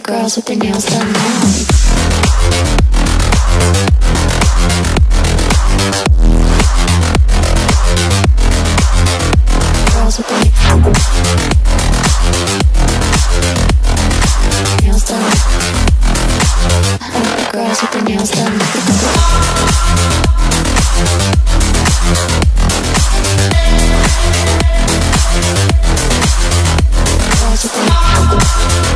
girls with their nails done now. Girls with their nails done. I like the girls with their nails done. Girls with their nails done.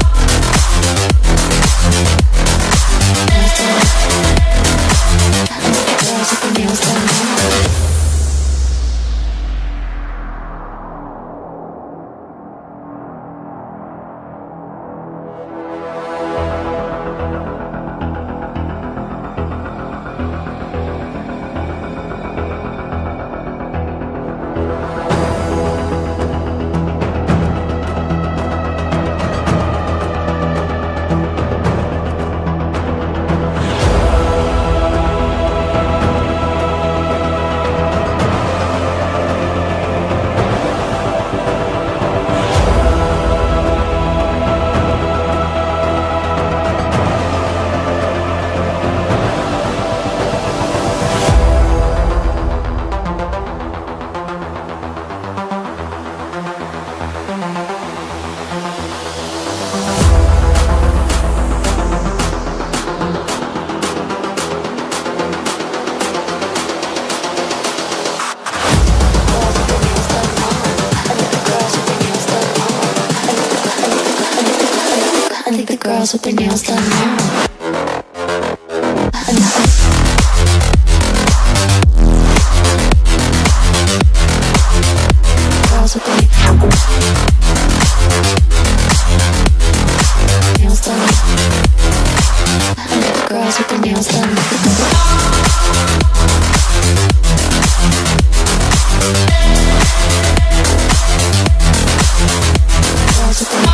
Girls with their nails done now. Girls with their nails done. I like the girls with their nails done. Girls with their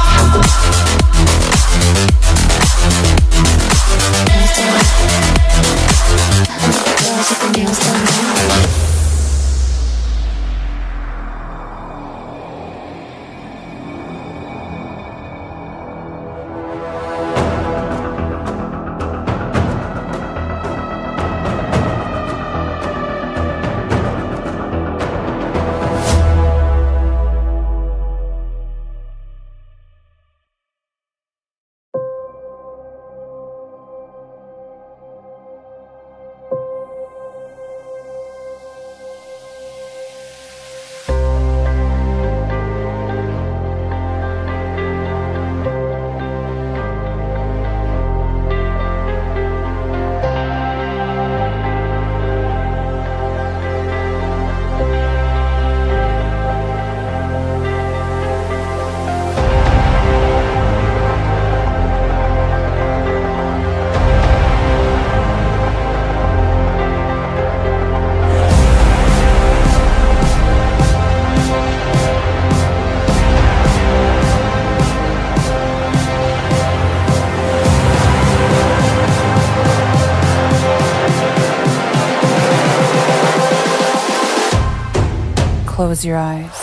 Close your eyes.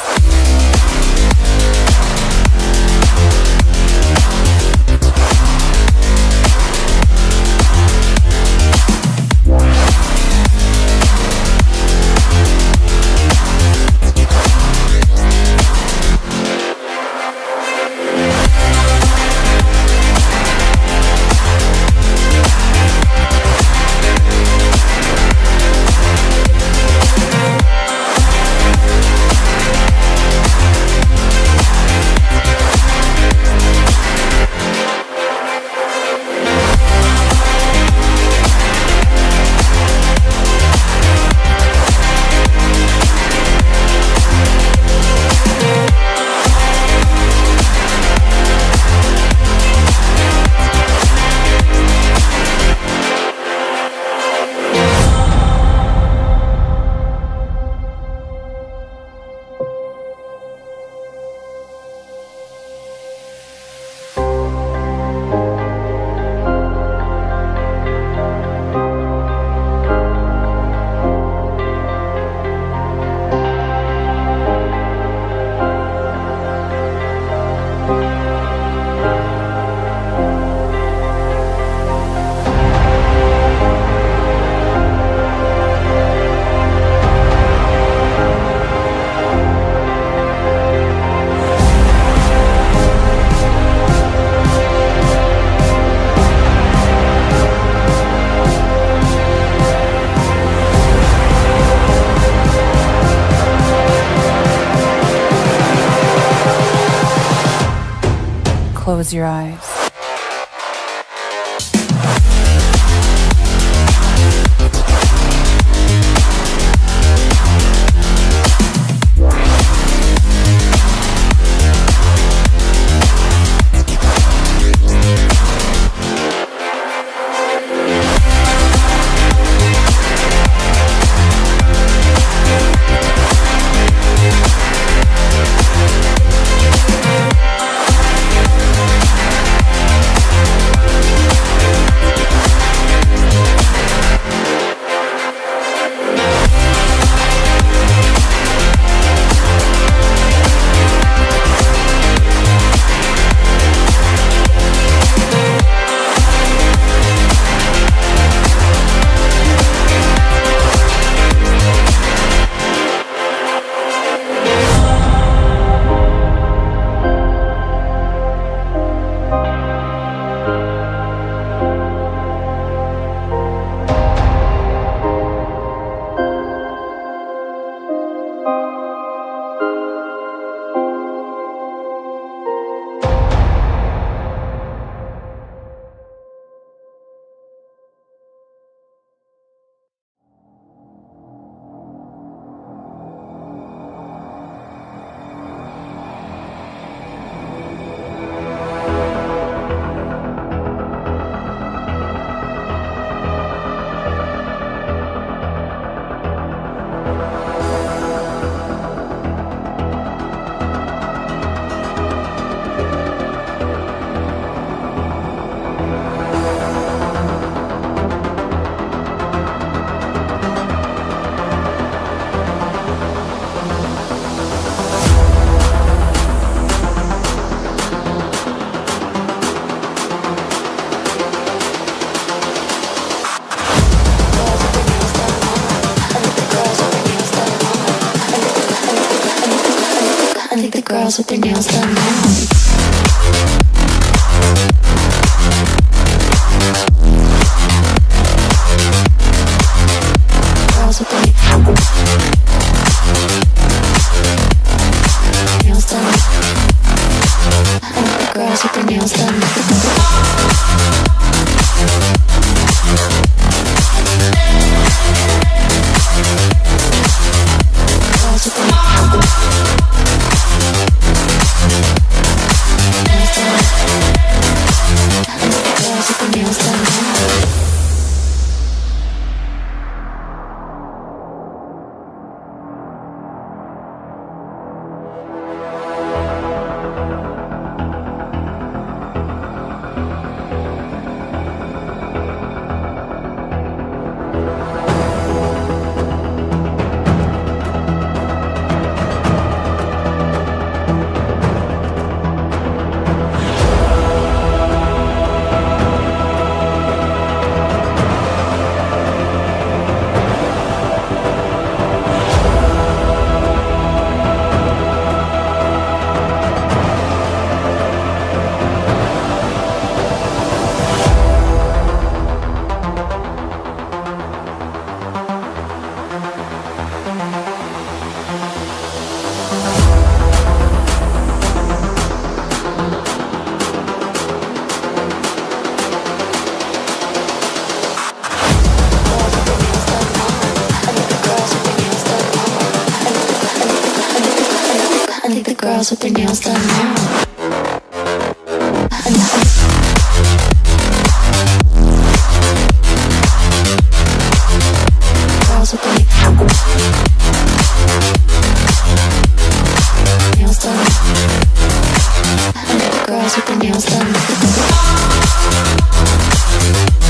Close your eyes. Girls with their nails done now. Girls with their nails done. I like the girls with their nails done. Girls with their girls with their nails done now. Girls with their nails done. I like the girls with their nails done. Girls with their nails done now.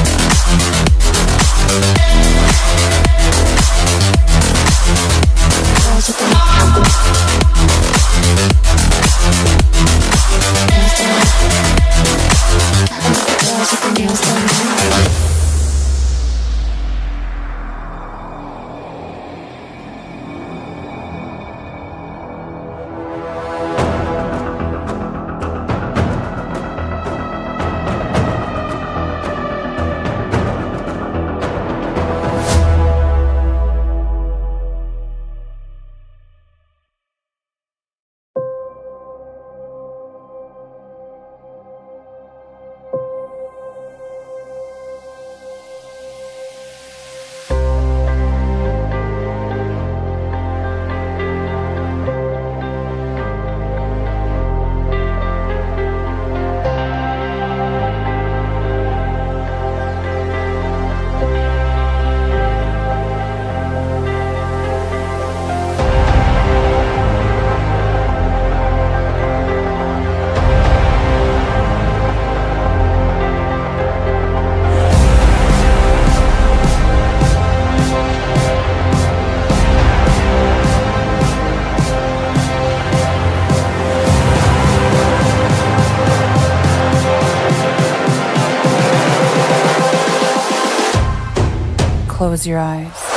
Close your eyes.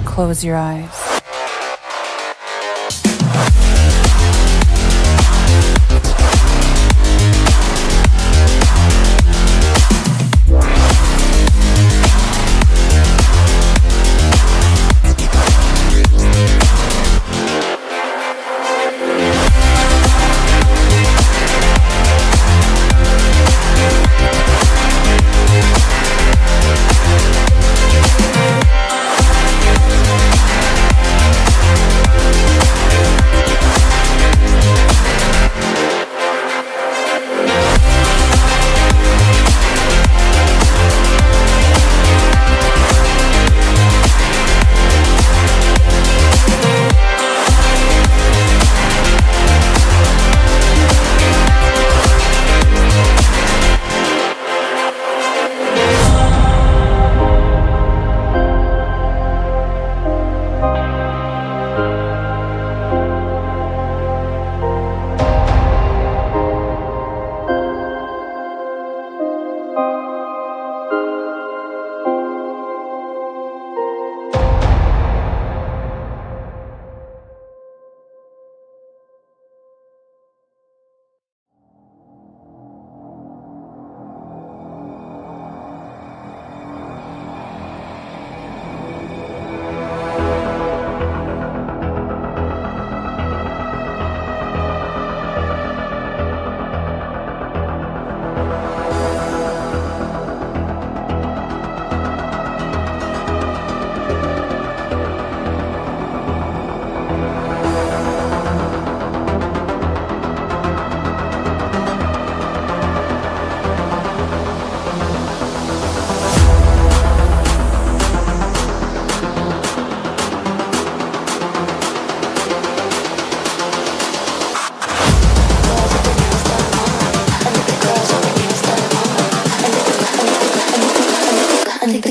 Close your eyes.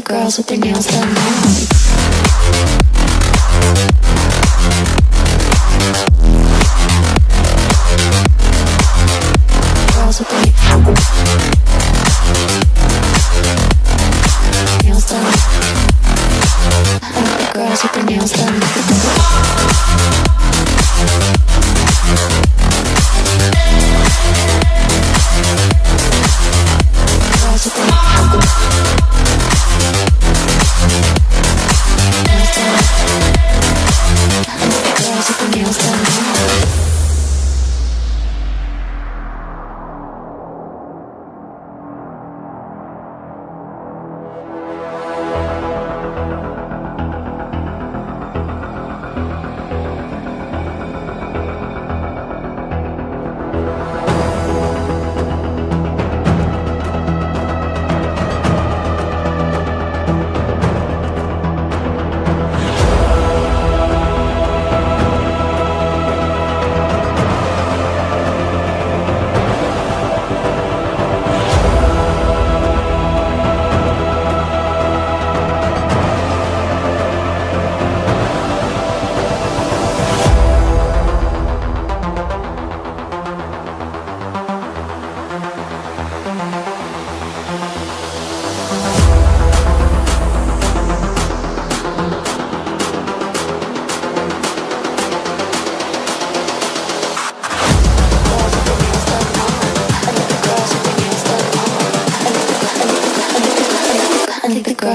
Girls with their nails done now. Girls with their nails done. I like the girls with their nails done. Girls with their nails done.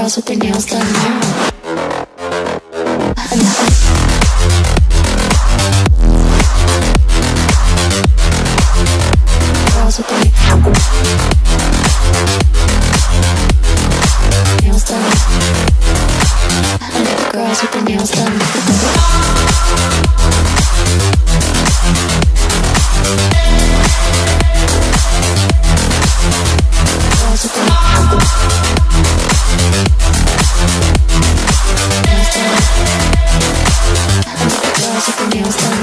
girls with their nails done now. Girls with their nails done. I like the girls with their nails done. Girls with their nails done. I like the girls with their nails done.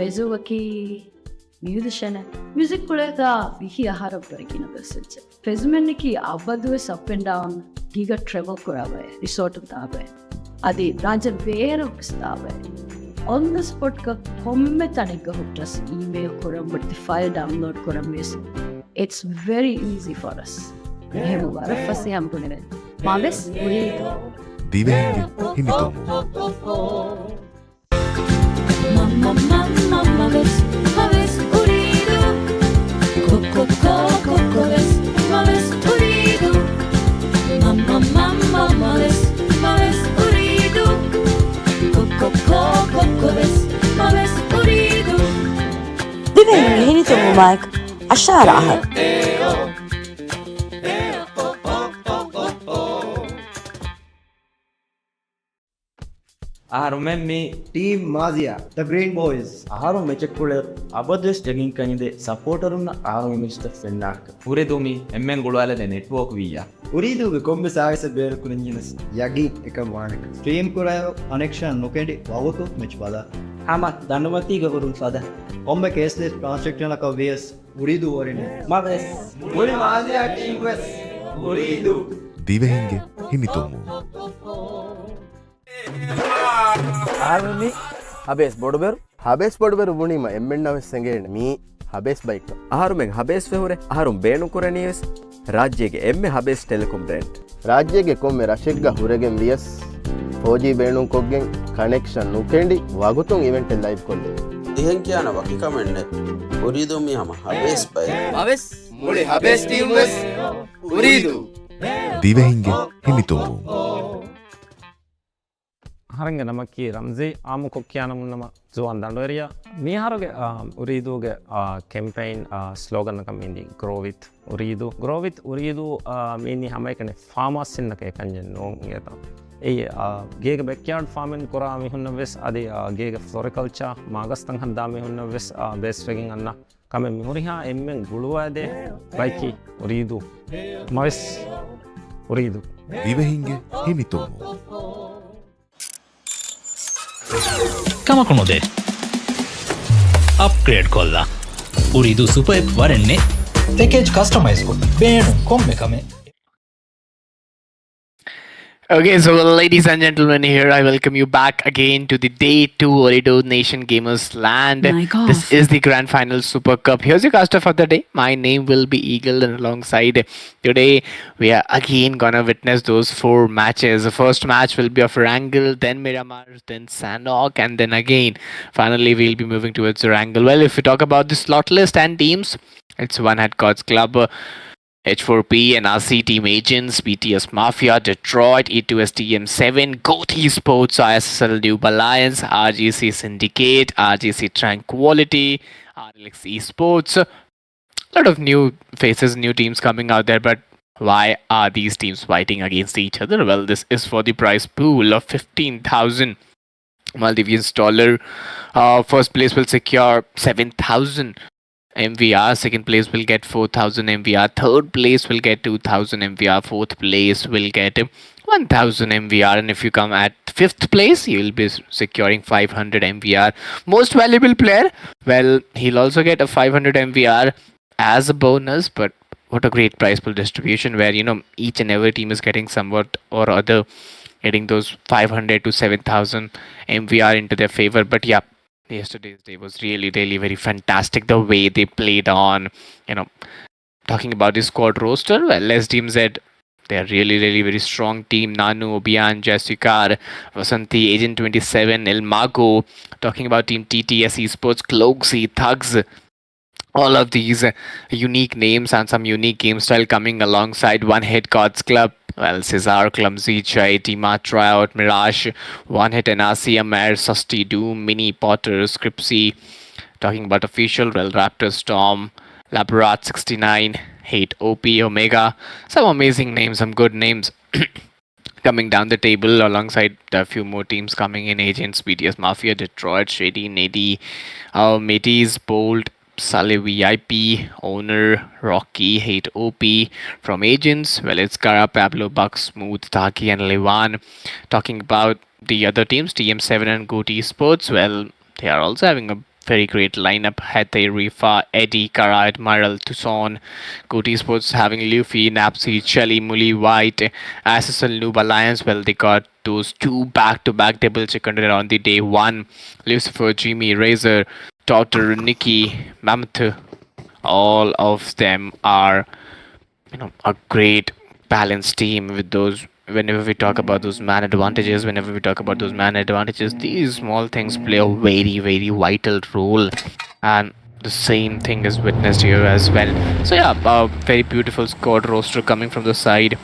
Fezuaki musician music kuleta vihi ahara barikina besich Fezumeniki abadu is up and down giga travel kurave resort tabe adi raja vera ustave on the spot ka komme tanika hutras email kuram but the file download kuram is it's very easy for us hemu wara fasi hampunere maves Ooredoo දිවයින්ගේ හිමිතුමෝ Mamma ves Ooredoo Coco ves Ooredoo Mamma ves Ooredoo Coco ves Ooredoo දිවයින්ගේ හිමිතුමෝ මයික් අශාර අහර් Aharumen me Team MAFIA, the Green Boys. aharum mechekule abadres jogging kanide supporterunna aharum Mr. Fennak Ooredoo me emmen gulwalale network viya Ooredoo kombe saagase beer kuninjinas yagi ekamanak. Stream kurayo connection nukendi wagutu mech bada. hama danawati gavurun sada Kombe caseless transaction like VS Ooredoo orine. maves Uri MAFIA team was Ooredoo. දිවයින්ගේ හිමිතුමෝ ආරමි හබේස් බොඩබෙරු හබේස් බොඩබෙරු බුණීම එම්මෙන්නවෙස් සෙඟේන මී හබේස් bike ආරුමෙන් හබේස් වෙහුරේ ආරුම් බේනු කුරණියස් ರಾಜ್ಯಗೆ ಎಮ್ಮೆ ಹಬೇಸ್ telecom brand ರಾಜ್ಯಗೆ ಕೊಮ್ಮೆ ರಶೆಗ್ಗ ಹುರಗೆಂ ವಿಯಸ್ 4G ಬೇಣು ಕೊಗ್ಗೆಂ ಕನೆಕ್ಷನ್ ನುಕೆಂಡಿ ವಾಗುತುಂ ಇವೆಂಟ್ ಲೈವ್ ಕೊಲ್ಲೆ ದಿಹೆಂ ಕ್ಯಾನ ವಕಿ ಕಮೆಂಡೆ Ooredoo ಮಿ ಹಮ ಹಬೇಸ್ ಬೈ ಹಬೇಸ್ ಮುಳಿ ಹಬೇಸ್ ಟೀಮ್ ವೆಸ್ Ooredoo දිවයින්ගේ හිමිතුමෝ ಹರಂಗೆ ನಮಕ್ಕಿ ರಂಜಿ ಆಮು ಕೊಕ್ಕಿಯಾನಮು ನಮ ಜೋನ್ ದಂಡೋರಿಯಾ ಮೀಹಾರೋಗೆ Ooredooಗೆ ಕ್ಯಾಂಪೇನ್ ಸ್ಲೋಗನ್ ಕಮಿಂದಿ ಗ್ರೋ ವಿತ್ Ooredoo ಮೀನಿ ಹಮೈಕನೆ ಫಾರ್ಮರ್ಸ್ ಇನ್ನಕೆ ಕಂಜನ್ ನೋ ಏತ ඒ ගේක බැක්යාඩ් ෆාමෙන් කොරා මිහුන්න වෙස් අදි ගේක ෆ්ලොරිකල්චා මාගස්තන් හන්දා මිහුන්න වෙස් බේස් වෙකින් අන්න කම මිහුරිහා එම්මෙන් ගුළුවාදේ බයිකි Ooredoo මවෙස් Ooredoo දිවයින්ගේ හිමිතුමෝ කමකුණුදේ අප්ග්‍රේඩ් කොල්ලා Ooredoo සුපර් ඇප් වරන්නේ පැකේජ් කස්ටමයිස් කොට බේනු කොම්බ එකමේ. Okay, so ladies and gentlemen, here I welcome you back again to the Day 2 Ooredoo Nation Gamers Land. This is the Grand Final Super Cup. Here's your caster for the day. My name will be Eagle, and alongside today we are again gonna witness those 4 matches. The first match will be of Wrangle, then Miramar, then Sanok, and then again finally we'll be moving towards Wrangle. Well, if we talk about the slot list and teams, it's One Head Gods Club. H4P, NRC Team Agents, BTS Mafia, Detroit, E2 SDMZ, GOATesports, ISSL NOOB Alliance, RGC Syndicate, RGC Tranquility, RLX E-Sports. A lot of new faces, new teams coming out there, but why are these teams fighting against each other? Well, this is for the prize pool of 15,000 Maldivian dollar. First place will secure 7,000 MVR, second place will get 4,000 MVR, third place will get 2,000 MVR, fourth place will get 1,000 MVR, and if you come at fifth place, you will be securing 500 MVR. Most valuable player, well, he'll also get a 500 MVR as a bonus, but what a great prize pool distribution where, you know, each and every team is getting somewhat or other, getting those 500 to 7,000 MVR into their favor. But yeah, yesterday's day was really very fantastic. The way they played on, you know, talking about the squad roster, well, SDMZ, they're really very strong team. Nanu, Obian, Jessica, Vasanti, Agent 27, El Mago. Talking about team TTS Esports, Cloaksy, Thugs. All of these unique names and some unique game style coming alongside One Hit Gods Club. Well, Cesar, Clumsy, Chai, Tima, Tryout, Mirage, One Hit NRC, Amer, Susty, Doom, Mini, Potter, Scripsy. Talking about official, well, Raptor, Storm, Laborat 69, Hate, OP, Omega. Some amazing names, some good names coming down the table alongside a few more teams coming in. Agents, BTS Mafia, Detroit, Shady, Nady, Mateys, Bolt, Sale VIP, Owner, Rocky, Hate OP. From Agents, well, it's Kara, Pablo, Buck, Smooth, Taki, and Levan. Talking about the other teams, TM7 and GOATesports, well, they are also having a very great lineup. Hete, Rifa, Eddie, Kara, Admiral, Tucson. GOATesports having Luffy, Napsy, Chelly, Muli, White, ISSL NOOB Alliance. Well, they got those two back-to-back double seconded on the day one. Lucifer, Jimmy, Razor, Daughter, Nikki, Mammoth, all of them are, you know, a great balanced team with those. Whenever we talk about those man advantages, these small things play a very vital role, and the same thing is witnessed here as well. So yeah, a very beautiful squad roster coming from the side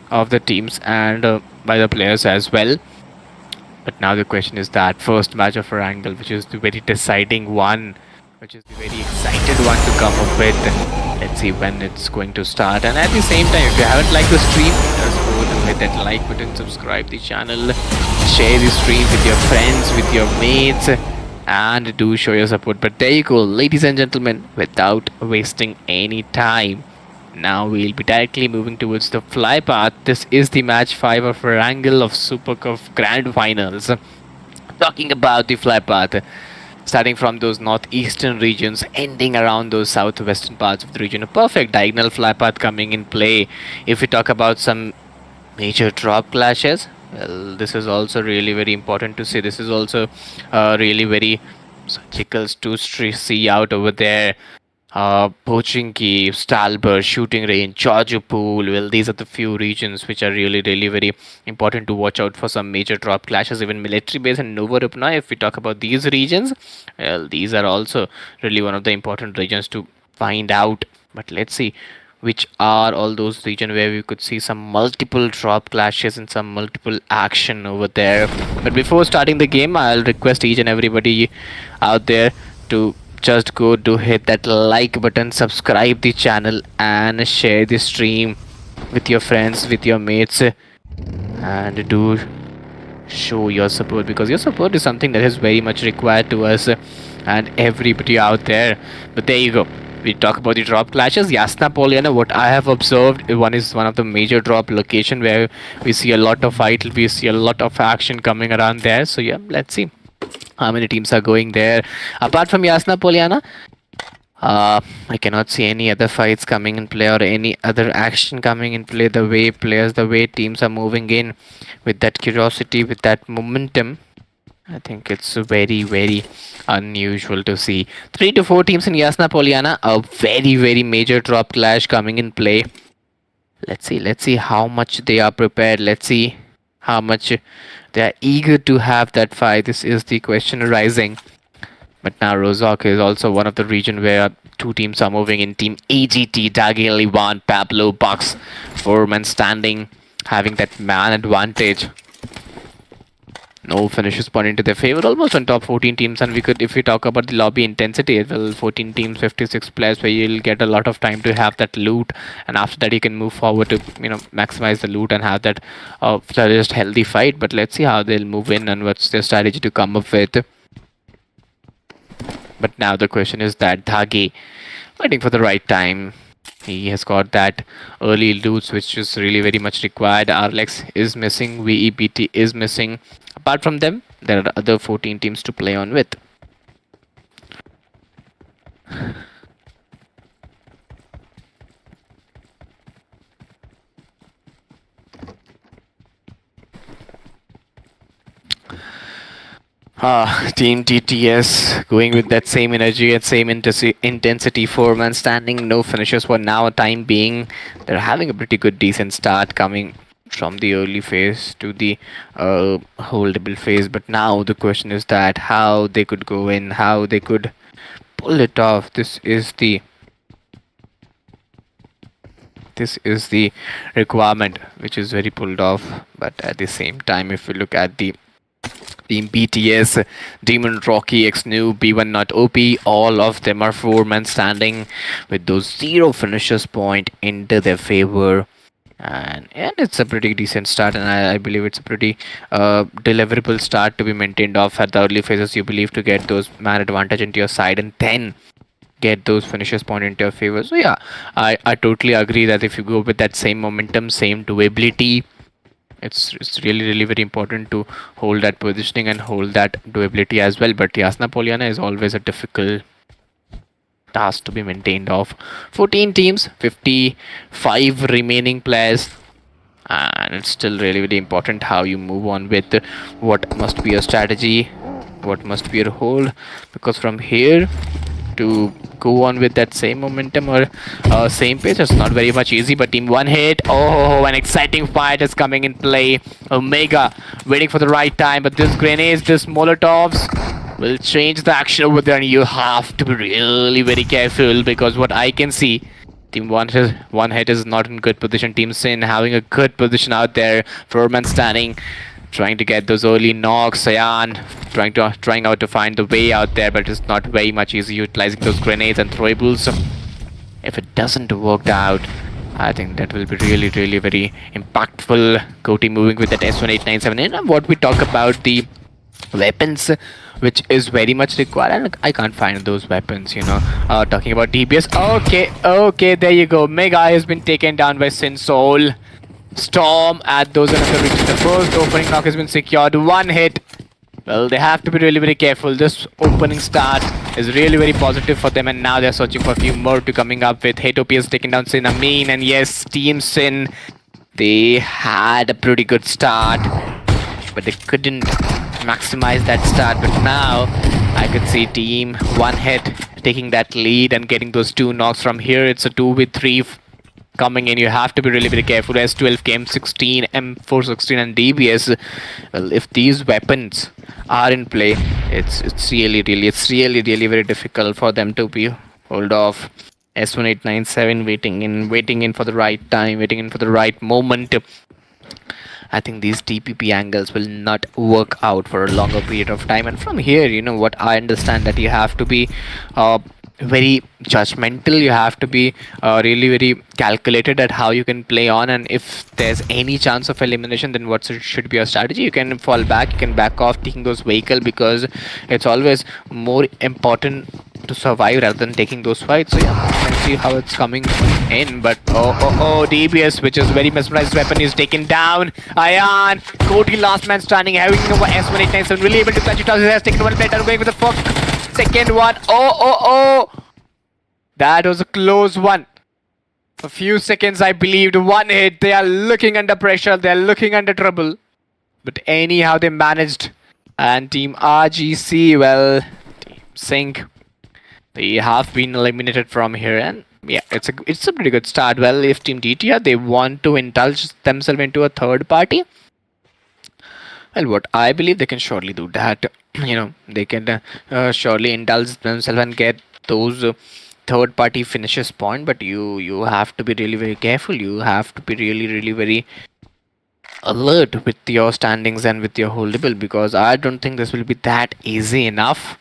of the teams and by the players as well. But now the question is that first match of Wrangle, which is the very deciding one, which is the very excited one to come up with. Let's see when it's going to start. And at the same time, if you haven't liked the stream, just go to hit that like button, subscribe the channel, share the stream with your friends, with your mates, and do show your support. But there you go, ladies and gentlemen, without wasting any time. Now we'll be directly moving towards the fly path. This is the match 5 of Wrangle of Super Cup Grand Finals. Talking about the fly path, starting from those northeastern regions, ending around those southwestern parts of the region. A perfect diagonal fly path coming in play. If we talk about some major drop clashes, well, this is also really very important to see. This is also really very surgicals to see out over there. Pochinki, Stalber, Shooting Range, Georgia Pool. Well, these are the few regions which are really very important to watch out for some major drop clashes. Even Military Base and Novorupna, if we talk about these regions, well, these are also really one of the important regions to find out. But let's see which are all those regions where we could see some multiple drop clashes and some multiple action over there. But before starting the game, I'll request each and everybody out there to just go to hit that like button, subscribe the channel, and share the stream with your friends, with your mates, and do show your support, because your support is something that is very much required to us and everybody out there. But there you go, we talk about the drop clashes. Yasna Poliana, what I have observed, one is one of the major drop location where we see a lot of fight, we see a lot of action coming around there. So yeah, let's see how many teams are going there. Apart from Yasna Poliana, I cannot see any other fights coming in play or any other action coming in play. The way players, the way teams are moving in with that curiosity, with that momentum, I think it's very unusual to see. 3 to 4 teams in Yasna Poliana, a very major drop clash coming in play. Let's see how much they are prepared. Let's see how much they are eager to have that fight. This is the question arising. But now Rozok is also one of the region where two teams are moving in. Team AGT, Dagil, Ivan, Pablo, Bucks, 4-man standing, having that man advantage. No finishes pointing to their favor, almost on top 14 teams. And we could, if we talk about the lobby intensity as well, 14 teams, 56 players, where you'll get a lot of time to have that loot, and after that you can move forward to maximize the loot and have that just healthy fight. But let's see how they'll move in and what's their strategy to come up with. But now the question is that Dhagi waiting for the right time. He has got that early loots, which is really very much required. RLX is missing, VEPT is missing. Apart from them, there are other 14 teams to play on with. Team TTS going with that same energy and same intensity, 4-man standing, no finishes for now time being. They're having a pretty good decent start coming from the early phase to the holdable phase, but now the question is that how they could go in, how they could pull it off. This is the requirement which is very pulled off. But at the same time, if we look at the Team BTS, Demon, Rocky, NOOB, B1 Not OP, all of them are 4-man standing with those 0 finishes point into their favor. And it's a pretty decent start, and I believe it's a pretty deliverable start to be maintained off at the early phases. You believe to get those man advantage into your side and then get those finishes point into your favor. So yeah, I totally agree that if you go with that same momentum, same doability, it's really very important to hold that positioning and hold that doability as well. But Yasna Poliana is always a difficult task to be maintained off. 14 teams, 55 remaining players, and it's still really important how you move on with what must be your strategy, what must be your hold, because from here to go on with that same momentum or same pace, it's not very much easy. But team one hit, an exciting fight is coming in play. Omega waiting for the right time, but this grenades, this molotovs will change the action over there, and you have to be really very careful, because what I can see, team one hit is not in good position. Team Sin having a good position out there, 4-man standing, trying to get those early knocks. Cyan trying out to find the way out there, but it's not very much easy utilizing those grenades and throwables. If it doesn't work out, I think that will be really very impactful. Goatee moving with that S1897 in, and what we talk about the weapons, which is very much required, and I can't find those weapons, talking about DPS. Okay, there you go. Mega has been taken down by Sin Soul. Storm at those another region. The first opening knock has been secured. 1 hit. Well, they have to be really very careful. This opening start is really very positive for them, and now they're searching for a few more to coming up with. Hatop has taken down Sin Amin, and yes, Team Sin, they had a pretty good start, but they couldn't maximize that start. But now I could see Team 1 hit taking that lead and getting those 2 knocks. From here it's a 2v3 coming in. You have to be really very careful. S12, KM16, M416 and DBS. Well, if these weapons are in play, it's really very difficult for them to be hold off. S1897 waiting in for the right time, waiting in for the right moment. I think these TPP angles will not work out for a longer period of time. And from here, what I understand, that you have to be very judgmental. You have to be really very calculated at how you can play on, and if there's any chance of elimination, then what should be your strategy. You can fall back, you can back off taking those vehicles, because it's always more important to survive rather than taking those fights. So yeah, you can see how it's coming in. But DBS, which is very mesmerized weapon, is taken down. Ayan, Cody last man standing, having over S1897, really able to catch it out. He has taken one plate and going with the second one. That was a close one. A few seconds, I believed. 1 hit. They are looking under pressure. They are looking under trouble. But anyhow, they managed. And Team RGC, well, Team Sync, they have been eliminated from here. And yeah, it's a pretty good start. Well, if Team DTR, they want to indulge themselves into a third party, well, what I believe they can surely do that. they can surely indulge themselves and get those third party finishes point, but you have to be really very careful. You have to be really very alert with your standings and with your holdable, because I don't think this will be that easy enough.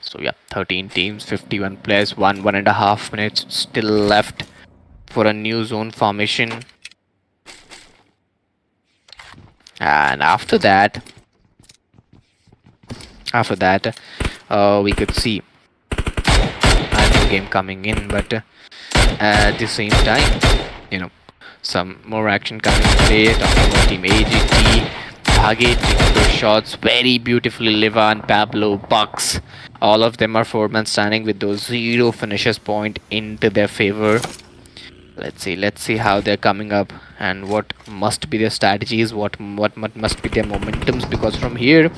So yeah, 13 teams, 51 players, 1.5 minutes still left for a new zone formation. And after that we could see a new game coming in, but at the same time, some more action coming in play. Talking about team AGT, Target taking those shots very beautifully. Livan, Pablo, Bucks, all of them are 4-man standing with those 0 finishes point into their favor. Let's see how they're coming up and what must be their strategies, what must be their momentums, because from here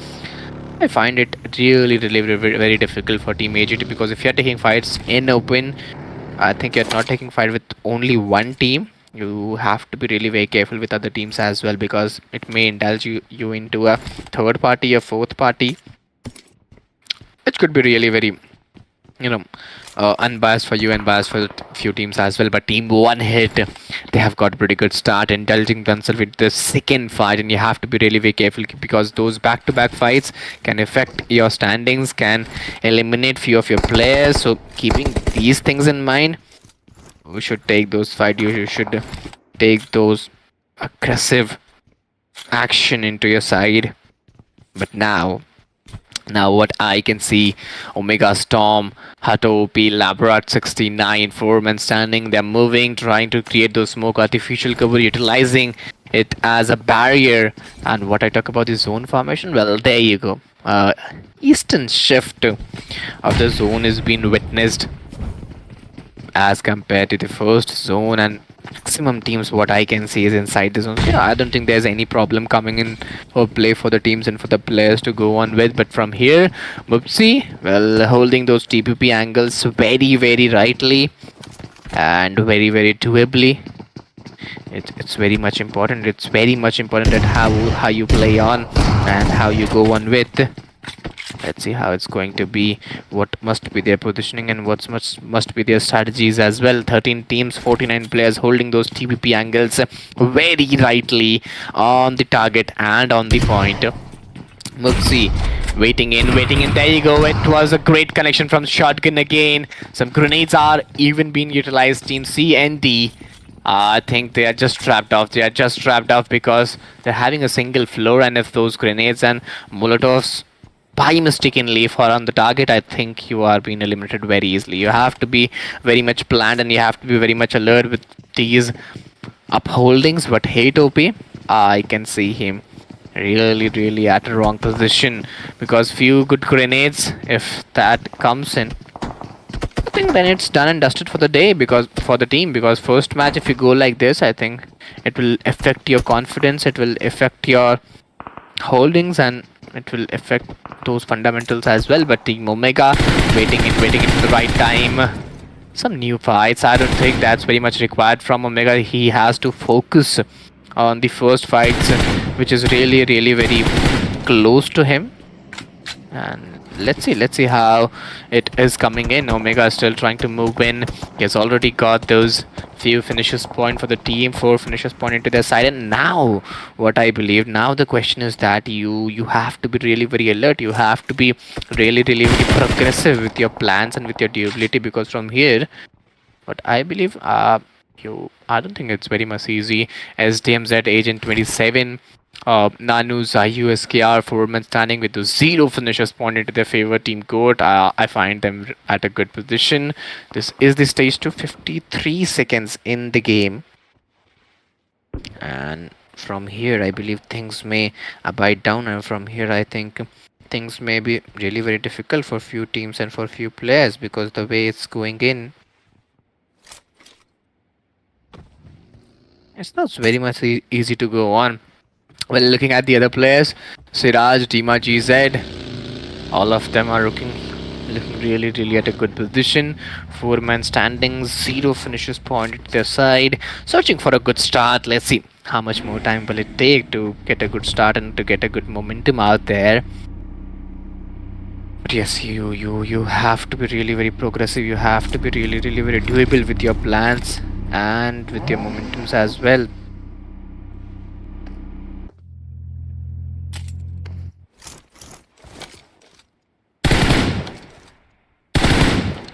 I find it really very difficult for team AGT, because if you're taking fights in open, I think you're not taking fight with only one team. You have to be really very careful with other teams as well, because it may indulge you into a third party, a fourth party, which could be really very unbiased for you and biased for a few teams as well. But team One Hit, they have got a pretty good start, indulging themselves with the second fight, and you have to be really very careful, because those back-to-back fights can affect your standings, can eliminate few of your players. So keeping these things in mind, we should take those fights. You should take those aggressive action into your side. But now what I can see, Omega Storm, Hatopi, Labrat 69, 4-man standing. They're moving, trying to create those smoke artificial cover, utilizing it as a barrier. And what I talk about the zone formation, well, there you go. Eastern shift of the zone is being witnessed as compared to the first zone, and maximum teams what I can see is inside the zone. Yeah, I don't think there's any problem coming in or play for the teams and for the players to go on with. But from here, Mupsi, well, holding those TPP angles very rightly and very doably. It's very much important. It's very much important that how you play on and how you go on with. Let's see how it's going to be, what must be their positioning and what must be their strategies as well. 13 teams, 49 players holding those TPP angles very rightly on the target and on the point. Mupsi waiting in. There you go. It was a great connection from shotgun again. Some grenades are even being utilized. Team C and D, I think they are just trapped off. Because they're having a single floor, and if those grenades and molotovs by mistakenly fall on the target, I think you are being eliminated very easily. You have to be very much planned, and you have to be very much alert with these upholdings. But Hatopi, I can see him really at a wrong position, because few good grenades, if that comes in, I think then it's done and dusted for the day, because for the team. Because first match, if you go like this, I think it will affect your confidence, it will affect your holdings, and it will affect those fundamentals as well. But Team Omega waiting in for the right time. Some new fights, I don't think that's very much required from Omega. He has to focus on the first fights, which is really very close to him. And let's see how it is coming in. Omega is still trying to move in. He has already got those few finishes point for the team, 4 finishes point into their side. And now what I believe, now the question is that you have to be really very alert. You have to be really very progressive with your plans and with your durability, because from here, what I believe, I don't think it's very much easy. SDMZ Agent 27, Nanu, Zayu, SKR, 4-man standing with those 0 finishes point into their favor. Team GOAT, I find them at a good position. This is the stage to 53 seconds in the game. And from here, I believe things may abide down. And from here, I think things may be really very difficult for few teams and for few players, because the way it's going in, it's not very much easy to go on. Well, looking at the other players, Siraj, Dima, GZ, all of them are looking really at a good position. 4-man standings, 0 finishes pointed to their side, searching for a good start. Let's see how much more time will it take to get a good start and to get a good momentum out there. But yes, you have to be really very progressive. You have to be really very doable with your plans and with your momentums as well.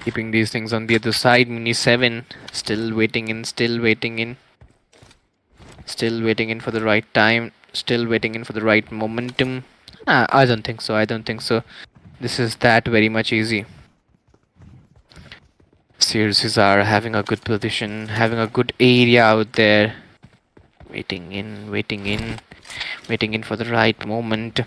Keeping these things on the other side. Mini 7 still waiting in, still waiting in for the right time, still waiting in for the right momentum. I don't think so. This is that very much easy. Series are having a good position, having a good area out there, waiting in for the right moment,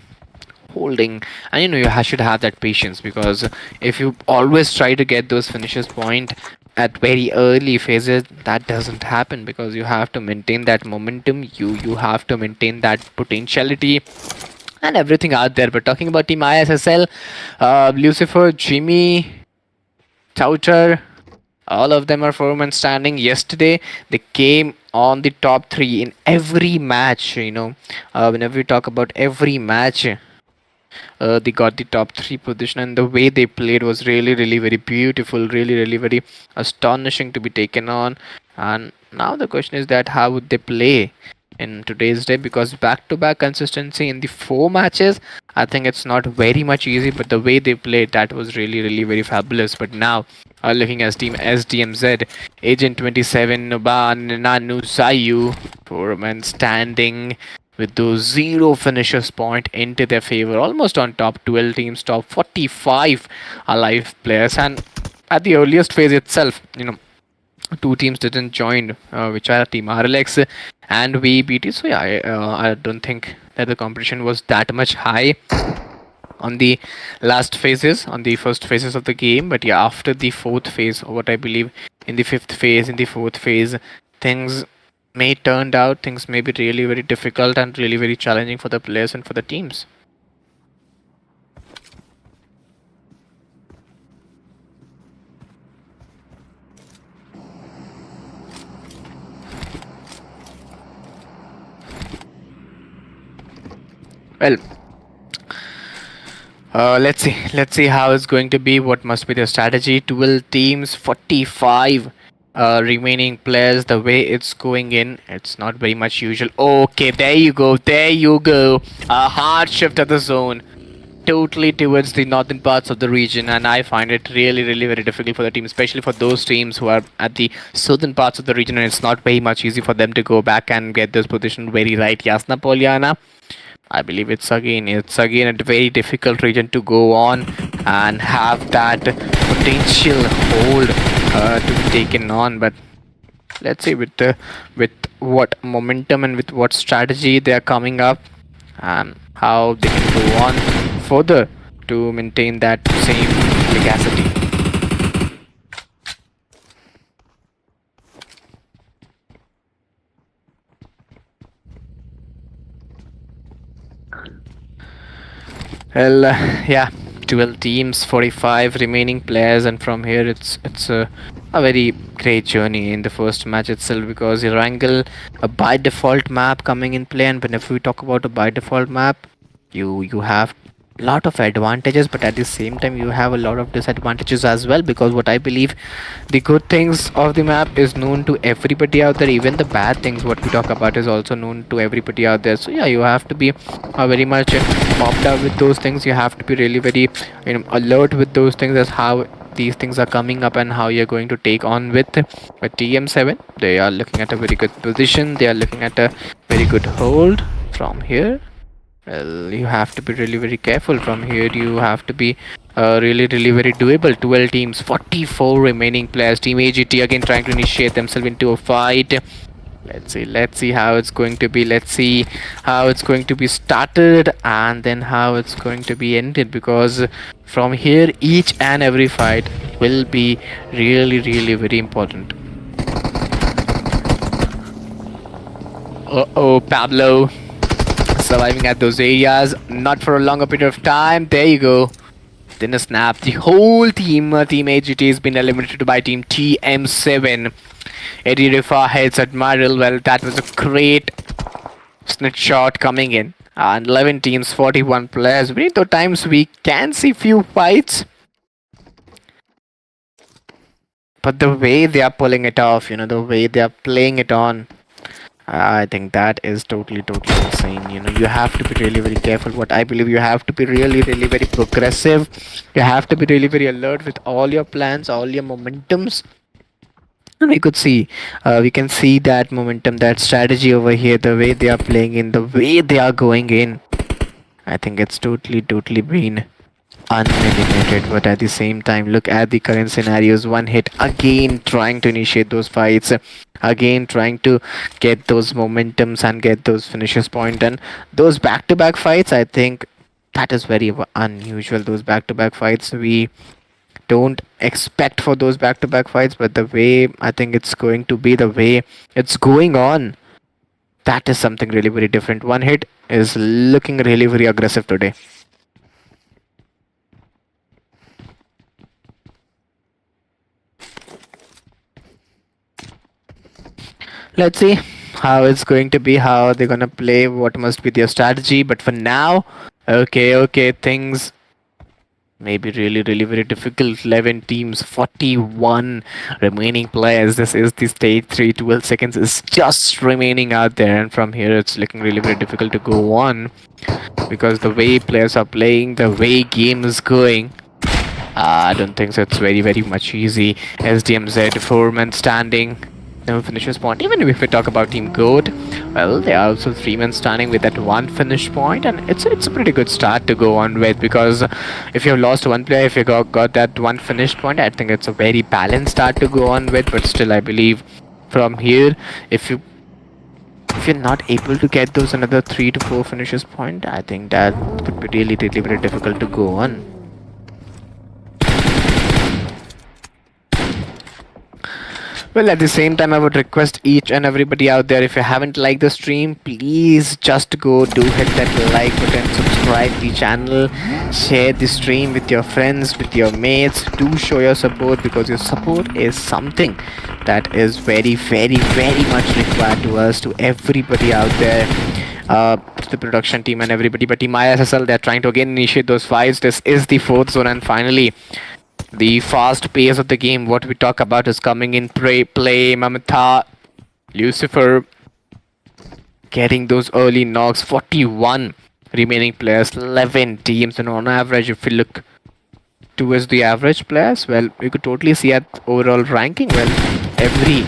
holding. And you should have that patience, because if you always try to get those finishes point at very early phases, that doesn't happen, because you have to maintain that momentum, you have to maintain that potentiality and everything out there. But talking about team ISSL, Lucifer, Jimmy, Chowter, all of them are 4-man standing. Yesterday they came on the top 3 in every match. Whenever we talk about every match, they got the top 3 position, and the way they played was really very beautiful, really very astonishing to be taken on. And now the question is that how would they play in today's day, because back-to-back consistency in the 4 matches, I think it's not very much easy, but the way they played, that was really very fabulous. But now looking at team SDMZ, Agent 27, Nuban, Nanu, Sayu, 4-man standing with those 0 finishers point into their favor, almost on top 12 teams, top 45 alive players. And at the earliest phase itself, 2 teams didn't join, which are team RLX and VBT. So yeah, I don't think that the competition was that much high on the last phases, on the first phases of the game. But yeah, after the 4th phase, or what I believe in the 5th phase, in the 4th phase, things may turn out, things may be really very difficult and really very challenging for the players and for the teams. Well, let's see how it's going to be. What must be the strategy? 12 teams, 45 remaining players. The way it's going in, it's not very much usual. Okay, there you go. A hard shift of the zone, totally towards the northern parts of the region, and I find it really very difficult for the team, especially for those teams who are at the southern parts of the region, and it's not very much easy for them to go back and get this position very right. Yasna Polyana, I believe it's again a very difficult region to go on and have that potential hold to be taken on. But let's see with what momentum and with what strategy they are coming up, and how they can go on further to maintain that same legacity. Well, yeah, 12 teams, 45 remaining players, and from here it's a very great journey in the first match itself, because you wrangle a by default map coming in play. And whenever we talk about a by default map, you have a lot of advantages, but at the same time you have a lot of disadvantages as well, because what I believe, the good things of the map is known to everybody out there. Even the bad things what we talk about is also known to everybody out there. So yeah, you have to be very much popped up with those things. You have to be really very alert with those things, as how these things are coming up and how you're going to take on with TM7. They are looking at a very good position, they are looking at a very good hold from here. Well, you have to be really very careful from here. You have to be really very doable. 12 teams, 44 remaining players. Team AGT again trying to initiate themselves into a fight. Let's see how it's going to be. Let's see how it's going to be started, and then how it's going to be ended, because from here each and every fight will be really very important. Pablo surviving at those areas, not for a longer period of time. There you go. Then a snap. The whole team, Team AGT, has been eliminated by Team TM7. Eddie Rifa heads Admiral. Well, that was a great snitch shot coming in. And 11 teams, 41 players. Many times we can see few fights. But the way they are pulling it off, the way they are playing it on, I think that is totally insane. You have to be really very careful. What I believe, you have to be really very progressive. You have to be really very alert with all your plans, all your momentums. And we can see that momentum, that strategy over here, the way they are playing in, the way they are going in. I think it's totally been unlimited. But at the same time, look at the current scenarios. One hit, again trying to initiate those fights, again trying to get those momentums and get those finishes point. And those back-to-back fights, I think that is very unusual. Those back-to-back fights, we don't expect for those back-to-back fights, but the way I think it's going to be, the way it's going on, that is something really very different. One hit is looking really very aggressive today. Let's see how it's going to be, how they're gonna play, what must be their strategy. But for now, okay, things may be really very difficult. 11 teams, 41 remaining players. This is the stage 3. 12 seconds is just remaining out there, and from here it's looking really very difficult to go on, because the way players are playing, the way game is going, I don't think so it's very much easy. SDMZ 4-man standing, no finishes point. Even if we talk about Team GOAT, well, they are also 3-man standing with that 1 finish point, and it's a pretty good start to go on with, because if you have lost 1 player, if you got that 1 finish point, I think it's a very balanced start to go on with. But still, I believe from here, if you're not able to get those another 3 to 4 finishes point, I think that could be really very difficult to go on. Well, at the same time, I would request each and everybody out there, if you haven't liked the stream, please just go do hit that like button, subscribe the channel, share the stream with your friends, with your mates. Do show your support, because your support is something that is very much required to us, to everybody out there, to the production team and everybody. But Team ISSL, they're trying to again initiate those fights. This is the 4th zone, and finally the fast pace of the game, what we talk about, is coming in play. Mamata, Lucifer getting those early knocks. 41 remaining players, 11 teams, and on average, if we look towards the average players, well, we could totally see at overall ranking, well, every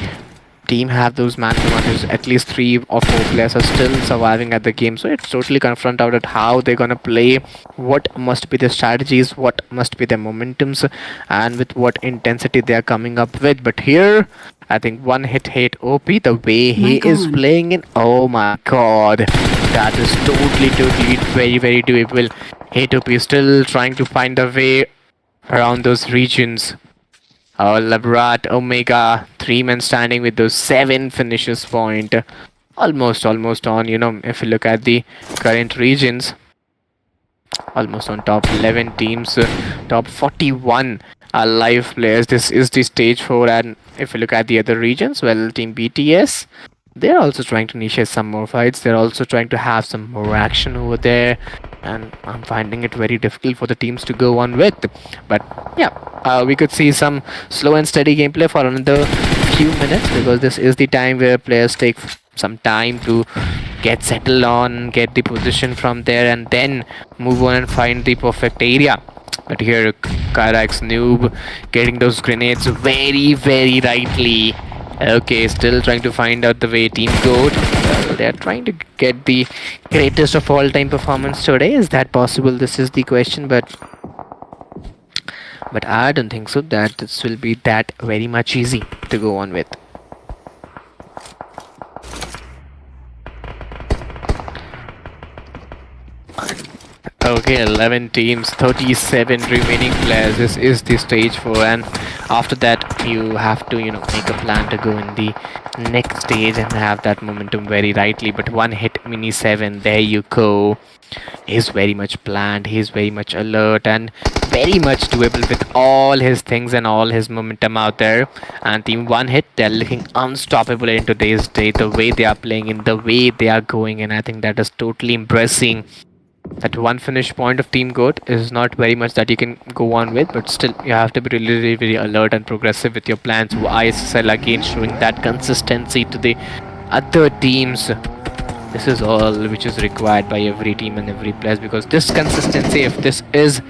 team have those man-to-man. At least 3 or 4 players are still surviving at the game, so it's totally confront out at how they're gonna play, what must be their strategies, what must be their momentums, and with what intensity they are coming up with. But here, I think one hit OP, the way he is playing in, oh my god, that is totally very doable. Hit OP is still trying to find a way around those regions. Labrat, Omega, 3-man standing with those 7 finishes point. Almost on, if you look at the current regions. Almost on top 11 teams, top 41 live players. This is the stage 4, and if you look at the other regions, well, Team BTS, they're also trying to initiate some more fights. They're also trying to have some more action over there, and I'm finding it very difficult for the teams to go on with. But yeah, we could see some slow and steady gameplay for another few minutes, because this is the time where players take some time to get settled on, get the position from there, and then move on and find the perfect area. But here, Kyrax NOOB getting those grenades very rightly. Okay, still trying to find out the way Team GOAT. Well, they're trying to get the greatest of all time performance today. Is that possible? This is the question, but I don't think so that this will be that very much easy to go on with. Okay, 11 teams, 37 remaining players. This is the stage 4, and after that you have to, make a plan to go in the next stage and have that momentum very rightly. But one hit Mini 7, there you go. He's very much planned, he's very much alert and very much doable with all his things and all his momentum out there. And team 1 hit, they're looking unstoppable in today's day. The way they are playing in, the way they are going, and I think that is totally impressing. That one finish point of Team GOAT is not very much that you can go on with, but still you have to be really, really very alert and progressive with your plans. ISSL again showing that consistency to the other teams. This is all which is required by every team and every player, because this consistency, if this is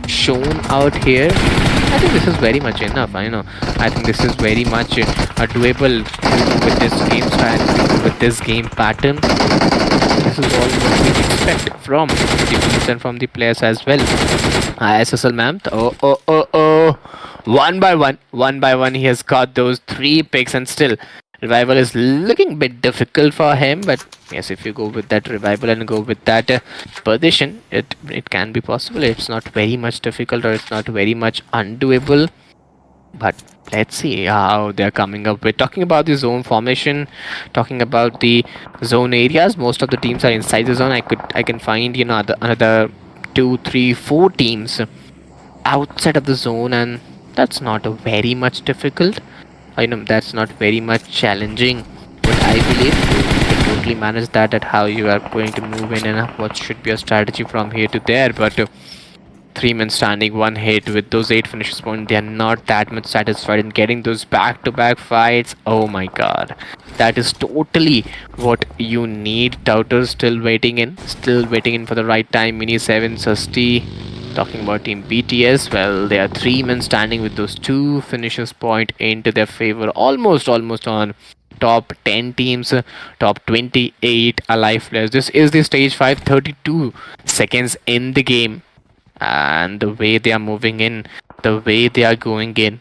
shown out here, I think this is very much enough. I think this is very much doable with this game style, with this game pattern. This is all what we expect from the teams and from the players as well. ISSL ma'am. Oh. One by one, he has got those 3 picks, and still revival is looking a bit difficult for him. But yes, if you go with that revival and go with that position, it can be possible. It's not very much difficult, or it's not very much undoable. But let's see how they're coming up with. Talking about the zone formation, talking about the zone areas, most of the teams are inside the zone. I can find another 2, 3, 4 teams outside of the zone, and that's not very much difficult. That's not very much challenging, but I believe you can totally manage that, at how you are going to move in and what should be a strategy from here to there. But 3 men standing, 1 hit with those 8 finishes point, they are not that much satisfied in getting those back-to-back fights. Oh my god, that is totally what you need. Doubters still waiting in for the right time. Mini 7, Susty. Talking about Team BTS, well, there are 3 men standing with those 2 finishes point into their favor. Almost on top 10 teams, top 28 alive players. This is the stage 5, 32 seconds in the game. And the way they are moving in, the way they are going in,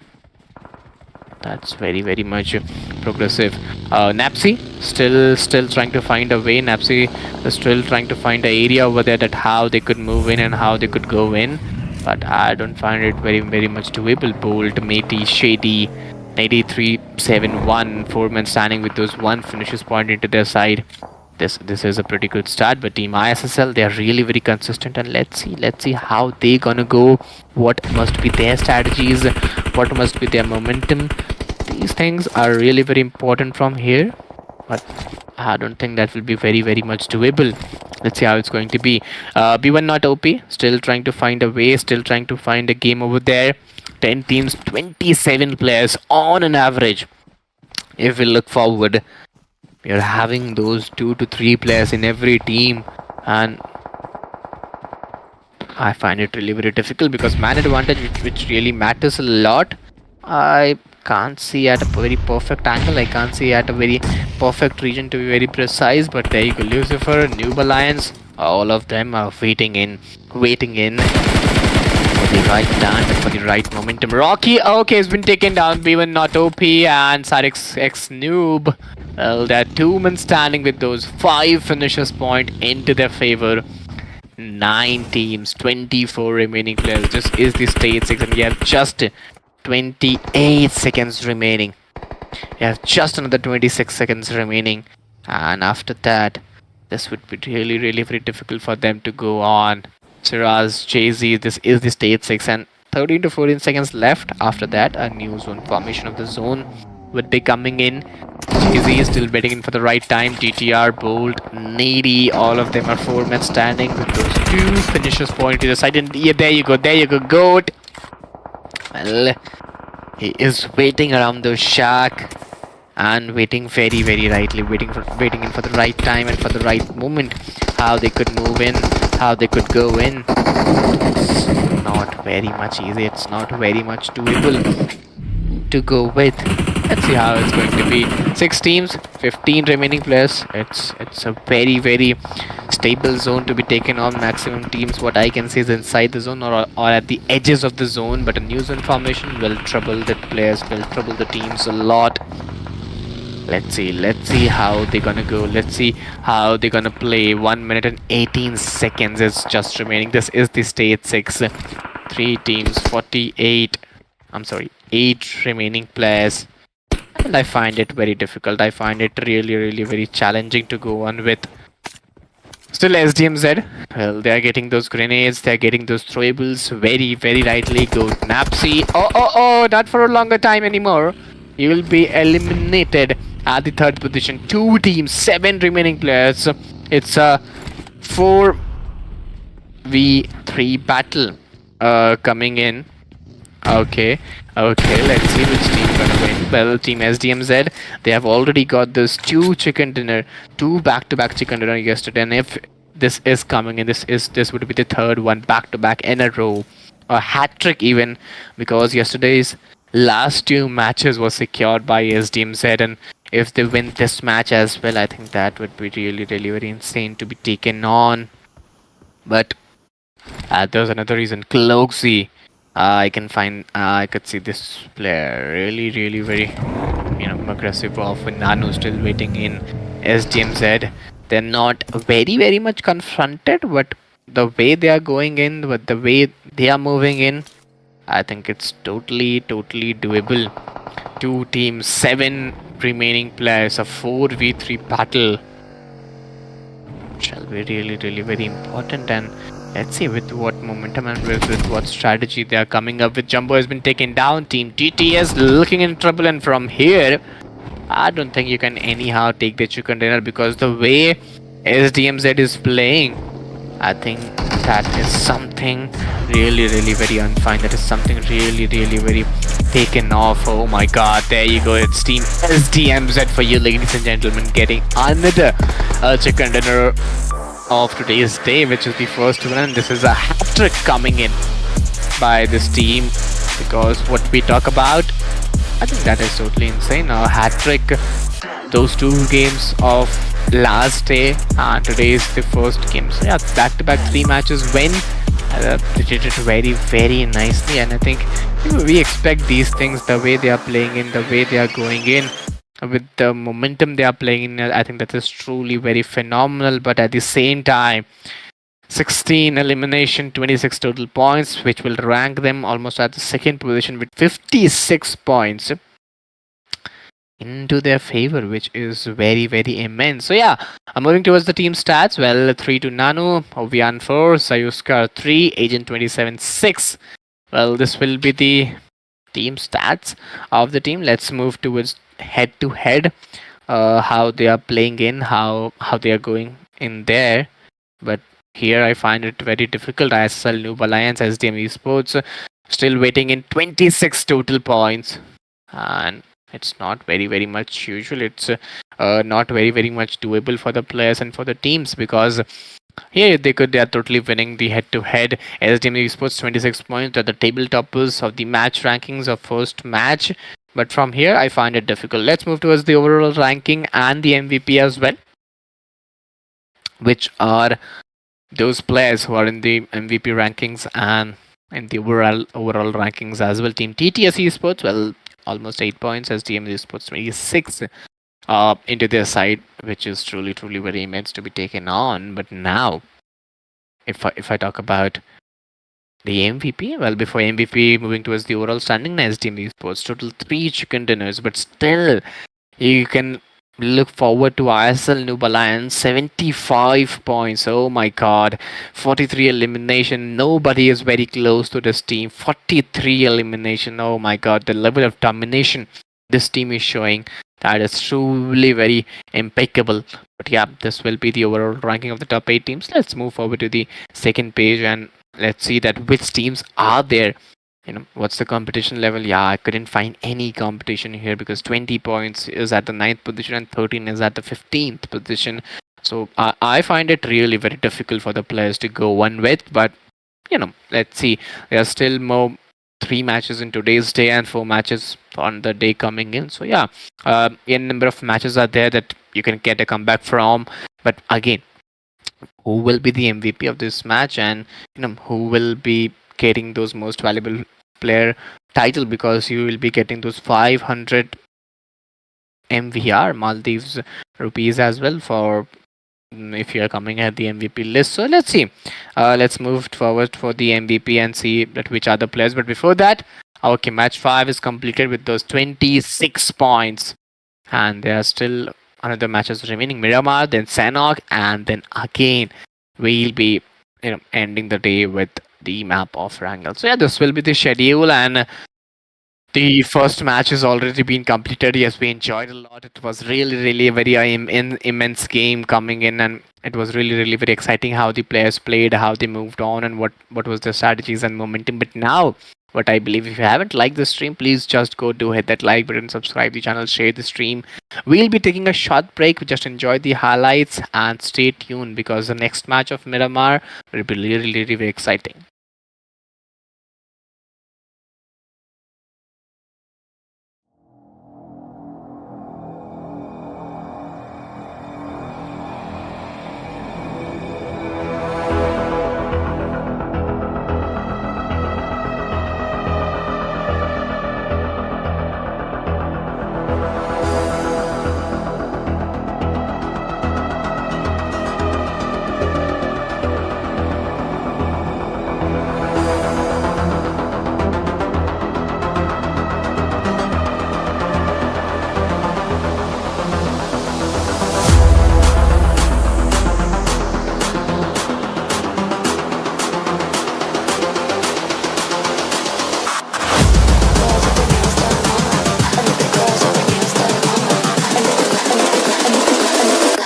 that's very, very much progressive. Napsy still trying to find a way. Napsy is still trying to find an area over there that how they could move in and how they could go in. But I don't find it very, very much doable. Bolt, Matey, Shady, 9371, 4 men standing with those 1 finishes point into their side. This is a pretty good start, but Team ISSL, they are really very consistent, and let's see how they gonna go. What must be their strategies? What must be their momentum? These things are really very important from here, but I don't think that will be very, very much doable. Let's see how it's going to be. B1 not OP, still trying to find a way, still trying to find a game over there. 10 teams, 27 players on an average. If we look forward, you're having those 2 to 3 players in every team, and I find it really very difficult, because man advantage, which really matters a lot, I can't see at a very perfect angle. I can't see at a very perfect region, to be very precise. But there you go, Lucifer, NOOB Alliance, all of them are waiting in for the right plan and for the right momentum. Rocky, okay, has been taken down. B1 not OP, and Sarix X NOOB. Well, there are 2 men standing with those 5 finishes point into their favor. 9 teams, 24 remaining players. This is the stage 6, and we have just 28 seconds remaining. We have just another 26 seconds remaining, and after that, this would be really, really very difficult for them to go on. Shiraz, Jay-Z, this is the stage 6, and 13 to 14 seconds left. After that, a new zone formation of the zone would be coming in. Jay-Z is still waiting in for the right time. GTR, Bolt, Needy, all of them are 4 men standing with those 2 finishes point to the side. And yeah, there you go, GOAT. Well, he is waiting around the shack and waiting very, very rightly, waiting in for the right time and for the right moment. How they could move in, how they could go in. It's not very much easy. It's not very much doable to go with. Let's see how it's going to be. 6 teams, 15 remaining players. It's a very, very stable zone to be taken on. Maximum teams, what I can see, is inside the zone or at the edges of the zone. But a new zone formation will trouble the players, will trouble the teams a lot. Let's see how they're gonna go. Let's see how they're gonna play. 1 minute and 18 seconds is just remaining. This is the stage 6. 3 teams, 48. I'm sorry, 8 remaining players. And I find it very difficult. I find it really very challenging to go on with. Still SDMZ, well, they are getting those grenades, they are getting those throwables very rightly. Go Napsy. Oh, not for a longer time anymore. You will be eliminated at the 3rd position. 2 teams, 7 remaining players. It's a 4v3 battle coming in. Okay, let's see which team gonna win. Well, team SDMZ, they have already got this 2 chicken dinner, 2 back-to-back chicken dinner yesterday, and if this is coming in, this would be the 3rd one back-to-back in a row, a hat-trick even, because yesterday's last 2 matches was secured by SDMZ, and if they win this match as well, I think that would be really very insane to be taken on. But there's another reason. Cloaksy. I could see this player really very, aggressive. Often Nano still waiting in SDMZ. They're not very much confronted, but the way they are going in, with the way they are moving in, I think it's totally doable. 2 teams, 7 remaining players, a 4v3 battle shall be really very important. And let's see with what momentum and with what strategy they are coming up with. Jumbo has been taken down. Team TTS looking in trouble, and from here, I don't think you can anyhow take the chicken dinner, because the way SDMZ is playing, I think that is something really very unfine. That is something really very taken off. Oh my god, there you go. It's team SDMZ for you, ladies and gentlemen, getting another chicken dinner of today's day, which is the first one, and this is a hat-trick coming in by this team, because what we talk about, I think that is totally insane. A hat-trick, those 2 games of last day, and today is the first game. So yeah, back-to-back 3 matches win. They did it very nicely, and I think we expect these things, the way they are playing in, the way they are going in, with the momentum they are playing in. I think that is truly very phenomenal. But at the same time, 16 elimination, 26 total points, which will rank them almost at the 2nd position with 56 points into their favor, which is very immense. So yeah, I'm moving towards the team stats. Well, 3 to Nano, Ovian 4, Sayuskar 3, Agent 27 6. Well, this will be the team stats of the team. Let's move towards head-to-head, how they are playing in, how they are going in there. But here I find it very difficult. ISSL, NOOB Alliance, SDM ESPORTS still waiting in 26 total points, and it's not very much usual. It's not very much doable for the players and for the teams, because here they are totally winning the head-to-head. SDM ESPORTS 26 points at the table toppers of the match rankings of first match. But from here, I find it difficult. Let's move towards the overall ranking and the MVP as well, which are those players who are in the MVP rankings and in the overall rankings as well. Team TTS Esports, well, almost 8 points. SDM Esports 26 into their side, which is truly very immense to be taken on. But now, if I talk about the MVP, well, before MVP, moving towards the overall standing, SDM Esports total 3 chicken dinners, but still you can look forward to ISSL NOOB Alliance 75 points. Oh my god, 43 elimination. Nobody is very close to this team. 43 elimination. Oh my god, the level of domination this team is showing, that is truly very impeccable. But yeah, this will be the overall ranking of the top 8 teams. Let's move forward to the 2nd page and let's see that which teams are there. What's the competition level? Yeah, I couldn't find any competition here, because 20 points is at the 9th position and 13 is at the 15th position. So I find it really very difficult for the players to go on with. But let's see. There are still more 3 matches in today's day and 4 matches on the day coming in. So yeah, a number of matches are there that you can get a comeback from. But again, who will be the MVP of this match, and who will be getting those most valuable player title, because you will be getting those 500 MVR, Maldives rupees as well for if you're coming at the MVP list. So let's see. Let's move forward for the MVP and see that which are the players. But before that, okay, match 5 is completed with those 26 points. And there are still another matches remaining. Miramar, then Sanok, and then again we'll be ending the day with the map of Wrangle. So yeah, this will be the schedule, and the first match has already been completed. Yes, we enjoyed a lot. It was really a very immense game coming in, and it was really very exciting how the players played, how they moved on, and what was their strategies and momentum. But now, what I believe, if you haven't liked the stream, please just go do hit that like button, subscribe the channel, share the stream. We'll be taking a short break. Just enjoy the highlights and stay tuned, because the next match of Miramar will be really very exciting.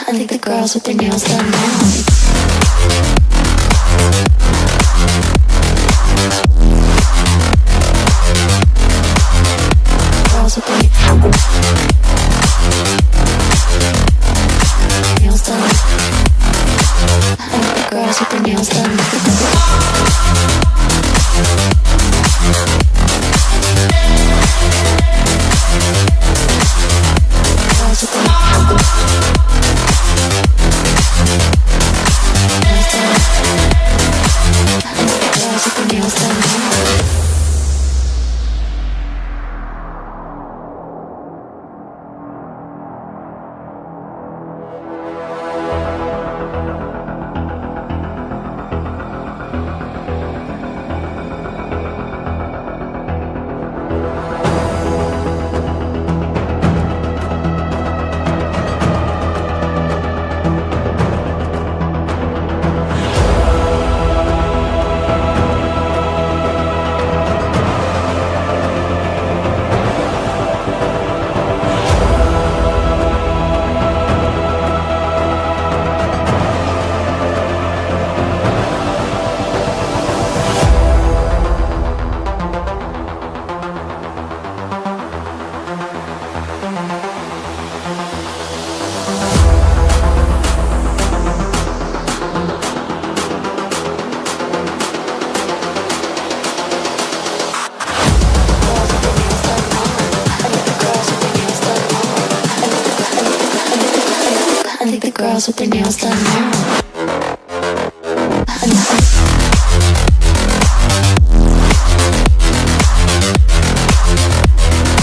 I think the girls with their nails done now. Girls with their nails done. I think the girls with their nails done. Girls with their nails done. I think the girls with their nails done now.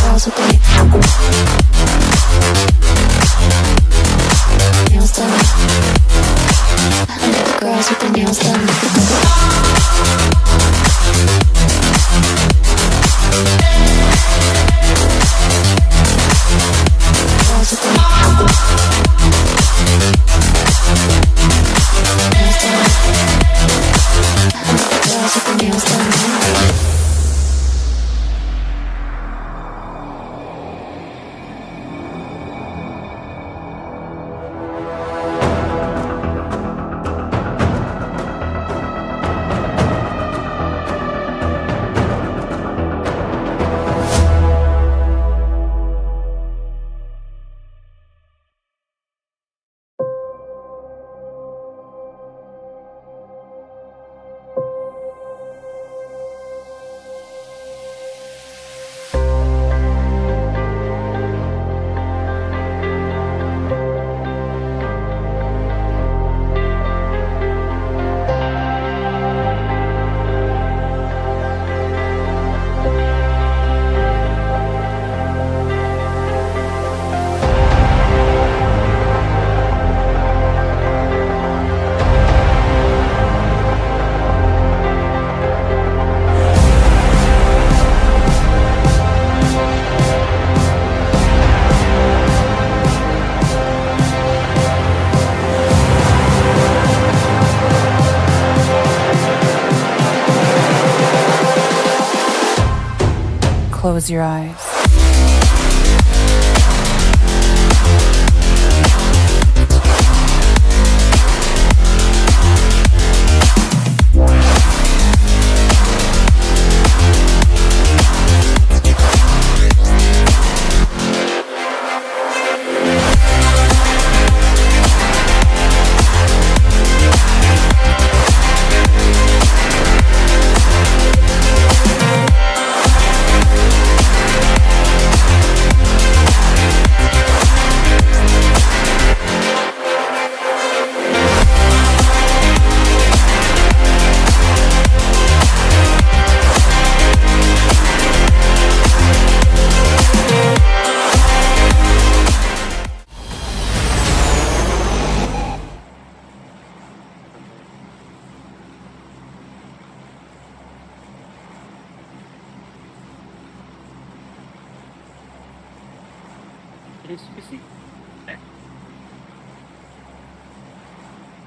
Girls with their nails done. I think the girls with their nails done. Girls with their Close your eyes.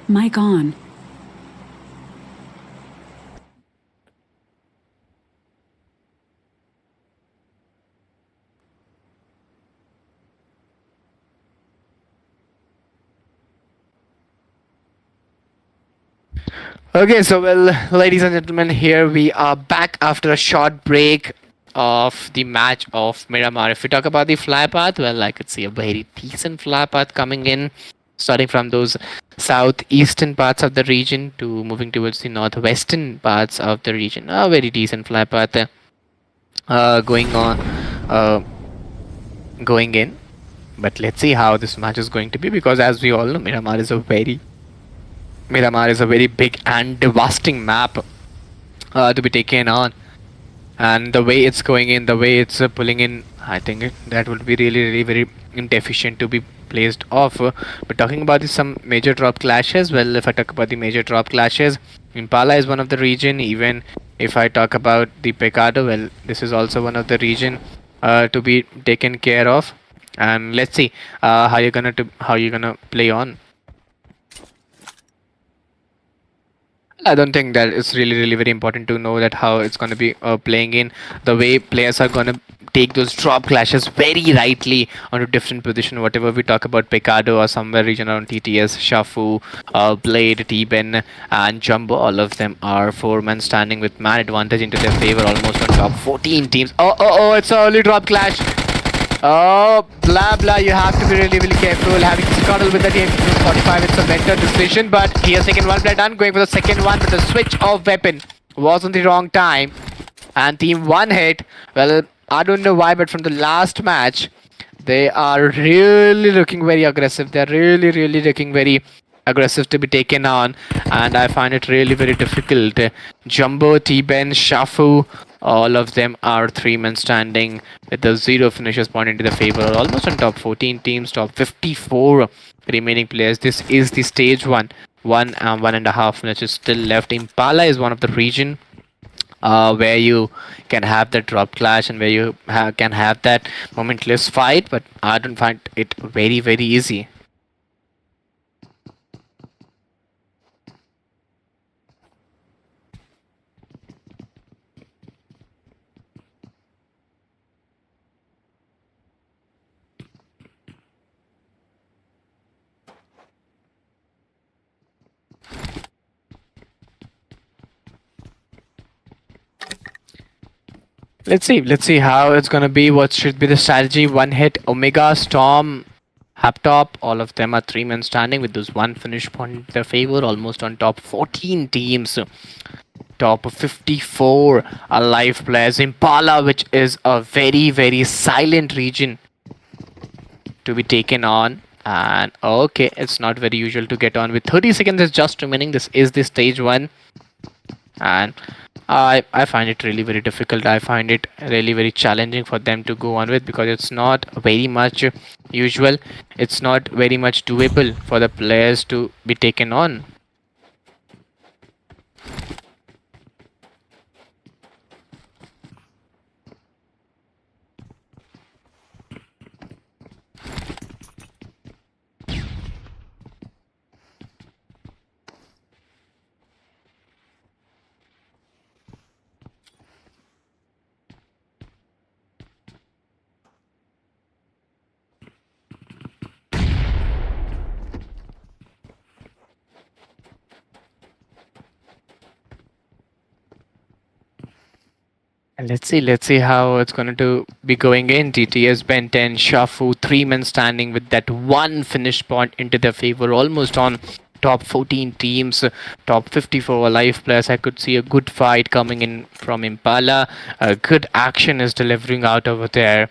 Mic on. Okay, so ladies and gentlemen, here we are back after a short break of the match of Miramar. If we talk about the fly path, well, I could see a very decent fly path coming in, starting from those southeastern parts of the region to moving towards the northwestern parts of the region. A very decent fly path going on, going in. But let's see how this match is going to be, because as we all know, Miramar is a very big and devastating map to be taken on, and the way it's going in, the way it's pulling in, I think that would be really very inefficient to be placed off. But talking about some major drop clashes, well, if I talk about the major drop clashes, Impala is one of the region. Even if I talk about the Pecado, well, this is also one of the region to be taken care of. And let's see how you're gonna play on. I don't think that it's really very important to know that how it's going to be playing in, the way players are going to take those drop clashes very rightly onto different position. Whatever we talk about Pecado or somewhere region around TTS, Shafu, Blade, T-Ben and Jumbo, all of them are 4-man standing with man advantage into their favor, almost on top 14 teams. Oh, it's an early drop clash. Oh, blah, you have to be really careful. Having Scuttle with the team 45, it's a better decision, but he has taken one play done, going for the second one, but the switch of weapon was on the wrong time. And team 1 hit, well, I don't know why, but from the last match, they are really looking very aggressive. They're really looking very aggressive to be taken on, and I find it really very difficult. Jumbo, T-Ben, Shafu, all of them are 3-men standing with the 0 finishers pointing to the favor, almost on top 14 teams, top 54 remaining players. This is the stage 1. 1.5 minutes is still left. Impala is one of the region where you can have that drop clash and where you can have that momentless fight, but I don't find it very easy. Let's see how it's gonna be. What should be the strategy? One hit, Omega, Storm, Haptop, all of them are 3-men standing with those 1 finish point in their favor, almost on top 14 teams. Top 54 alive players. Impala, which is a very silent region to be taken on. And okay, it's not very usual to get on with 30 seconds is just remaining. This is the stage 1, and I find it really very difficult. I find it really very challenging for them to go on with, because it's not very much usual. It's not very much doable for the players to be taken on. And let's see how it's going to be going in. TTS, Ben 10, Shafu, 3 men standing with that one finish point into their favor, almost on top 14 teams, top 54 alive players. I could see a good fight coming in from Impala. A good action is delivering out over there.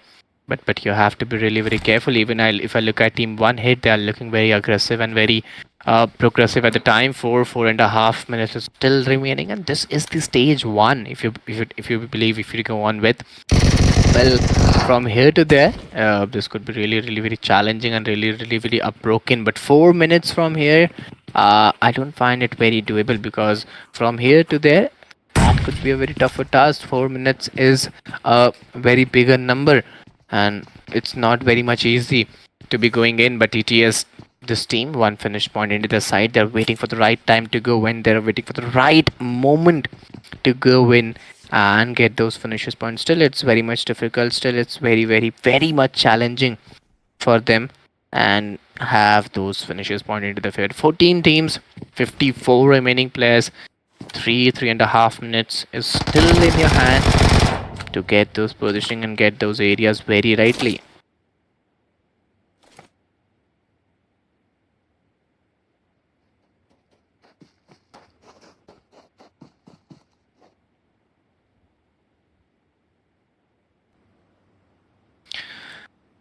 But you have to be really very careful. Even if I look at Team 1 hit, they are looking very aggressive and very progressive at the time. 4.5 minutes is still remaining, and this is the stage 1. If you go on with, well, from here to there, this could be really very challenging and really very broken. But 4 minutes from here, I don't find it very doable, because from here to there, that could be a very tougher task. 4 minutes is a very bigger number, and it's not very much easy to be going in. But TTS, this team, one finish point into the side. They're waiting for the right time to go in. They're waiting for the right moment to go in and get those finishes points. Still, it's very much difficult. Still, it's very much challenging for them and have those finishes point into the field. 14 teams, 54 remaining players. 3.5 minutes is still in your hand to get those positioning and get those areas very rightly.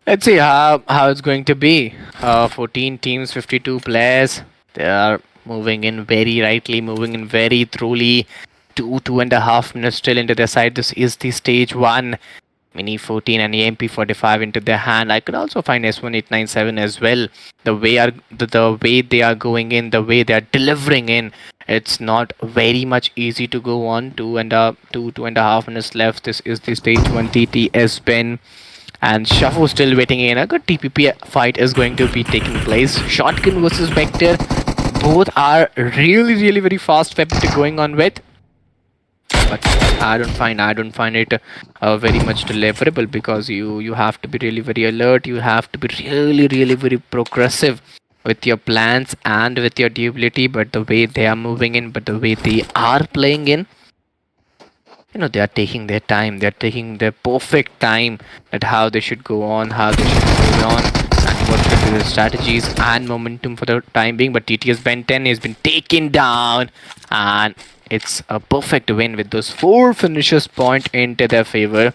Let's see how it's going to be. 14 teams, 52 players. They are moving in very rightly, moving in very truly. 2.5 minutes still into their side. This is the stage 1. Mini 14 and AMP45 into their hand. I could also find S1897 as well. The way they are going in, the way they are delivering in, it's not very much easy to go on. 2.5 minutes left. This is the stage 1 TTS Ben. And Shafu still waiting in. A good TPP fight is going to be taking place. Shotgun versus Vector. Both are really very fast weapon to going on with. But I don't find it very much deliverable, because you have to be really very alert. You have to be really very progressive with your plans and with your durability. But the way they are moving in, but the way they are playing in, they are taking their time. They are taking their perfect time at how they should go on, how they should move on, and what should be the strategies and momentum for the time being. But TTS Ben 10 has been taken down, and it's a perfect win with those 4 finishes point into their favor.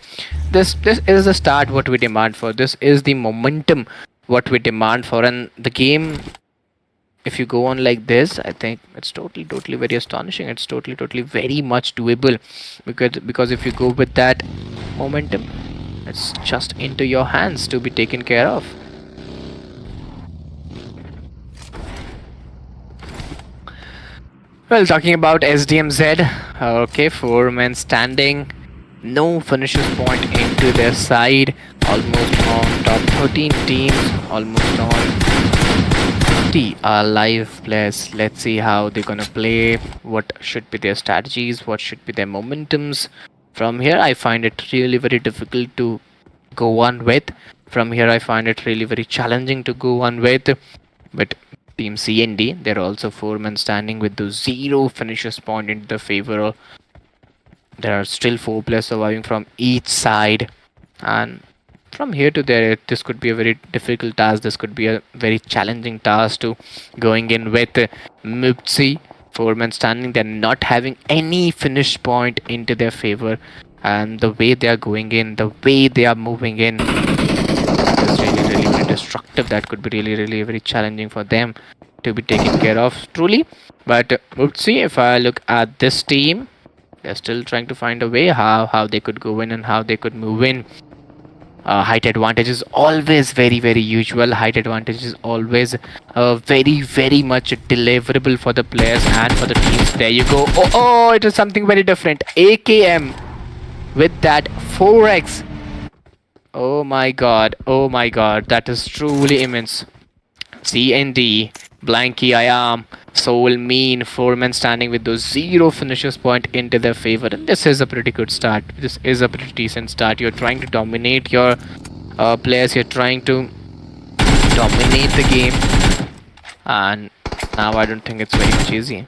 This is the start what we demand for. This is the momentum what we demand for, and the game, if you go on like this, I think it's totally very astonishing. It's totally very much doable, because if you go with that momentum, it's just into your hands to be taken care of. Well, talking about SDMZ, okay, 4 men standing, no finishes point into their side, almost on top 13 teams, almost on live players. Let's see how they're gonna play, what should be their strategies, what should be their momentums. From here I find it really very difficult to go on with. From here I find it really very challenging to go on with. But Team CND, they're also 4 men standing with those 0 finishes point into the favor. There are still 4 players surviving from each side, and from here to there, this could be a very difficult task. This could be a very challenging task to going in with Mupsi, 4 men standing. They're not having any finish point into their favor, and the way they are going in, the way they are moving in, is really very destructive. That could be really very challenging for them to be taken care of truly. But Mupsi, if I look at this team, they're still trying to find a way how they could go in and how they could move in. Height advantage is always very usual. Height advantage is always very much deliverable for the players and for the teams. There you go. Oh, it is something very different. AKM with that 4x. Oh my god, that is truly immense. CND, Blanky, I am Soul Mean, 4 men standing with those 0 finishes point into their favor, and this is a pretty good start. This is a pretty decent start. You're trying to dominate your players. You're trying to dominate the game, and now I don't think it's very much easy.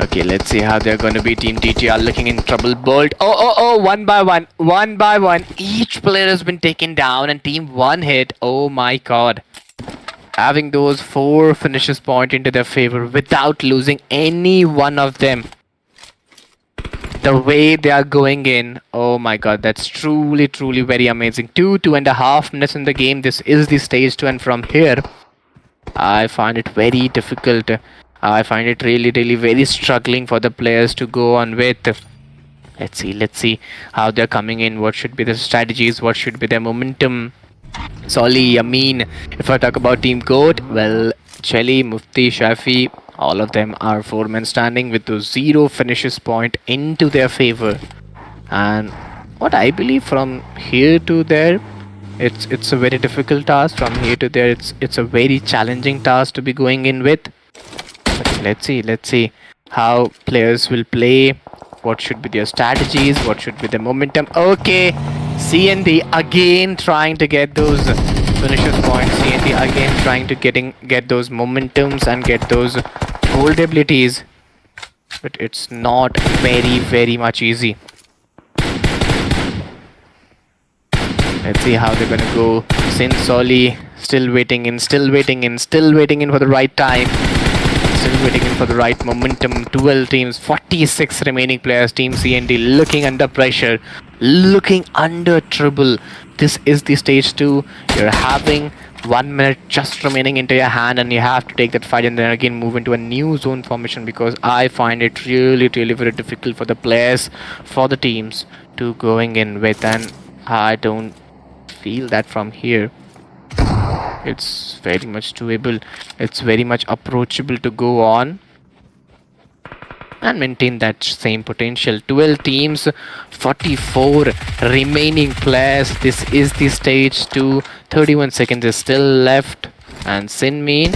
Okay, let's see how they're going to be. Team TTR looking in trouble. Bolt. Oh, one by one. One by one. Each player has been taken down and team one hit. Oh my god. Having those 4 finishes point into their favor without losing any one of them. The way they are going in, oh my god, that's truly very amazing. 2.5 minutes in the game. This is the stage 2, and from here I find it very difficult. I find it really very struggling for the players to go on with. Let's see how they're coming in. What should be the strategies? What should be their momentum? Solly, Amin. If I talk about Team GOAT, well, Chelly, Mufti, Shafi, all of them are 4-men standing with those 0 finishes point into their favor. And what I believe, from here to there, it's a very difficult task. From here to there, it's a very challenging task to be going in with. But let's see how players will play. What should be their strategies? What should be the momentum? Okay, CND again trying to get those finishes points. CND again trying to get those momentums and get those hold abilities. But it's not very much easy. Let's see how they're gonna go. Sin Solly still waiting in for the right time. Still waiting in for the right momentum. 12 teams, 46 remaining players. Team CND looking under pressure, looking under trouble. This is the stage 2. You're having 1 minute just remaining into your hand, and you have to take that fight and then again move into a new zone formation, because I find it really very difficult for the players, for the teams to going in with, and I don't feel that from here. It's very much doable. It's very much approachable to go on and maintain that same potential. 12 teams, 44 remaining players. This is the stage 2. 31 seconds is still left. And Sinmin,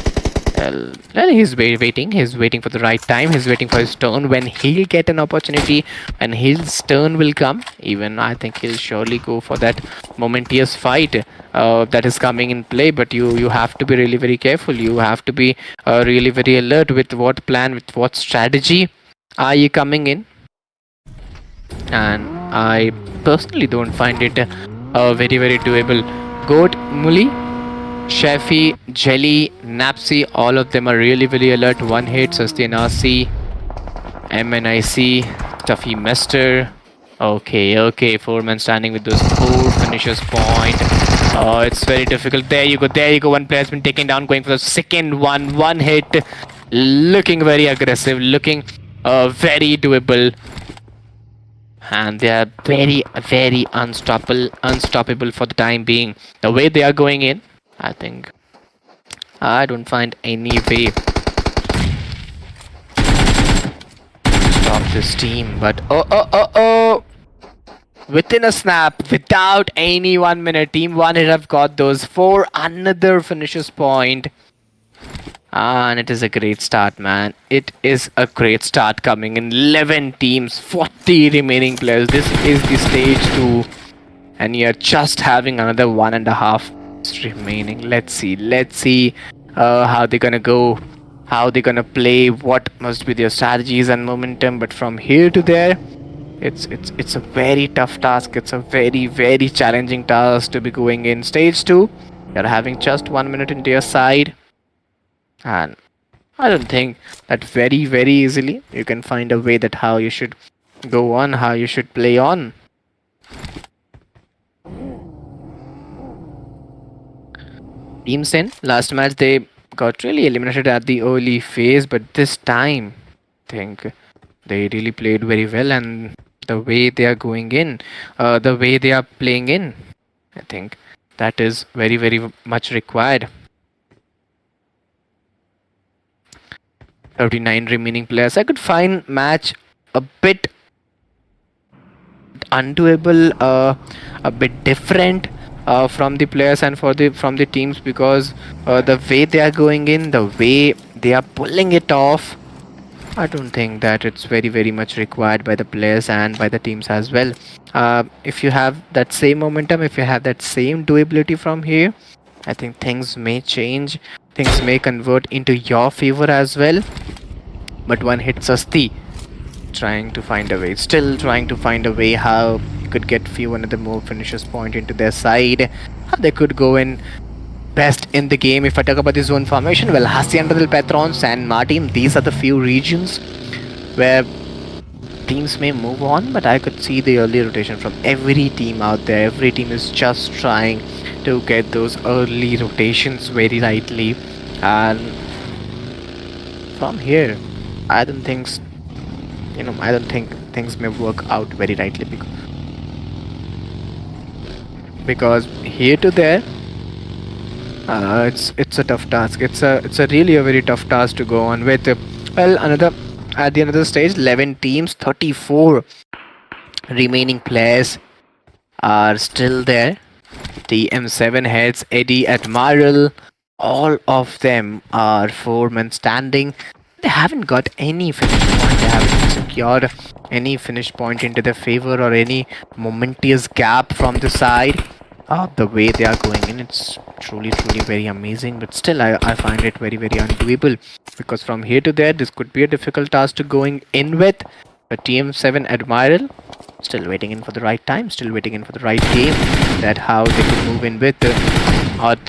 well, he's waiting. He's waiting for the right time. He's waiting for his turn. When he'll get an opportunity, when his turn will come, even I think he'll surely go for that momentous fight that is coming in play. But you have to be really very careful. You have to be really very alert with what plan, with what strategy are you coming in. And I personally don't find it very doable. Goat, Muli, Shafi, Jelly, Napsi, all of them are really very alert. One hit, Sustain RC, MNIC, Stuffy Mester. Okay, 4-man standing with those 4 finishers point. Oh, it's very difficult. There you go. One player has been taken down, going for the second one. One hit, looking very aggressive, looking very doable. And they are very unstoppable for the time being. The way they are going in, I think I don't find any way to stop this team. But oh, within a snap, without any 1 minute, team 1 have got those 4 another finishes point. And it is a great start, man. It is a great start coming in. 11 teams, 40 remaining players. This is the stage 2, and you're just having another 1.5 remaining. Let's see how they're gonna go, how they're gonna play, what must be their strategies and momentum. But from here to there, it's a very tough task. It's a very challenging task to be going in. Stage 2, you're having just 1 minute into your side, and I don't think that very easily you can find a way that how you should go on, how you should play on. Team Sin, last match they got really eliminated at the early phase, but this time I think they really played very well, and the way they are going in, the way they are playing in, I think that is very much required. 39 remaining players. I could find match a bit undoable, a bit different from the players and from the teams, because the way they are going in, the way they are pulling it off, I don't think that it's very much required by the players and by the teams as well. If you have that same momentum, if you have that same doability from here, I think things may change, things may convert into your favor as well. but one hit Sasti. Trying to find a way, still trying to find a way how you could get few another more finishers point into their side. How they could go in best in the game. If I talk about the zone formation, well, Hacienda del Patron, San Martin, these are the few regions where teams may move on, but I could see the early rotation from every team out there. Every team is just trying to get those early rotations very rightly, and from here, I don't think things may work out very rightly because here to there, it's a tough task. It's a really a very tough task to go on with. Well, at the another stage, 11 teams, 34 remaining players are still there. The M7 heads, Eddie, Admiral, all of them are 4-men standing. They haven't got any finish point. They haven't secured any finish point into their favor or any momentous gap from the side. The way they are going in, it's truly very amazing, but still I find it very undoable, because from here to there this could be a difficult task to going in with. But TM7 Admiral still waiting in for the right time, still waiting in for the right game, that how they could move in with at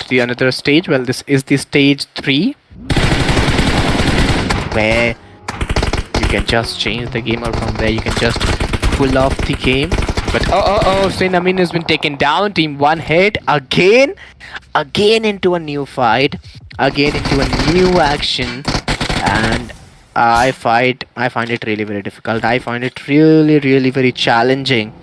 the another stage. Well, this is the stage 3 where you can just change the game, or from where you can just pull off the game. But Saint Amin has been taken down. Team 1 hit again into a new fight, again into a new action, and I find it really very difficult. I find it really very challenging,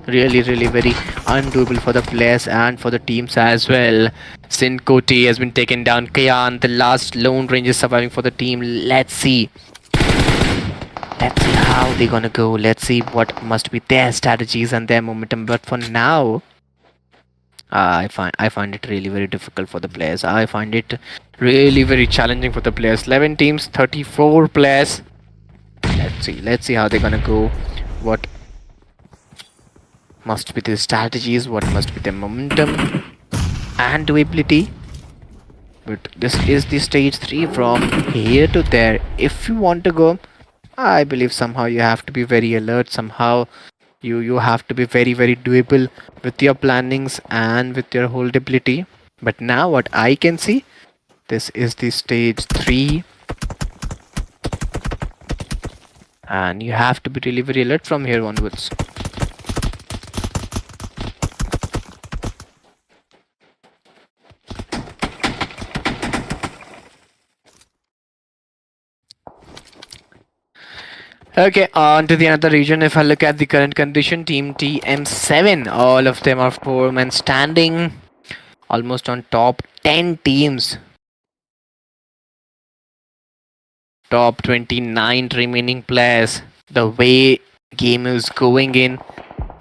really very undoable for the players and for the teams as well. Syndicate has been taken down. Kayan, the last lone range, is surviving for the team. Let's see how they're gonna go. Let's see what must be their strategies and their momentum. But for now, I find it really very difficult for the players. I find it really very challenging for the players. 11 teams, 34 players. Let's see how they're gonna go. What must be their strategies? What must be their momentum and doability? But this is the stage 3. From here to there, if you want to go, I believe somehow you have to be very alert. Somehow you have to be very doable with your plannings and with your holdability. But now what I can see, this is the stage 3, and you have to be really very alert from here onwards. Okay, on to the other region. If I look at the current condition, team TM7, all of them are 4-men standing, almost on top 10 teams. Top 29 remaining players. The way game is going in,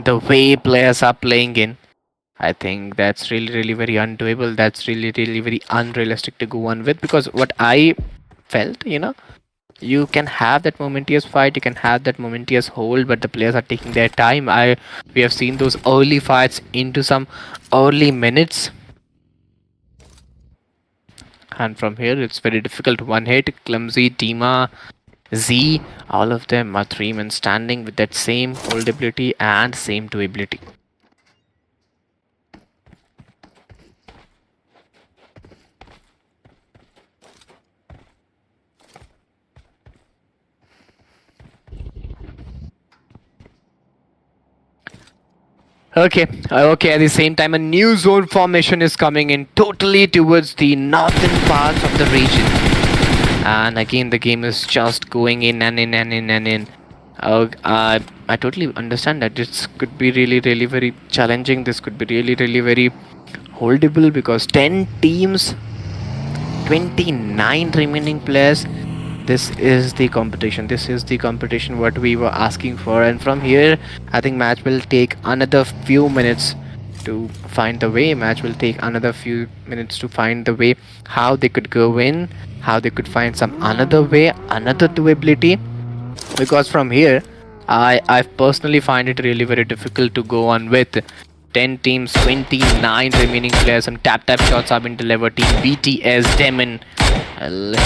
the way players are playing in, I think that's really very undoable. That's really very unrealistic to go on with, because what I felt, you can have that momentous fight, you can have that momentous hold, but the players are taking their time. We have seen those early fights into some early minutes, and from here it's very difficult. One hit, Clumsy, Dima, Z, all of them are 3-men standing with that same holdability and same doability. Okay, at the same time, a new zone formation is coming in totally towards the northern parts of the region. And again, the game is just going in and in and in and in. I totally understand that this could be really very challenging. This could be really very holdable, because 10 teams, 29 remaining players. This is the competition. This is the competition what we were asking for. And from here, I think match will take another few minutes to find the way. Match will take another few minutes to find the way, how they could go in, how they could find some another way, another doability. Because from here, I personally find it really very difficult to go on with. 10 teams, 29 remaining players. Some tap shots have been delivered. Team BTS Demon,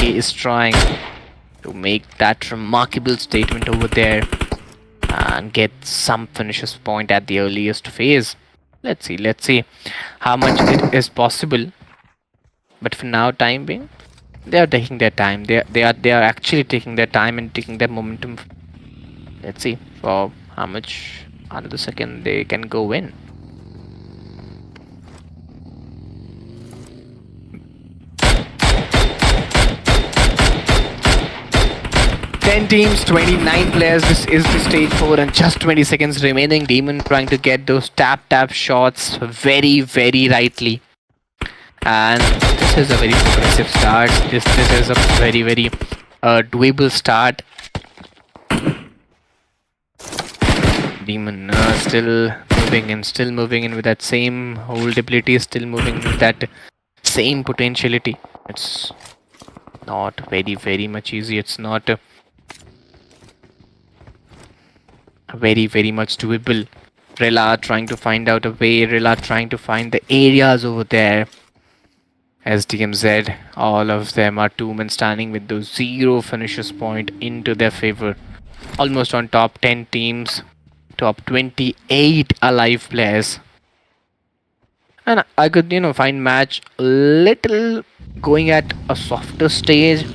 he is trying to make that remarkable statement over there and get some finishes point at the earliest phase. Let's see how much it is possible. But for now, time being, they are taking their time. They are actually taking their time and taking their momentum. Let's see for how much another second they can go in. Teams, 29 players. This is the stage 4 and just 20 seconds remaining. Demon trying to get those tap shots very rightly. And this is a very progressive start. This is a very doable start. Demon still moving in with that same hold ability, still moving with that same potentiality. It's not very much easy. It's not very much doable. Rela trying to find out a way. Rela trying to find the areas over there. SDMZ, all of them are 2-men standing with those 0 finishes point into their favor. Almost on top 10 teams, top 28 alive players. And I could, find match a little going at a softer stage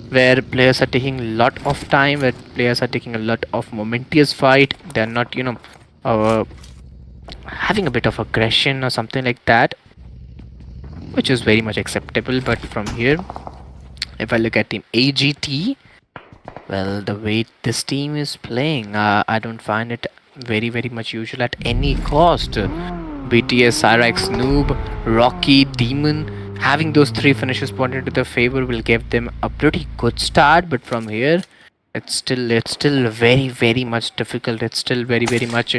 where players are taking a lot of time, where players are taking a lot of momentous fight. They're not, having a bit of aggression or something like that, which is very much acceptable. But from here, if I look at team AGT, well, the way this team is playing, I don't find it very much usual at any cost. BTS, Cyrax, NOOB, Rocky, Demon, having those 3 finishes pointed to their favor will give them a pretty good start. But from here, it's still very much difficult. It's still very much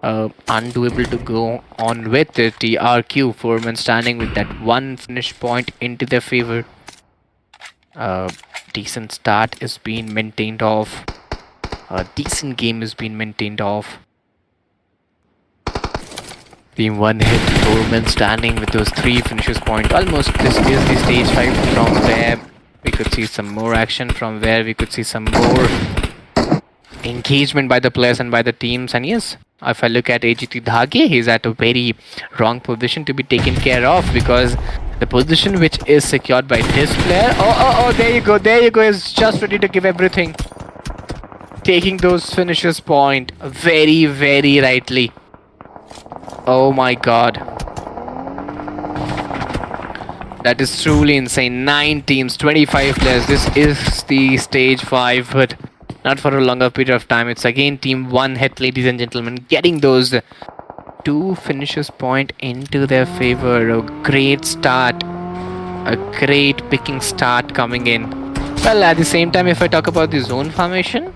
undoable to go on with. TRQ, 4-men standing with that 1 finish point into their favor. Decent start is being maintained off. A decent game is being maintained off. Team 1 hit, 4-men standing with those 3 finishes point. Almost this is the stage 5. From there we could see some more action. From where we could see some more engagement by the players and by the teams. And yes, if I look at AGT Dhage, he's at a very wrong position to be taken care of, because the position which is secured by this player, there you go, is just ready to give everything, taking those finishes point very rightly. Oh my god, that is truly insane. 9 teams, 25 players. This is the stage 5, but not for a longer period of time. It's again team 1 hit, ladies and gentlemen, getting those 2 finishes point into their favor. A great start, a great picking start coming in. Well, at the same time, if I talk about the zone formation,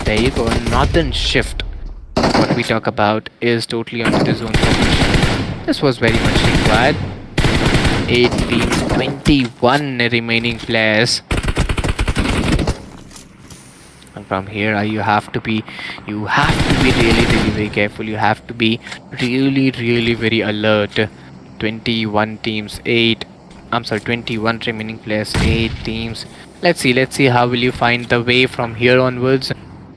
there you go, northern shift. What we talk about is totally onto the zone formation. This was very much required. 8 teams, 21 remaining players. And from here, you have to be really very careful. You have to be really very alert. 21 teams, 21 remaining players, 8 teams. Let's see how will you find the way from here onwards.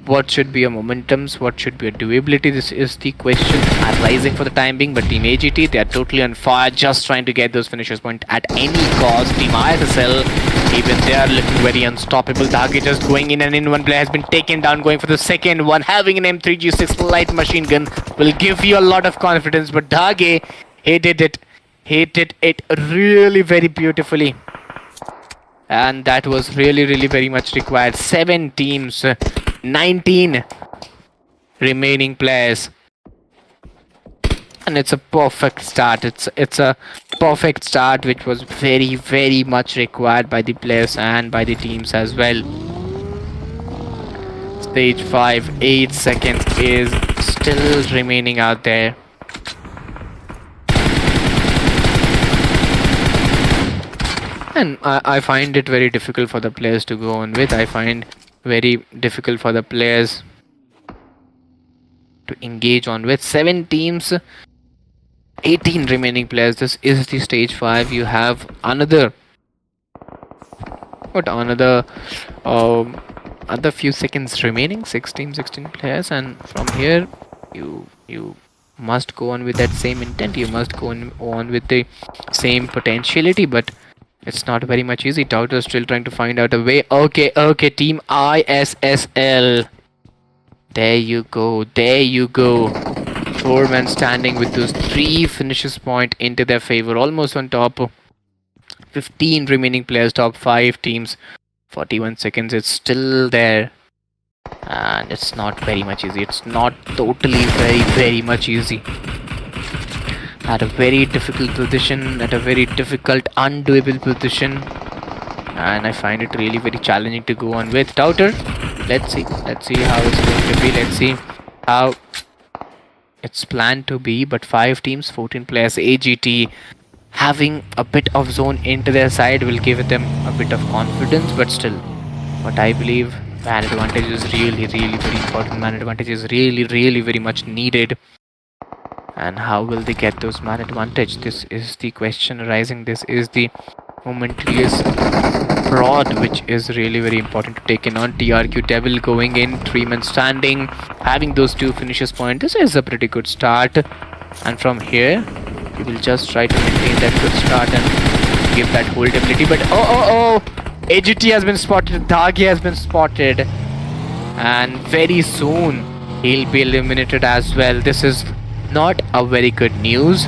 What should be your momentums? What should be your doability? This is the question arising for the time being. But Team AGT, they are totally on fire, just trying to get those finishers point at any cost. Team ISSL, even they are looking very unstoppable. Dhage just going in, and in one player has been taken down, going for the second one. Having an M3G6 light machine gun will give you a lot of confidence. But Dhage, he did it really very beautifully. And that was really very much required. 7 teams, 19 remaining players, and it's a perfect start. It's a perfect start, which was very much required by the players and by the teams as well. Stage 5, 8 seconds is still remaining out there. And I find it very difficult for the players to go on with. I find very difficult for the players to engage on with. 7 teams, 18 remaining players. This is the stage 5. You have another What another few seconds remaining. 16 players, and from here you must go on with that same intent. You must go on with the same potentiality, but it's not very much easy. Tauter is still trying to find out a way. Okay, team ISSL. There you go. 4 men standing with those 3 finishes point into their favor. Almost on top. 15 remaining players, top 5 teams. 41 seconds. It's still there. And it's not very much easy. It's not totally very much easy. At a very difficult position. At a very difficult, undoable position. And I find it really very challenging to go on with. Tauter. Let's see how it's going to be. Let's see how it's planned to be. But 5 teams, 14 players. AGT having a bit of zone into their side will give them a bit of confidence. But still, what I believe, man advantage is really very important. Man advantage is really very much needed. And how will they get those man advantage? This is the question arising. This is the momentous prod which is really very important to take in on. TRQ Devil going in, 3 men standing, having those 2 finishes point. This is a pretty good start, and from here you will just try to maintain that good start and give that holdability. But AGT has been spotted, Dhagi has been spotted, and very soon he'll be eliminated as well. This is not a very good news.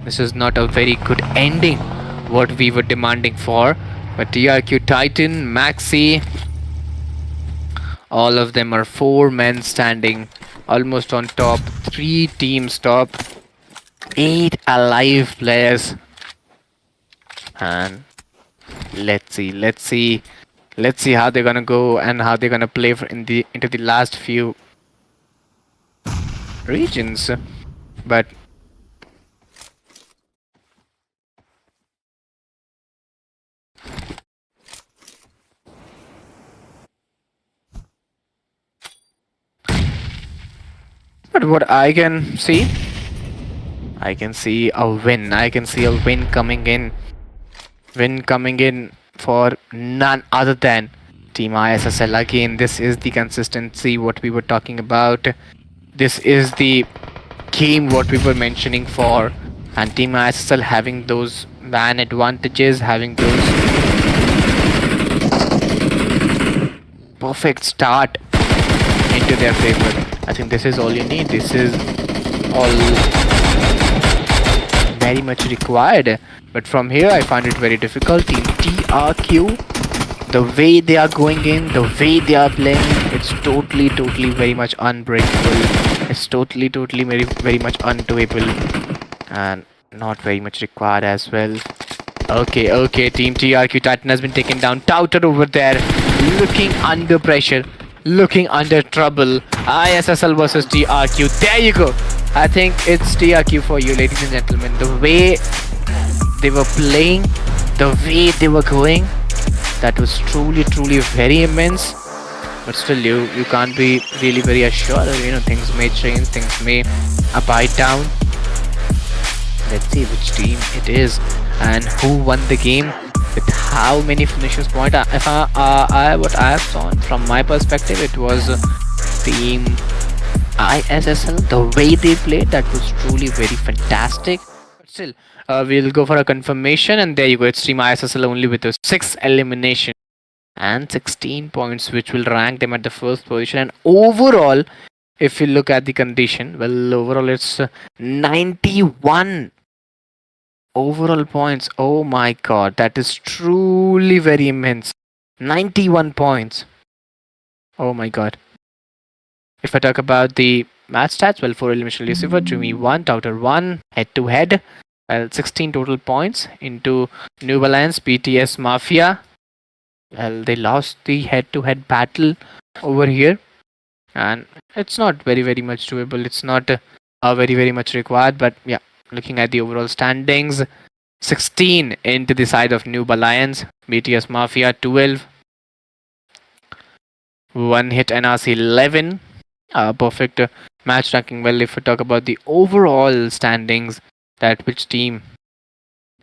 This is not a very good ending, what we were demanding for. But TRQ Titan, Maxi, all of them are 4 men standing, almost on top. 3 teams top, 8 alive players. And let's see how they're gonna go and how they're gonna play into the last few regions. But what I can see a win. I can see a win coming in. Win coming in for none other than Team ISSL. Again, this is the consistency what we were talking about. This is the game what we were mentioning for. And Team ISSL having those man advantages, having those perfect start into their favor. I think this is all you need. This is all very much required. But from here I find it very difficult. Team TRQ, the way they are going in, the way they are playing, it's totally very much unbreakable. It's totally very much undoable, and not very much required as well. Okay, Team TRQ Titan has been taken down. Touted over there, looking under pressure, looking under trouble. ISSL versus TRQ. There you go. I think it's TRQ for you, ladies and gentlemen. The way they were playing, the way they were going, that was truly very immense. But still, you can't be really very assured. You know, things may change, things may abide down. Let's see which team it is and who won the game with how many finishes point. What I have saw from my perspective, it was Team ISSL. The way they played, that was truly very fantastic. But still, we'll go for a confirmation, and there you go. It's Team ISSL only with a 6 elimination and 16 points, which will rank them at the first position. And overall, if you look at the condition, well, overall it's 91 overall points. Oh my god, that is truly very immense. 91 points. Oh my god. If I talk about the match stats, well, for elimination Lucifer, Jimmy 1, Touter 1, head-to-head. Well, 16 total points into NOOB Alliance, BTS MAFIA. Well, they lost the head-to-head battle over here. And it's not very much doable. It's not very much required. But yeah, looking at the overall standings, 16 into the side of NOOB Alliance, BTS MAFIA 12. 1 hit NRC 11. Perfect match ranking. Well, if we talk about the overall standings, that which team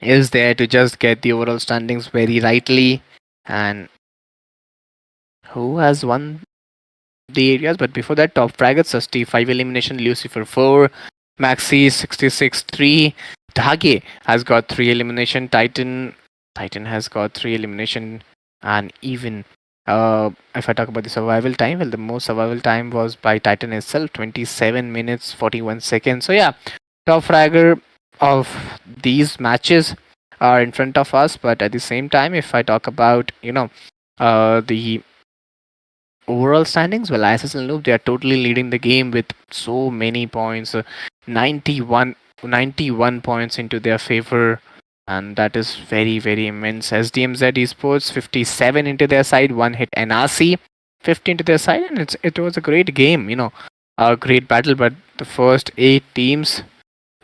is there to just get the overall standings very rightly. And who has won the areas? But before that, Top Fragger 65 elimination, Lucifer 4, Maxi 66-3, Dage has got 3 elimination, Titan has got 3 elimination, and even if I talk about the survival time, well, the most survival time was by Titan itself, 27 minutes 41 seconds. So yeah, Top Fragger of these matches are in front of us, but at the same time, if I talk about the overall standings, well, ISSL NOOB, they are totally leading the game with so many points, 91 points into their favor, and that is very, very immense. SDMZ eSports 57 into their side, one hit NRC 50 into their side, and it was a great game, a great battle. But the first 8 teams,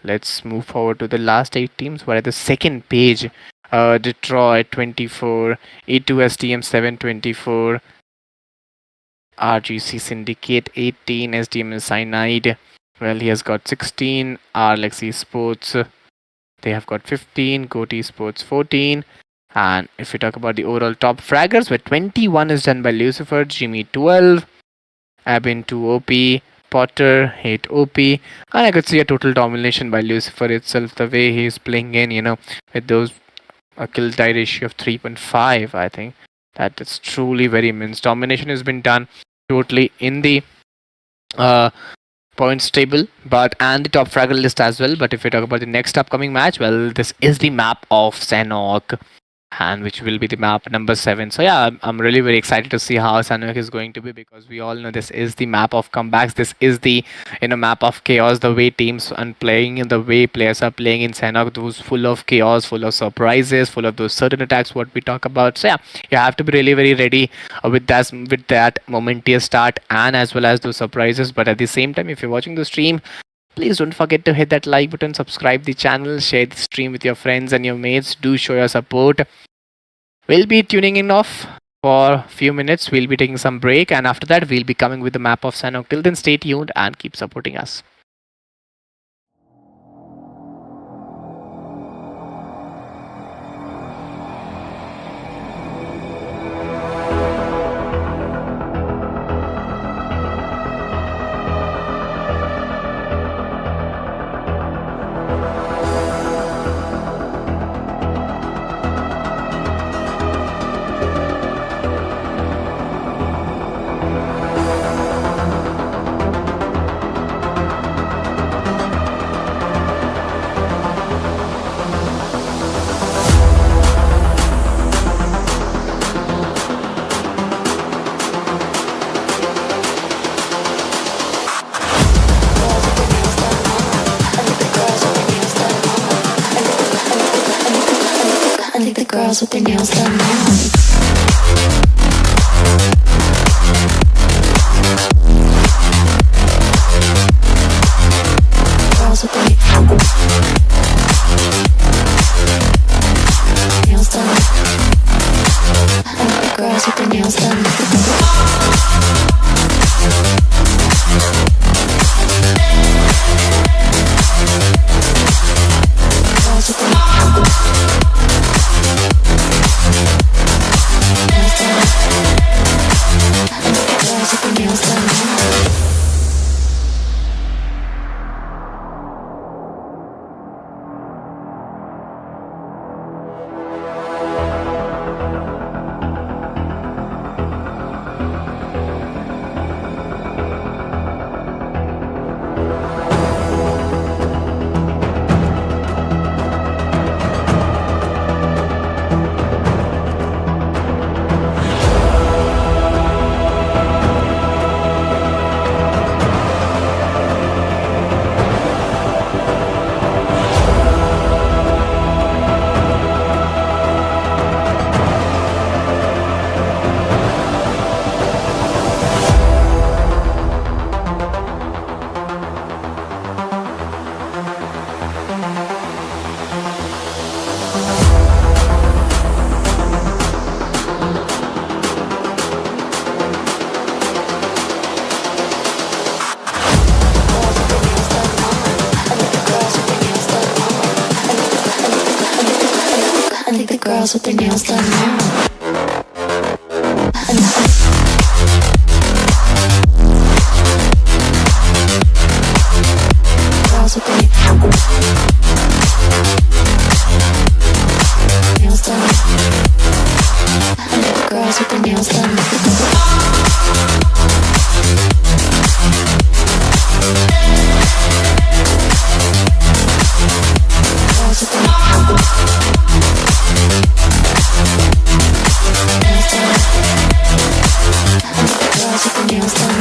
let's move forward to the last 8 teams. We're at the second page. Detroit 24, E2STM 724, RGC Syndicate 18, SDMZ CYANIDE, well, he has got 16, RLX E-Sports, they have got 15, GOATesports 14, and if we talk about the overall top fraggers, where 21 is done by Lucifer, Jimmy 12, Abin 2 OP, Potter 8 OP, and I could see a total domination by Lucifer itself, the way he is playing in, with those a kill die ratio of 3.5, I think. That is truly very immense. Domination has been done totally in the points table, and the top fragger list as well. But if we talk about the next upcoming match, well, this is the map of Sanok, and which will be the map number 7. So yeah, I'm really very excited to see how Sanok is going to be, because we all know this is the map of comebacks. This is the map of chaos. The way teams and playing, in the way players are playing in Sanok, those full of chaos, full of surprises, full of those certain attacks what we talk about. So yeah, you have to be really very ready with that momentous start, and as well as those surprises. But at the same time, if you're watching the stream, please don't forget to hit that like button, subscribe the channel, share the stream with your friends and your mates. Do show your support. We'll be tuning in off for a few minutes. We'll be taking some break, and after that we'll be coming with the map of Sanok. Till then, stay tuned and keep supporting us. Girls with their nails done now. Girls with their nails done. I like the girls with their nails done. Girls with their nails done. with their nails done now. Girls with their nails done. Girls with their nails done. Girls with their nails done.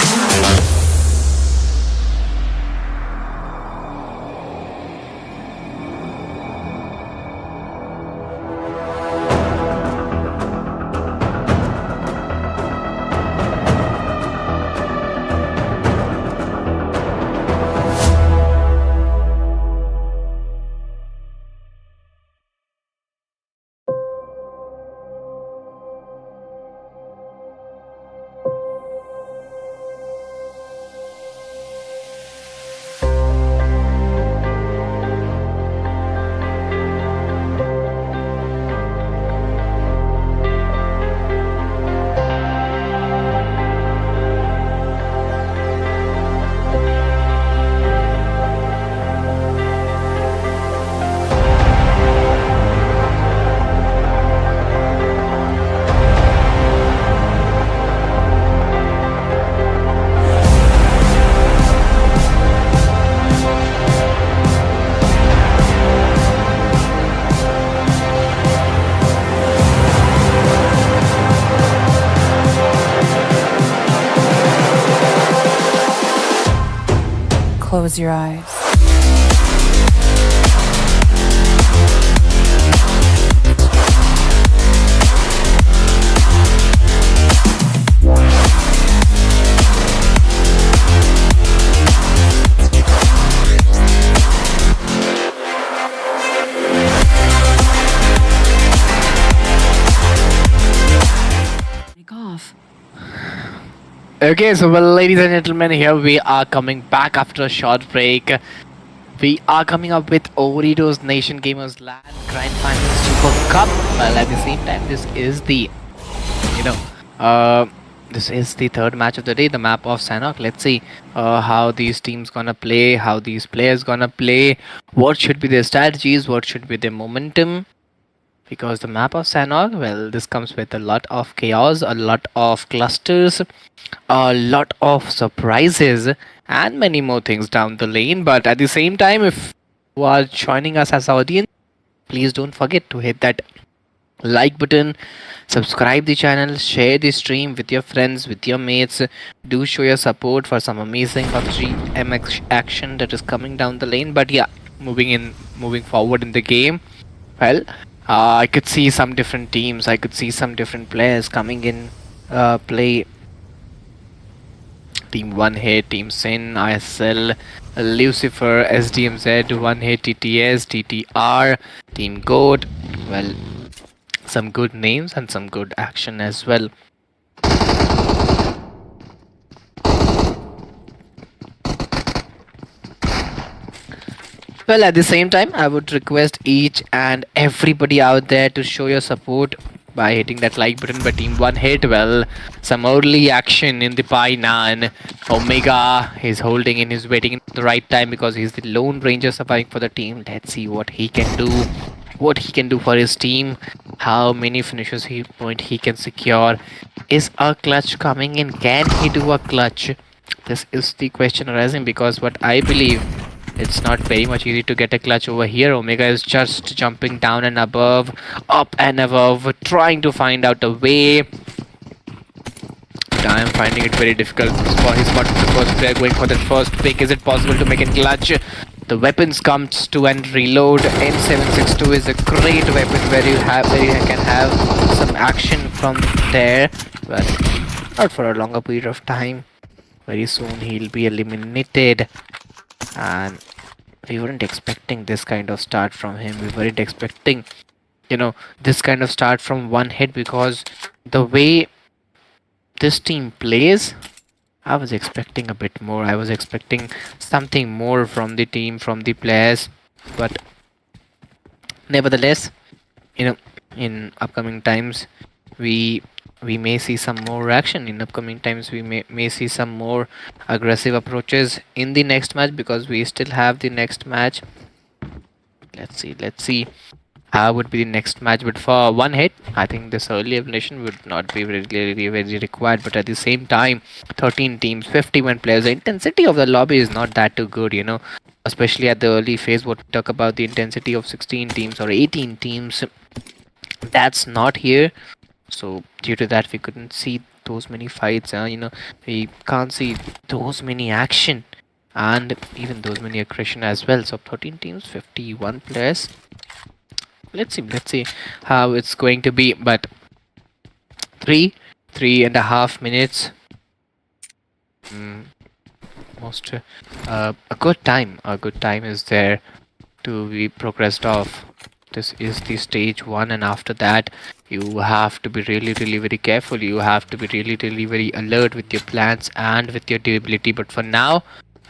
Close your eyes. Take off. Okay, so well, ladies and gentlemen, here we are coming back after a short break. We are coming up with Ooredoo's Nation Gamers Land Grand Final Super Cup. Well, at the same time, this is the, this is the third match of the day, the map of Sanok. Let's see how these teams gonna play, how these players gonna play, what should be their strategies, what should be their momentum. Because the map of Sanok, well, this comes with a lot of chaos, a lot of clusters, a lot of surprises, and many more things down the lane. But at the same time, if you are joining us as audience, please don't forget to hit that like button, subscribe the channel, share the stream with your friends, with your mates. Do show your support for some amazing PUBG MX action that is coming down the lane. But yeah, moving forward in the game, well, I could see some different teams, I could see some different players coming in play. Team 1 here, Team Sin, ISSL, Lucifer, SDMZ, 1 here, TTS, TTR, Team GOAT. Well, some good names and some good action as well. Well, at the same time, I would request each and everybody out there to show your support by hitting that like button. But Team 1 hit, well, some early action in the Painan. Omega is holding in, he's waiting at the right time because he's the lone ranger surviving for the team. Let's see what he can do, what he can do for his team, how many finishes he can secure. Is a clutch coming in? Can he do a clutch? This is the question arising, because what I believe, it's not very much easy to get a clutch over here. Omega is just jumping down and above, up and above, trying to find out a way. I am finding it very difficult for his spot. The first player going for that first pick. Is it possible to make it clutch? The weapons comes to and reload. M762 is a great weapon where you can have some action from there, but not for a longer period of time. Very soon he'll be eliminated. And we weren't expecting this kind of start from him. We weren't expecting, this kind of start from one hit, because the way this team plays, I was expecting a bit more. I was expecting something more from the team, from the players. But nevertheless, in upcoming times we may see some more action in upcoming times. We may see some more aggressive approaches in the next match, because we still have the next match. Let's see how would be the next match. But for one hit, I think this early elimination would not be very required. But at the same time, 13 teams, 51 players, the intensity of the lobby is not that too good, you know, especially at the early phase. What we talk about the intensity of 16 teams or 18 teams, that's not here. So due to that, we couldn't see those many fights. You know, we can't see those many action and even those many aggression as well. So 13 teams, 51 players. Let's see how it's going to be. But 3.5 minutes, most a good time is there to be progressed off. This is the stage 1, and after that you have to be really very careful. You have to be really very alert with your plans and with your durability. But for now,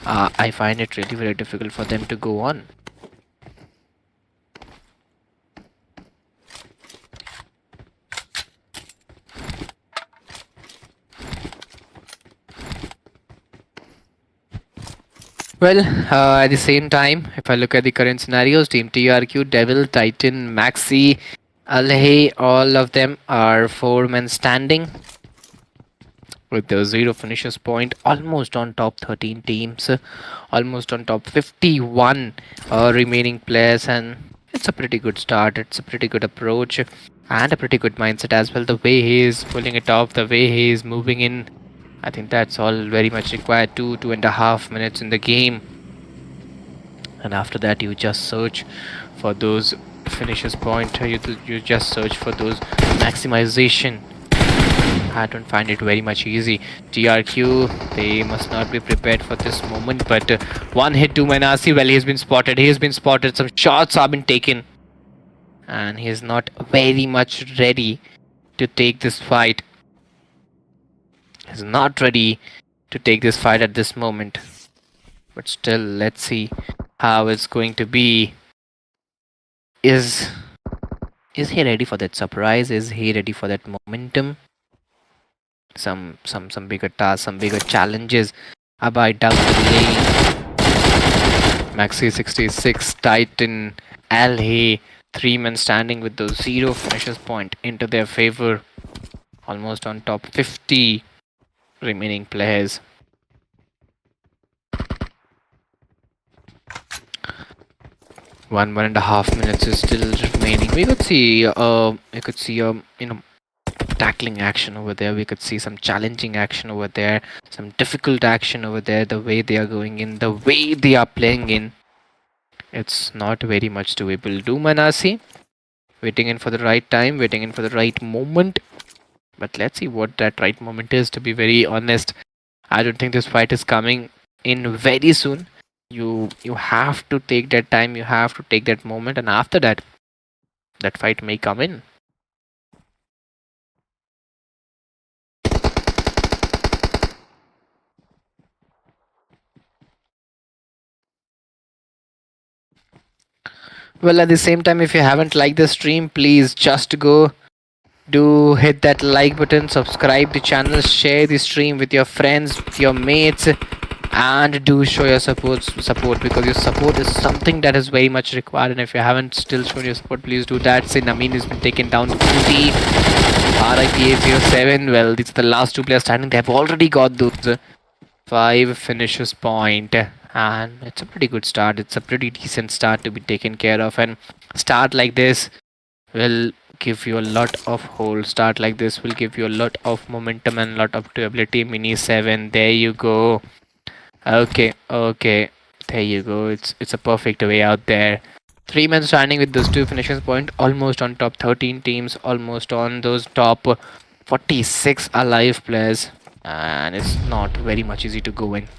I find it really very difficult for them to go on. Well, at the same time, if I look at the current scenarios, Team TRQ, Devil, Titan, Maxi, Alhe, all of them are 4 men standing with the 0 finishers point, almost on top 13 teams, almost on top 51 remaining players, and it's a pretty good start. It's a pretty good approach and a pretty good mindset as well. The way he is pulling it off, the way he is moving in, I think that's all very much required. 2.5 minutes in the game, and after that you just search for those finishers point. You just search for those maximization. I don't find it very much easy. TRQ, they must not be prepared for this moment. But one hit to Manasi. Well, he's been spotted. Some shots have been taken, and he is not very much ready to take this fight. He's not ready to take this fight at this moment. But still, let's see how it's going to be. Is he ready for that surprise? Is he ready for that momentum? Some bigger tasks, some bigger challenges abide down the lane. Maxi 66, Titan, Alhe, 3 men standing with those 0 finishers point into their favor. Almost on top 50 remaining players. One and a half minutes is still remaining. We could see you know, tackling action over there. We could see some challenging action over there, some difficult action over there. The way they are going in, the way they are playing in, it's not very much to able to do. Manasi waiting in for the right time, waiting in for the right moment. But let's see what that right moment is. To be very honest, I don't think this fight is coming in very soon. You have to take that time, you have to take that moment, and after that, that fight may come in. Well, at the same time, if you haven't liked the stream, please just go do hit that like button, subscribe the channel, share the stream with your friends, with your mates, and do show your support, because your support is something that is very much required. And if you haven't still shown your support, please do that. Say Namin has been taken down to 2T. RIPA07, well, these are the last 2 players standing. They have already got those 5 finishers point, and it's a pretty good start. It's a pretty decent start to be taken care of, and start like this will give you a lot of hold. Start like this will give you a lot of momentum and a lot of durability. Mini 7, there you go. Okay, there you go. It's a perfect way out there. 3 men standing with those 2 finishers point, almost on top 13 teams, almost on those top 46 alive players, and it's not very much easy to go in.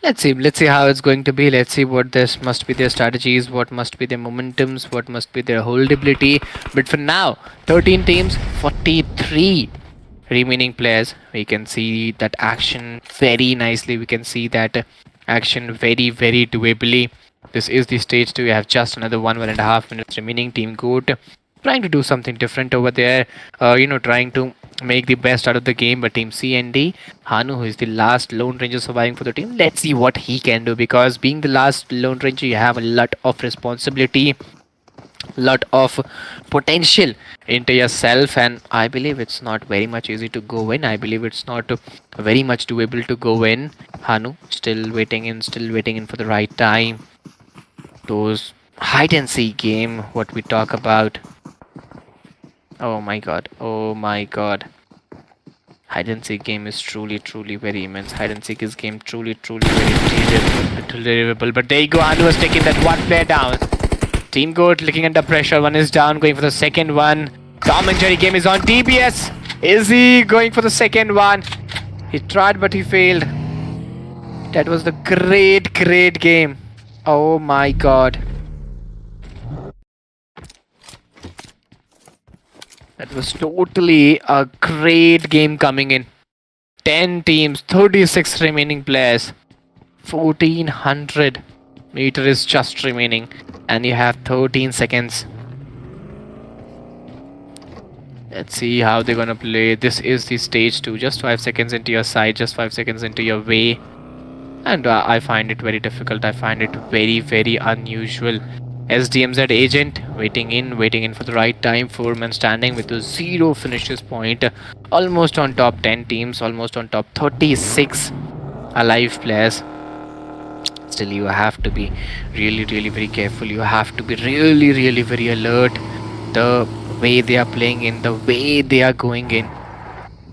Let's see how it's going to be. Let's see what this must be their strategies, what must be their momentums, what must be their holdability. But for now, 13 teams, 43 remaining players. We can see that action very nicely. We can see that action very doably. This is the stage 2. We have just another 1.5 minutes remaining. Team GOAT trying to do something different over there, trying to make the best out of the game. But Team CYANIDE, Hanu, who is the last Lone Ranger surviving for the team, let's see what he can do, because being the last Lone Ranger, you have a lot of responsibility, lot of potential into yourself, and I believe it's not very much easy to go in. I believe it's not very much doable to go in. Hanu still waiting in for the right time. Those hide and seek game, what we talk about. Oh my god, hide and seek game is truly very immense. Hide and seek is game truly very tolerable. But there you go, Hanu was taking that one player down. Team GOAT looking under pressure. One is down, going for the second one. Tom and Jerry game is on. DBS, is he going for the second one? He tried but he failed. That was the great game. Oh my god. That was totally a great game coming in. 10 teams, 36 remaining players. 1400 meter is just remaining. And you have 13 seconds. Let's see how they're gonna play. This is the stage 2. Just 5 seconds into your side, just 5 seconds into your way. And I find it very difficult. I find it very unusual. SDMZ agent waiting in for the right time. 4-man standing with a 0 finishes point. Almost on top 10 teams, almost on top 36 alive players. Still, you have to be really very careful. You have to be really very alert. The way they are playing in, the way they are going in,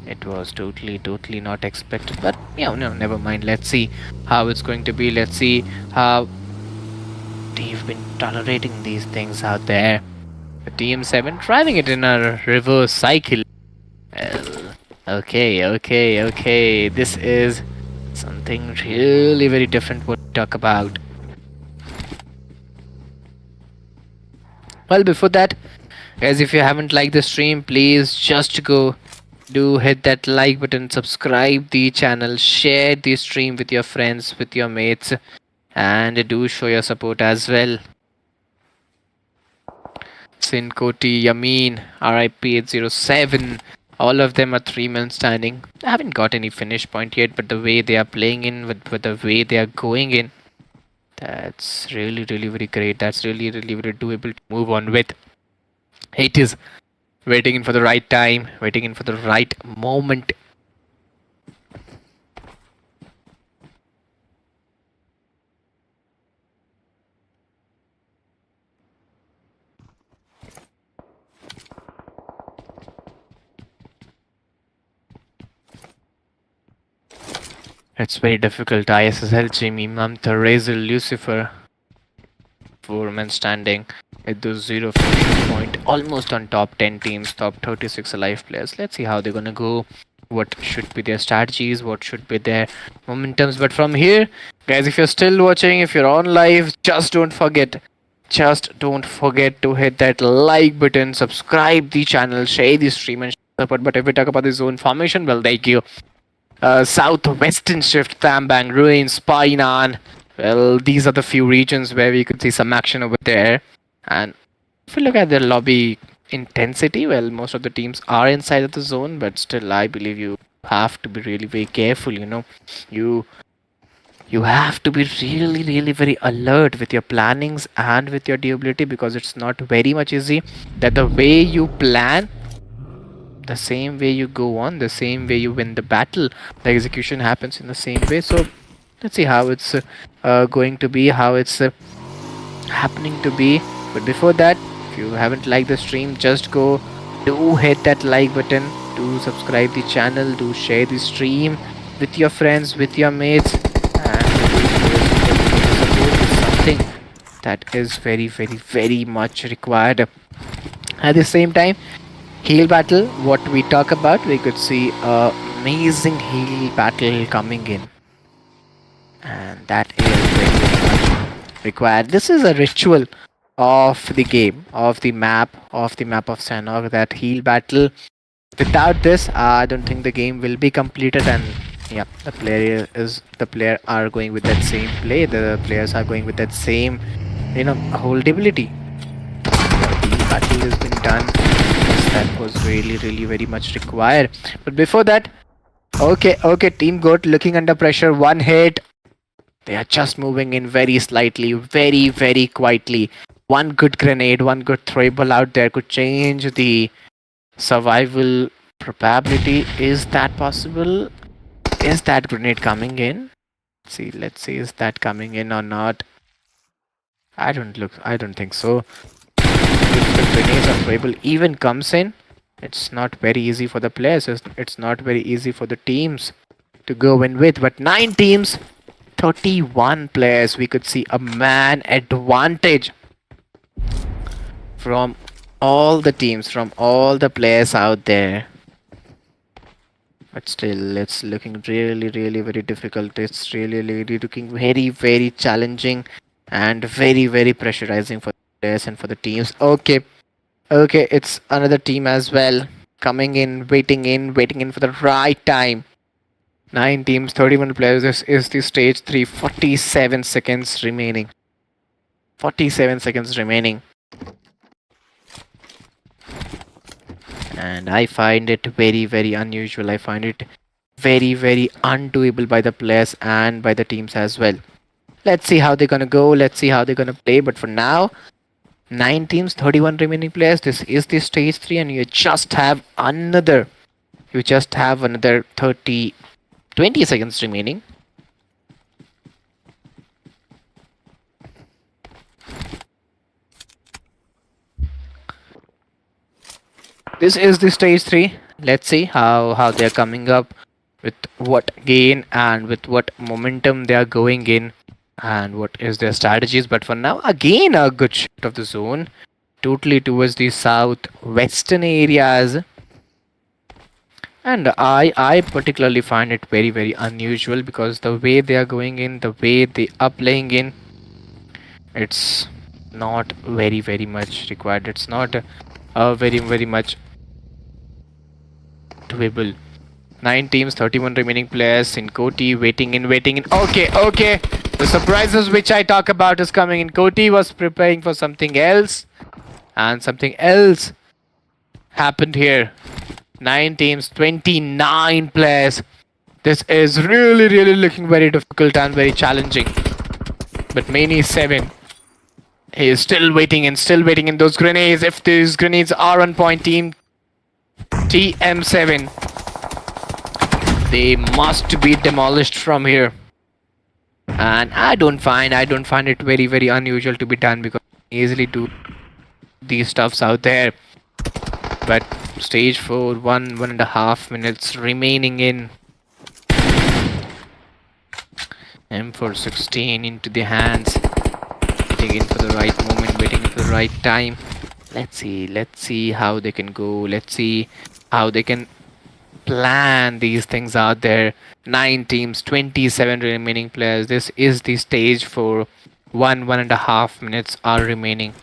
it was totally not expected. But yeah, no, never mind. Let's see how it's going to be. Let's see how they've been tolerating these things out there. The TM7 driving it in a reverse cycle. Well, okay. This is something really very different what we talk about. Well, before that, guys, if you haven't liked the stream, please just go do hit that like button, subscribe the channel, share the stream with your friends, with your mates, and do show your support as well. Sinkoti, Yamin, RIP 807, all of them are 3-man standing. I haven't got any finish point yet, but the way they are playing in, with the way they are going in, that's really very great. That's really very doable to move on with. It is waiting in for the right time, waiting in for the right moment. It's very difficult. ISSL, Jimmy, Mamta, Razor, Lucifer. 4-man standing with those 0 finish point. Almost on top 10 teams, top 36 alive players. Let's see how they're gonna go. What should be their strategies? What should be their momentums? But from here, guys, if you're still watching, if you're on live, just don't forget to hit that like button, subscribe the channel, share the stream and support. But if we talk about the zone formation, well, thank you. Southwestern Shift, Thambang, Ruins, Painan. Well, these are the few regions where we could see some action over there. And if you look at the lobby intensity, well, most of the teams are inside of the zone, but still, I believe you have to be really very careful. You have to be really very alert with your plannings and with your durability, because it's not very much easy that the way you plan, the same way you go on, the same way you win the battle, the execution happens in the same way. So let's see how it's going to be, how it's happening to be. But before that, if you haven't liked the stream, just do hit that like button, do subscribe the channel, do share the stream with your friends, with your mates, and support is something that is very much required. At the same time, heal battle, what we talk about, we could see amazing heal battle coming in. and that is very much required. This is a ritual of the game, of the map of Sanok, that heal battle. Without this, I don't think the game will be completed. And yeah, the player are going with that same play. The players are going with that same, holdability. The battle has been done. Yes, that was really very much required. But before that, okay, Team GOAT looking under pressure. One hit. They are just moving in very slightly, very quietly. One good grenade, one good throwable out there could change the survival probability. Is that possible? Is that grenade coming in? Let's see, is that coming in or not? I don't think so. If the grenades or throwable even comes in, it's not very easy for the players. It's not very easy for the teams to go win with. But 9 teams, 31 players, we could see a man advantage from all the teams, from all the players out there. But still, it's looking really very difficult. It's really looking very challenging and very pressurizing for the players and for the teams. Okay, it's another team as well coming in, waiting in for the right time. 9 teams, 31 players. This is the stage 3. 47 seconds remaining. 47 seconds remaining. And I find it very unusual. I find it very undoable by the players and by the teams as well. Let's see how they're gonna go. Let's see how they're gonna play. But for now, 9 teams, 31 remaining players. This is the stage 3, and you just have another 20 seconds remaining. This is the stage 3. Let's see how they're coming up, with what gain and with what momentum they are going in, and what is their strategies. But for now, again a good shift of the zone, totally towards the southwestern areas. And I particularly find it very unusual, because the way they are going in, the way they are playing in, it's not very much required. It's not very much doable. 9 teams, 31 remaining players in Koti, waiting in. Okay, the surprises which I talk about is coming in. Koti was preparing for something else, and something else happened here. 9 teams, 29 players. This is really looking very difficult and very challenging. But Mani 7, he is still waiting in those grenades. If these grenades are on point, team TM7, they must be demolished from here. And I don't find it very unusual to be done, because easily do these stuffs out there. But stage 4, 1.5 minutes remaining in. M416 into the hands, waiting in for the right moment, waiting for the right time. Let's see how they can go. Let's see how they can plan these things out there. 9 teams, 27 remaining players. This is the stage for 1.5 minutes are remaining.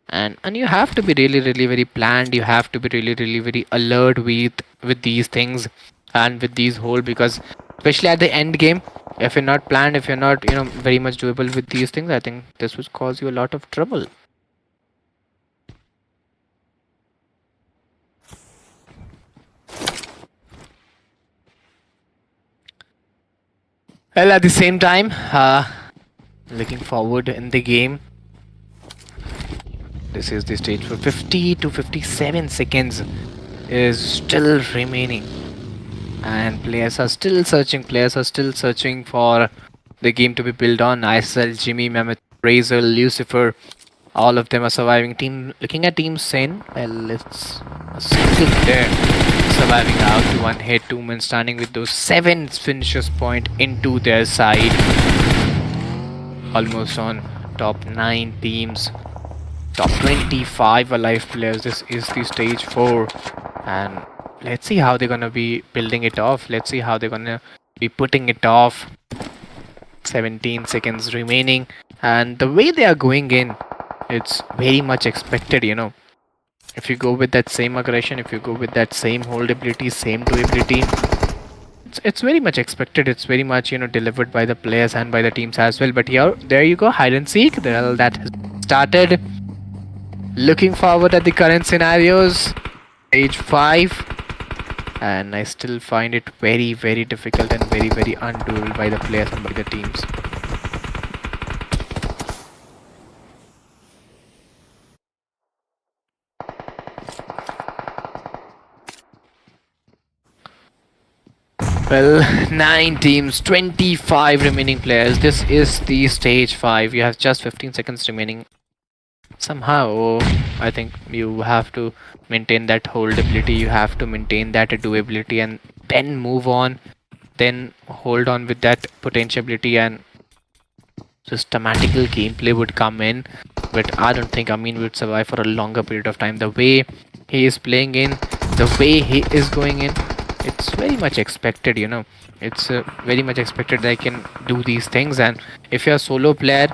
And you have to be really very planned. You have to be really very alert with these things and with these holes, because especially at the end game, if you're not planned, if you're not very much doable with these things, I think this would cause you a lot of trouble. Well, at the same time, looking forward in the game. This is the stage for 50 to 57 seconds is still remaining, and players are still searching for the game to be built on. ISSL, Jimmy, Mehmet, Razor, Lucifer, all of them are surviving. Looking at Team Sen, well, it's a single player surviving out to 1 hit, 2 men standing with those 7 finishers point into their side. Almost on top 9 teams, top 25 alive players. This is the stage 4, and let's see how they're gonna be building it off. Let's see how they're gonna be putting it off. 17 seconds remaining, and the way they are going in, it's very much expected, you know. If you go with that same aggression, if you go with that same hold ability, same do ability, it's very much expected. It's very much, you know, delivered by the players and by the teams as well. But here, there you go, hide and seek. That has started. Looking forward at the current scenarios, stage 5, and I still find it very, very difficult and very, very undoable by the players and by the teams. Well, 9 teams, 25 remaining players. This is the stage 5. You have just 15 seconds remaining. Somehow, I think you have to maintain that hold ability, you have to maintain that do ability, and then move on, then hold on with that potential ability, and systematical gameplay would come in. But I don't think Amin would survive for a longer period of time. The way he is playing in, the way he is going in, it's very much expected, you know. It's very much expected that I can do these things. And if you're a solo player,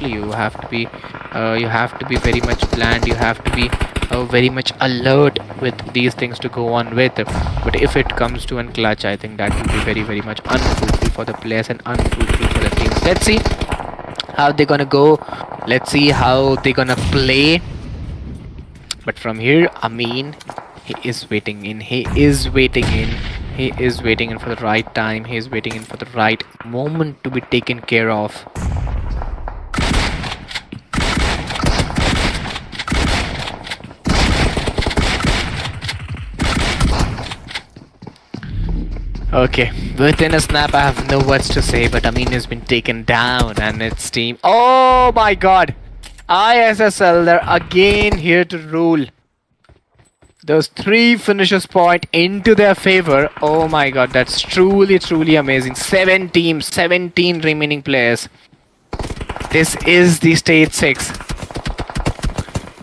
you have to be very much planned, you have to be very much alert with these things to go on with. But if it comes to an clutch, I think that will be very, very much unfruitful for the players and unfruitful for the teams. Let's see how they're gonna go, let's see how they're gonna play. But from here, Amin, he is waiting in, he is waiting in for the right time, he is waiting in for the right moment to be taken care of. Okay, within a snap, I have no words to say, but Amin has been taken down, and its team. Oh my god! ISSL, they're again here to rule. Those 3 finishes point into their favor. Oh my god, that's truly, truly amazing. 7 teams, 17 remaining players. This is the stage 6.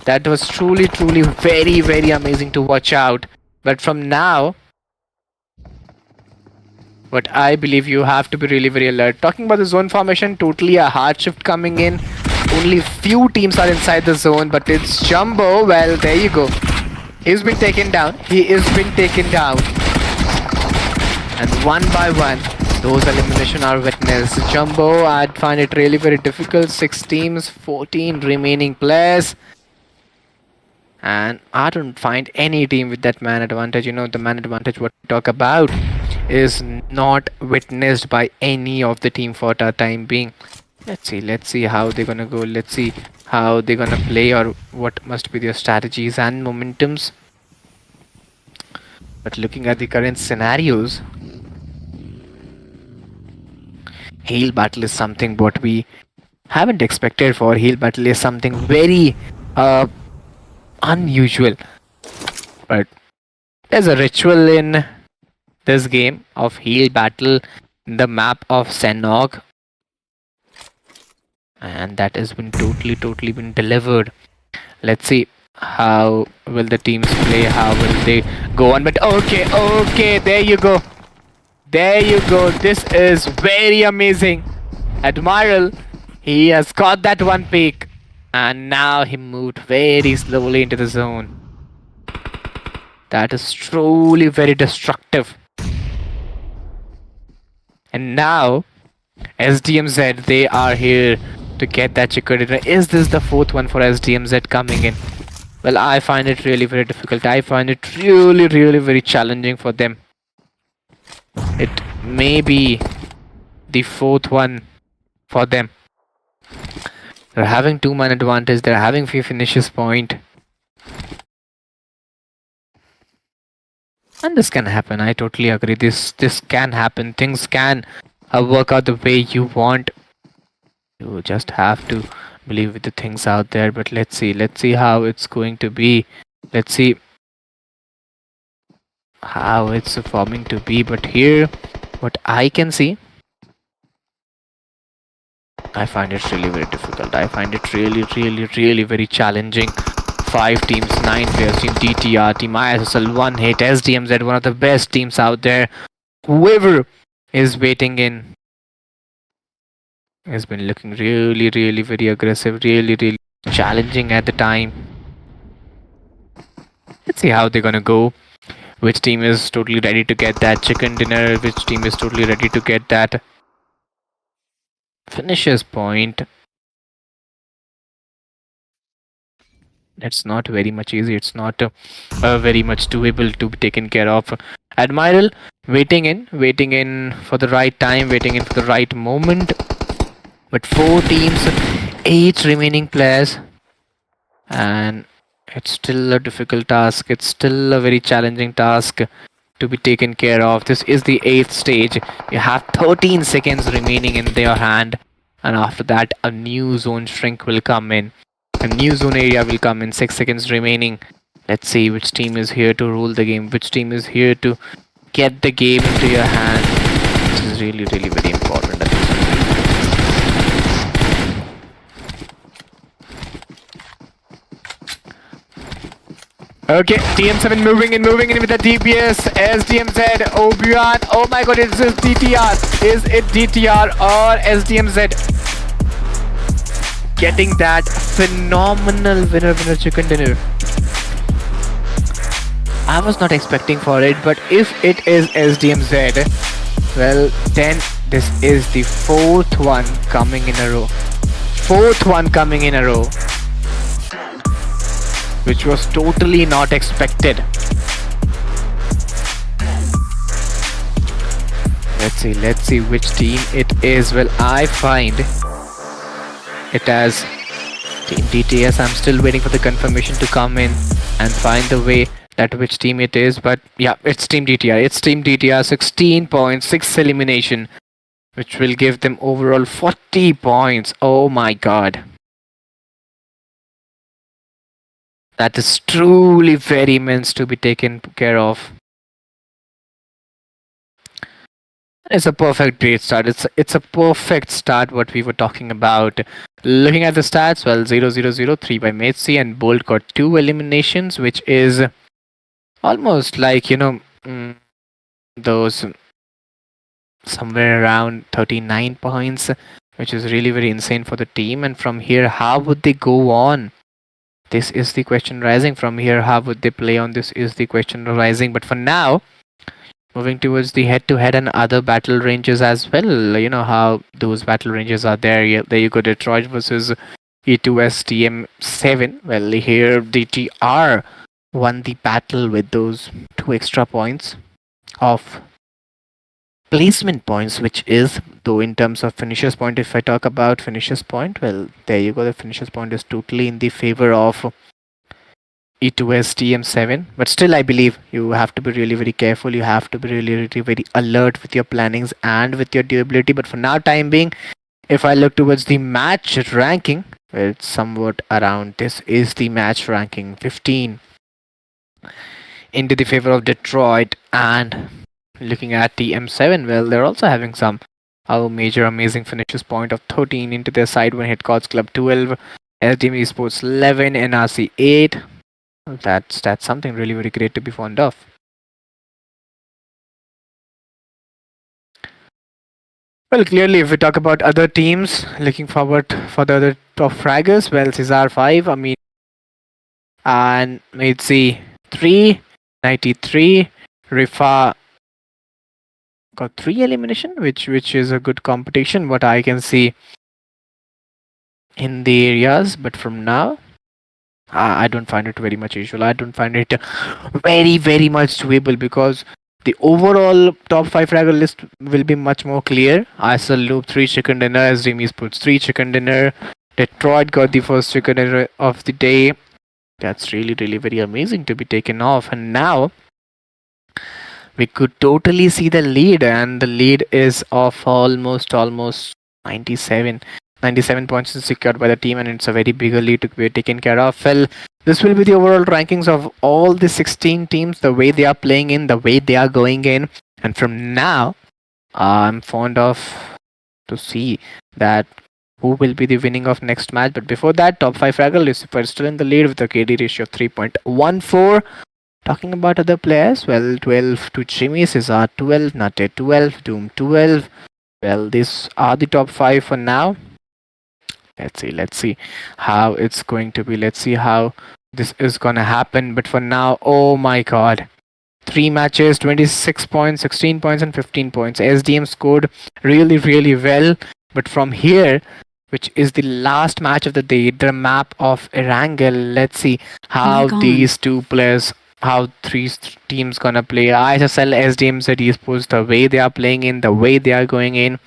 That was truly, truly very, very amazing to watch out. But from now, but I believe you have to be really very alert. Talking about the zone formation, totally a hard shift coming in. Only few teams are inside the zone, but it's Jumbo. Well, there you go. He's been taken down. He is been taken down. And one by one, those elimination are witnessed. Jumbo, I'd find it really very difficult. 6 teams, 14 remaining players. And I don't find any team with that man advantage. You know, the man advantage what we talk about is not witnessed by any of the team for the time being. Let's see how they're gonna go. Let's see how they're gonna play, or what must be their strategies and momentums. But looking at the current scenarios, Hail Battle is something what we haven't expected for. Hail Battle is something very unusual. But there's a ritual in this game of Hail Battle in the map of Senog, and that has been totally been delivered. Let's see how will the teams play, how will they go on. But okay, there you go, this is very amazing. Admiral, he has got that one pick, and now he moved very slowly into the zone. That is truly very destructive. And now SDMZ, they are here to get that chicken dinner. Is this the 4th one for SDMZ coming in? Well, I find it really very difficult. I find it really very challenging for them. It may be the 4th one for them. They're having 2-man advantage. They're having 3 finishes point. And this can happen. I totally agree. This can happen. Things can work out the way you want. You just have to believe with the things out there. But let's see how it's going to be. Let's see how it's forming to be. But here, what I can see, I find it really very difficult. I find it really very challenging. 5 teams, 9 players, Team DTR, Team ISSL, 1 hit, SDMZ, one of the best teams out there. Whoever is waiting in, has been looking really, really very aggressive, really, really challenging at the time. Let's see how they're gonna go. Which team is totally ready to get that chicken dinner? Which team is totally ready to get that finisher's point? It's not very much easy. It's not very much doable to be taken care of. Admiral waiting in for the right time, waiting in for the right moment. But 4 teams, 8 remaining players, and it's still a difficult task. It's still a very challenging task to be taken care of. This is the 8th stage. You have 13 seconds remaining in their hand, and after that a new zone shrink will come in. A new zone area will come in. 6 seconds remaining. Let's see which team is here to rule the game, which team is here to get the game into your hand. This is really, really very important at this point. Okay, TM7 moving in with the DPS, SDMZ, Obion. Oh my god, is this DTR? Is it DTR or SDMZ? Getting that phenomenal winner chicken dinner. I was not expecting for it, but if it is SDMZ, well then this is the 4th one coming in a row. 4th one coming in a row, which was totally not expected. Let's see which team it is. Well, I find it as Team DTS. I'm still waiting for the confirmation to come in and find the way that which team it is. But yeah, it's Team DTR. It's Team DTR. 16 points, 6 elimination, which will give them overall 40 points. Oh my god. That is truly very immense to be taken care of. It's a perfect great start. It's a perfect start what we were talking about. Looking at the stats, well, 0-0-0, 3 by Metsi, and Bolt got 2 eliminations, which is almost like, you know, those somewhere around 39 points, which is really very insane for the team. And from here, how would they go on? This is the question rising. From here, how would they play on? This is the question rising. But for now, moving towards the head-to-head and other battle ranges as well. You know how those battle ranges are there. There you go, Detroit versus E2S TM7. Well, here DTR won the battle with those 2 extra points of placement points, which is, though in terms of finishers point, if I talk about finishers point, well, there you go, the finishers point is totally in the favor of E2S TM7, but still I believe you have to be really very careful. You have to be really very alert with your plannings and with your durability. But for now time being, if I look towards the match ranking, it's somewhat around, this is the match ranking, 15 into the favor of Detroit. And looking at TM7, well, they're also having some major amazing finishes point of 13 into their side. One Hit Cards Club 12, SDMZ Esports 11, NRC 8. That's something really very great to be fond of. Well, clearly, if we talk about other teams looking forward for the other top fraggers, well, Cesar 5, I mean, and Mitzi 3, 93, Rifa got 3 elimination, which is a good competition, what I can see in the areas. But from now, I don't find it very much usual. I don't find it very much doable, because the overall top 5 fragger list will be much more clear. ISSL NOOB 3 chicken dinner, SDMZ Esports 3 chicken dinner, Detroit got the first chicken dinner of the day. That's really very amazing to be taken off. And now we could totally see the lead, and the lead is of almost 97 points is secured by the team, and it's a very bigger lead to be taken care of. Well, this will be the overall rankings of all the 16 teams, the way they are playing in, the way they are going in. And from now, I'm fond of to see that who will be the winning of next match. But before that, top 5 fragger, Lucifer is still in the lead with a KD ratio of 3.14. Talking about other players, well, 12 to Jimmy, Cesar 12, Nate 12, Doom 12, Well, these are the top 5 for now. Let's see how it's going to be. Let's see how this is gonna happen. But for now, oh my god. 3 matches, 26 points, 16 points, and 15 points. SDM scored really, really well. But from here, which is the last match of the day, the map of Erangel, let's see how these two players, how three teams gonna play. ISSL, SDMZ, ESPORTS, the way they are playing in, the way they are going in.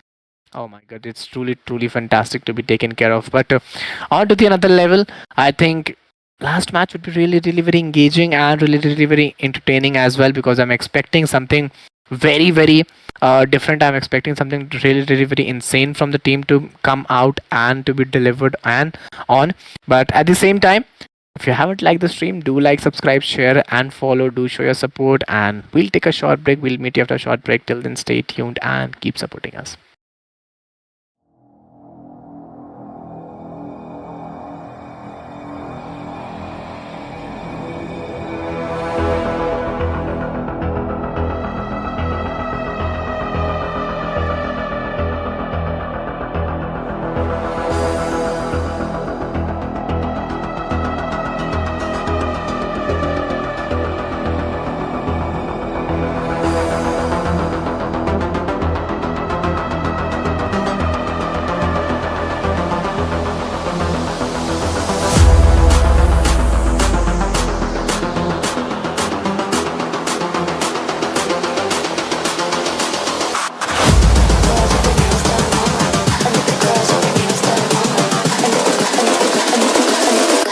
Oh my god, it's truly, truly fantastic to be taken care of. But on to the another level, I think last match would be really, really very engaging and really, really very entertaining as well, because I'm expecting something very, very different. I'm expecting something really, really very insane from the team to come out and to be delivered and on. But at the same time, if you haven't liked the stream, do like, subscribe, share, and follow. Do show your support, and we'll take a short break. We'll meet you after a short break. Till then, stay tuned and keep supporting us.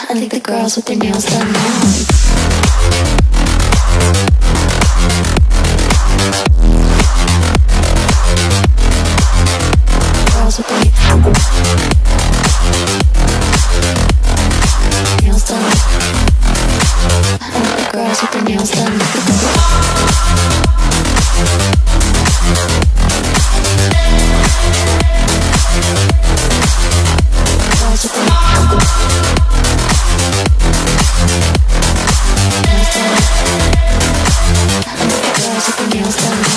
I think the girls with their nails done now. Girls with their nails done. I think the girls with their nails done. Girls with their nails done.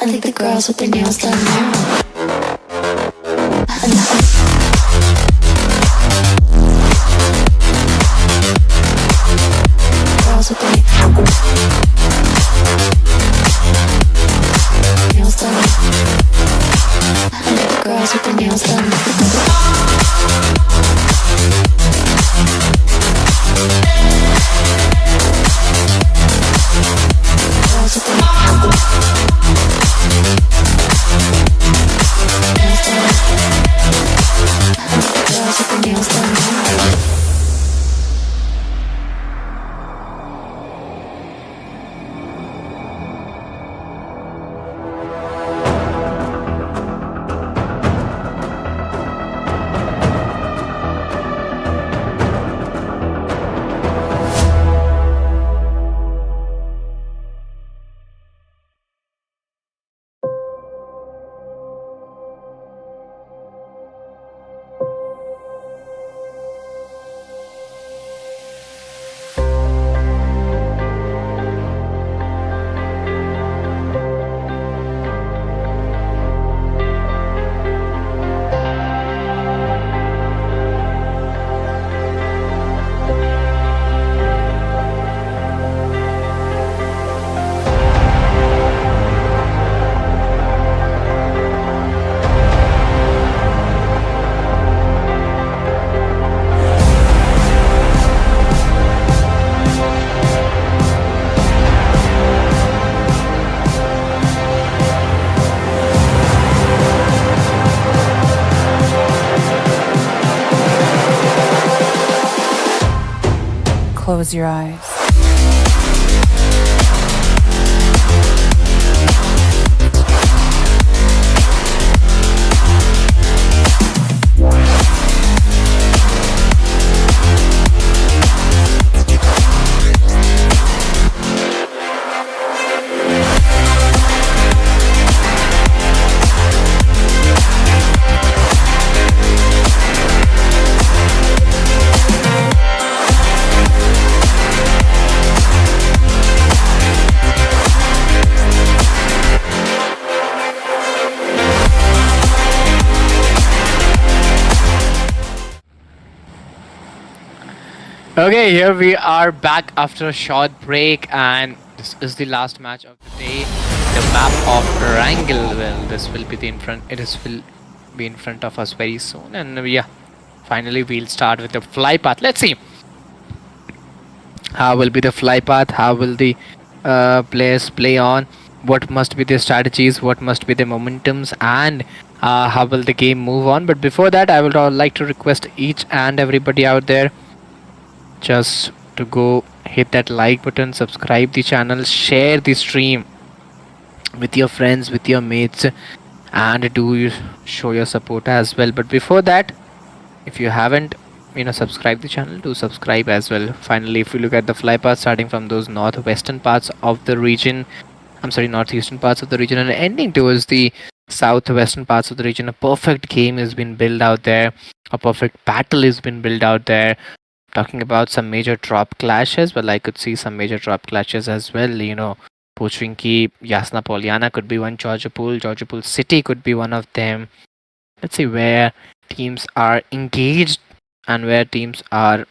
I think the girls with their nails done now. Girls with their nails done. I think the girls with their nails done. Girls with their nails done. Close your eyes. Okay, here we are back after a short break, and this is the last match of the day. The map of Wrangle. Well, this will be will be in front of us very soon, and yeah, finally we'll start with the fly path. Let's see how will be the fly path. How will the players play on? What must be their strategies? What must be their momentums? And how will the game move on? But before that, I would like to request each and everybody out there just to go hit that like button, subscribe the channel, share the stream with your friends, with your mates, and do show your support as well. But before that, if you haven't subscribed the channel, do subscribe as well. Finally, if you look at the fly path starting from those northwestern parts of the region, northeastern parts of the region, and ending towards the southwestern parts of the region, a perfect game has been built out there, a perfect battle has been built out there. Talking about some major drop clashes, well, I could see some major drop clashes as well. Pochrinki, Yasna Polyana could be one, Georgiapol City could be one of them. Let's see where teams are engaged and where teams are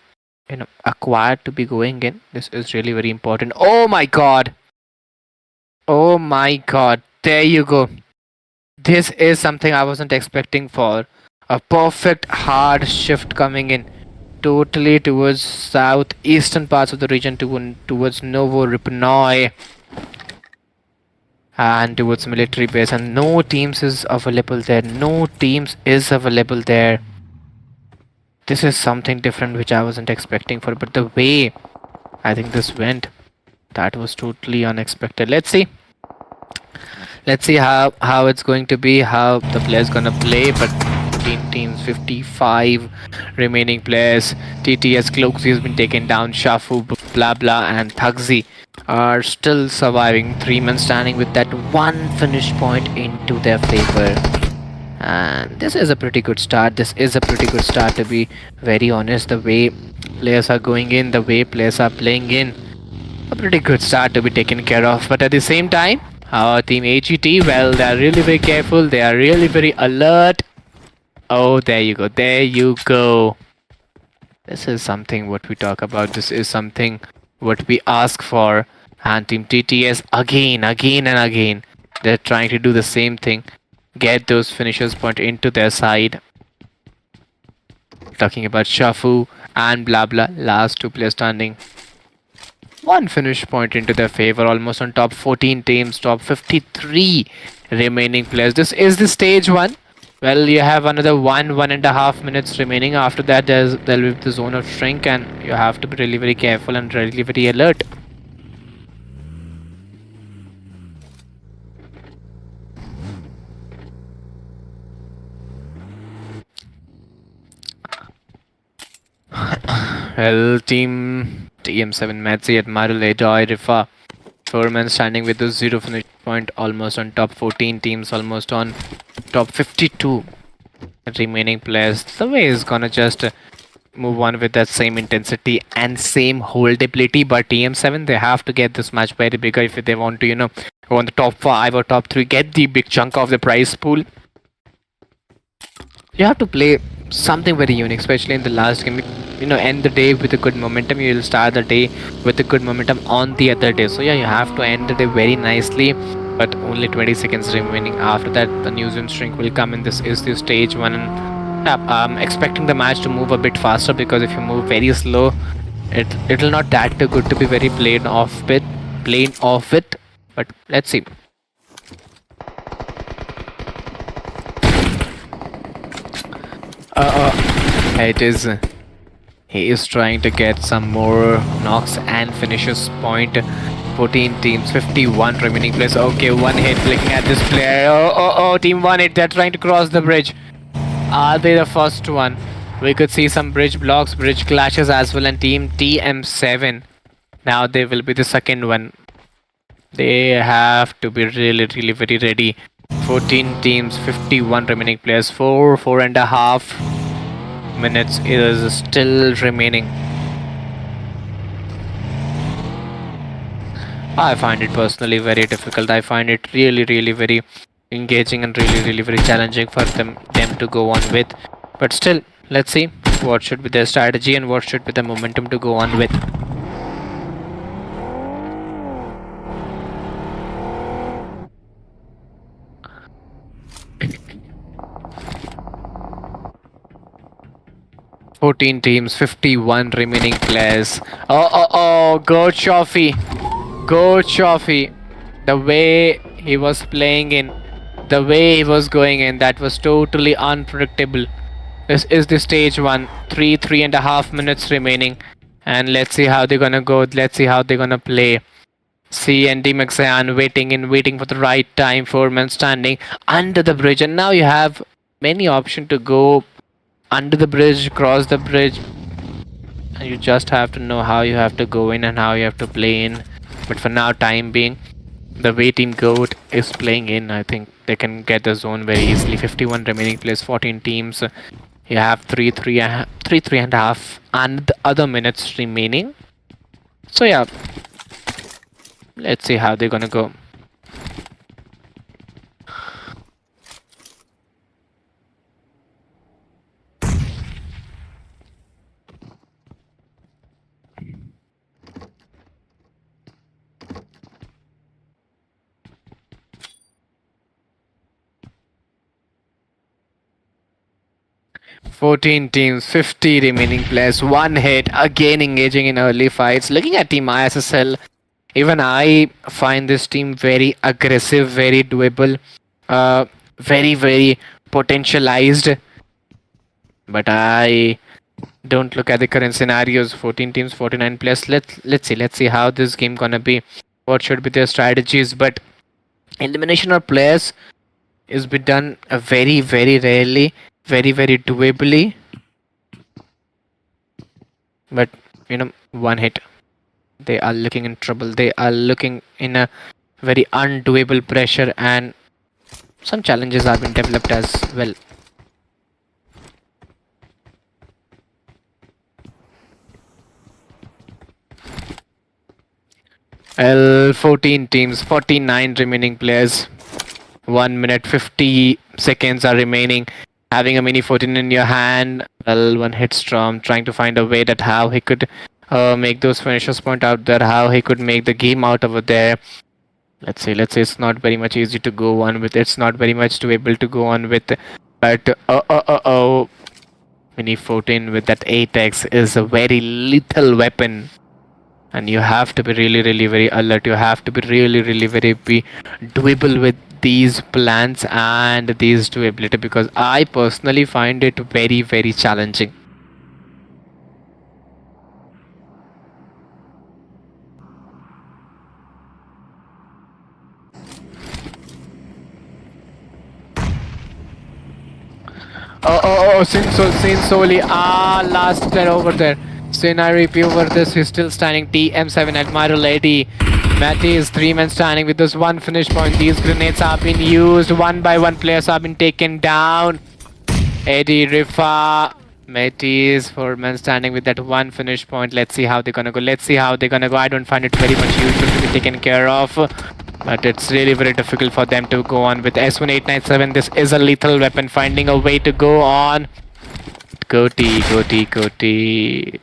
acquired to be going in. This is really very important. Oh my god, there you go. This is something I wasn't expecting for. A perfect hard shift coming in totally towards southeastern parts of the region, towards Novo Ripnoi and towards military base, and no teams is available there. This is something different which I wasn't expecting for, but the way I think this went, that was totally unexpected. Let's see how it's going to be, how the players gonna play. But 15 teams, 55 remaining players. TTS Cloaksy has been taken down. Shafu, blah blah, and Thugzi are still surviving. 3 men standing with that one finish point into their favor. And this is a pretty good start. To be very honest. The way players are going in, the way players are playing in, a pretty good start to be taken care of. But at the same time, our team AGT, well, they are really very careful. They are really very alert. Oh, there you go. This is something what we talk about. This is something what we ask for. And team TTS again and again, they're trying to do the same thing. Get those finishers point into their side. Talking about Shafu and blah blah. Last 2 players standing. 1 finish point into their favor. Almost on top 14 teams. Top 53 remaining players. This is the stage 1. Well, you have another 1.5 minutes remaining. After that, there'll be the zone of shrink, and you have to be really very careful and really very alert. Well, team TM7 Metsi, Admiral Adoy, Rifa, 4 men standing with the 0 finish point, almost on top 14 teams, almost on top 52 remaining players. The way is gonna just move on with that same intensity and same holdability. But TM7, they have to get this match very bigger if they want to, go on the top 5 or top 3, get the big chunk of the prize pool. You have to play something very unique, especially in the last game. End the day with a good momentum. You will start the day with a good momentum on the other day. So yeah, you have to end the day very nicely. But only 20 seconds remaining. After that, the news and shrink will come in. This is the stage 1. And yeah, I'm expecting the match to move a bit faster, because if you move very slow, it'll not that good to be very plain off it. But let's see. It is He is trying to get some more knocks and finishes point. 14 teams, 51 remaining players. Okay, one hit looking at this player. Oh, team 1 hit. They're trying to cross the bridge. Are they the first one? We could see some bridge blocks, bridge clashes as well, and team TM7. Now they will be the second one. They have to be really very ready. 14 teams, 51 remaining players. 4.5 minutes is still remaining. I find it personally very difficult. I find it really very engaging and really very challenging for them to go on with. But still, let's see what should be their strategy and what should be the momentum to go on with. "14 teams, 51 remaining players. Oh, Goat Shoffy. Goat Shoffy. The way he was playing in, the way he was going in, that was totally unpredictable. This is the stage 1. 3.5 minutes remaining. And let's see how they're gonna go. Let's see how they're gonna play. CYANIDE waiting for the right time. 4 men standing under the bridge. And now you have many options to go under the bridge, cross the bridge. And you just have to know how you have to go in and how you have to play in. But for now, time being, the way Team GOAT is playing in, I think they can get the zone very easily. 51 remaining players, 14 teams. You have 3.5 and the other minutes remaining. So yeah, let's see how they're gonna go. "14 teams, 50 remaining players, 1 hit, again engaging in early fights." Looking at Team ISSL, even I find this team very aggressive, very doable, very potentialized. But I don't look at the current scenarios. 14 teams, 49 players. Let's see how this game gonna be. What should be their strategies? But elimination of players is be done very rarely. Very doably, but 1 hit, they are looking in trouble. They are looking in a very undoable pressure, and some challenges have been developed as well. "14 teams, 49 remaining players, 1 minute 50 seconds are remaining. Having a mini 14 in your hand." Well, 1 hit Storm, trying to find a way that how he could make those finishers point out there, how he could make the game out over there. Let's see, it's not very much easy to go on with. It's not very much to able to go on with. But mini 14 with that 8x is a very lethal weapon. And you have to be really very alert. You have to be really very be doable with these plans and these two ability, because I personally find it very challenging. Oh, Sinsoli. Last player over there. Sin, I repeat over this, he's still standing. TM7, Admiral Eddie. Matty is 3 men standing with this 1 finish point. These grenades have been used. 1 by 1 players have been taken down. Eddie, Rifa, Matty is 4 men standing with that 1 finish point. Let's see how they're gonna go. I don't find it very much useful to be taken care of. But it's really very difficult for them to go on with S1897. This is a lethal weapon, finding a way to go on. Goatee.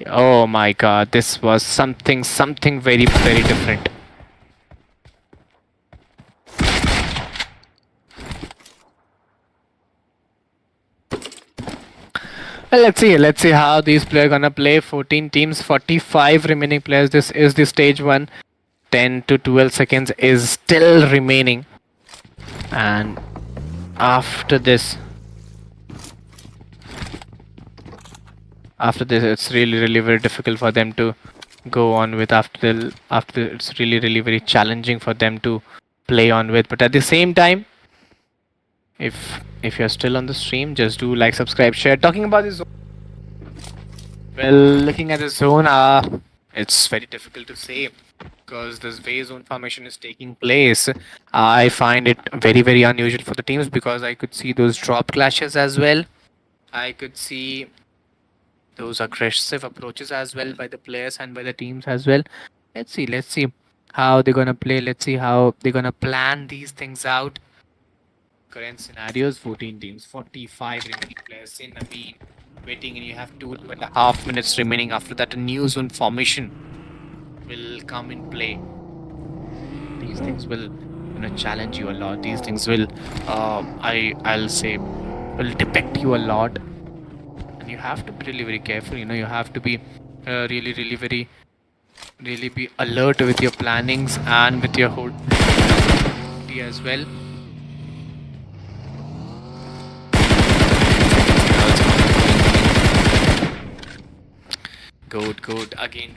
Oh my god, this was something very different. Well, let's see how these players gonna play. 14 teams, 45 remaining players. This is the stage 1. 10 to 12 seconds is still remaining. And after this, after this, it's really very difficult for them to go on with. After it's really very challenging for them to play on with. But at the same time, if you're still on the stream, just do like, subscribe, share. Talking about this, well, looking at the zone, it's very difficult to say because this way zone formation is taking place. I find it very unusual for the teams because I could see those drop clashes as well. I could see those aggressive approaches as well by the players and by the teams as well. Let's see how they're gonna play. Let's see how they're gonna plan these things out. Current scenarios: 14 teams, 45 remaining players in a mean waiting, and you have 2.5 minutes remaining. After that, a new zone formation will come in play. These things will challenge you a lot. These things will I'll say will depict you a lot, and you have to be very careful. You have to be really be alert with your plannings and with your whole as well. Good again,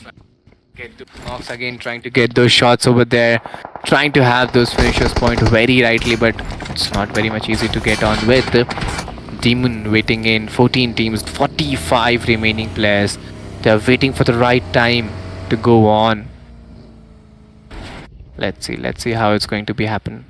get the knocks again, trying to get those shots over there, trying to have those finishers point very rightly, but it's not very much easy to get on with. Demon waiting in, 14 teams, 45 remaining players. They're waiting for the right time to go on. Let's see how it's going to be happen.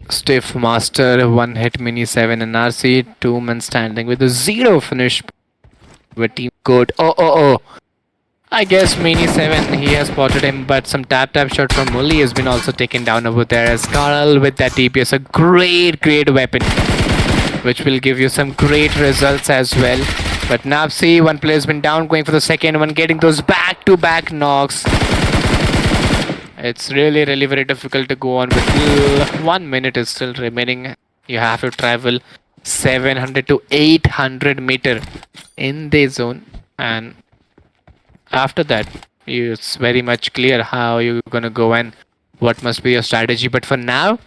Stiff Master, 1 hit Mini 7 and RC, 2 men standing with a 0 finish with Team Good. Oh. I guess Mini 7, he has spotted him, but some tap shot from Mully has been also taken down over there as Carl with that DPS, a great weapon, which will give you some great results as well. But Napsi, one player has been down, going for the second one, getting those back-to-back knocks. It's really very difficult to go on with 1 minute is still remaining. You have to travel 700 to 800 meter in the zone, and after that it's very much clear how you're gonna go and what must be your strategy. But for now,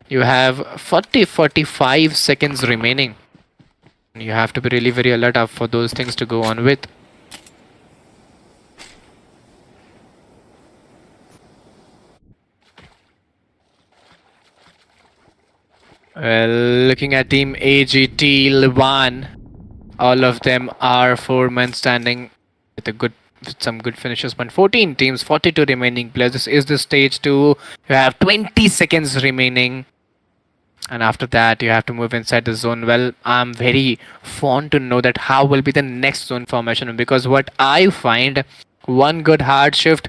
you have 45 seconds remaining. You have to be really very alert up for those things to go on with. Well, looking at Team AGT, Livan, all of them are 4 men standing with some good finishes. But 14 teams, 42 remaining players. This is the stage 2. You have 20 seconds remaining, and after that you have to move inside the zone. Well, I'm very fond to know that how will be the next zone formation, because what I find, one good hard shift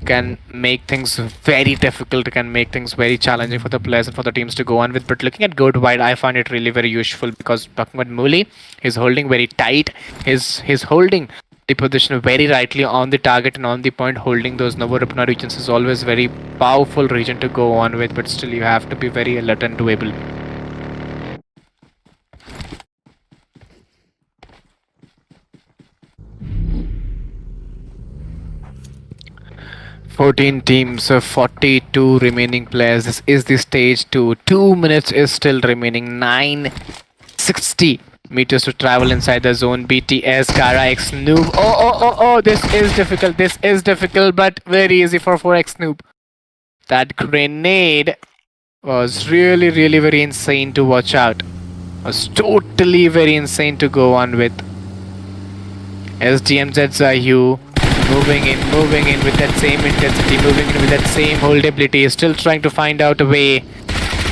can make things very difficult, can make things very challenging for the players and for the teams to go on with. But looking at Goat Wide, I find it really very useful, because talking about Muli, he's holding very tight, he's holding the position very rightly on the target and on the point. Holding those Novorupna regions is always very powerful region to go on with, but still you have to be very alert and doable. 14 teams, 42 remaining players. This is the stage 2. 2 minutes is still remaining. 960 meters to travel inside the zone. BTS, Kara X Noob. Oh, this is difficult. This is difficult, but very easy for 4X Noob. That grenade was really very insane to watch out. Was totally very insane to go on with. SDMZ Zayu moving in with that same intensity, moving in with that same holdability, still trying to find out a way.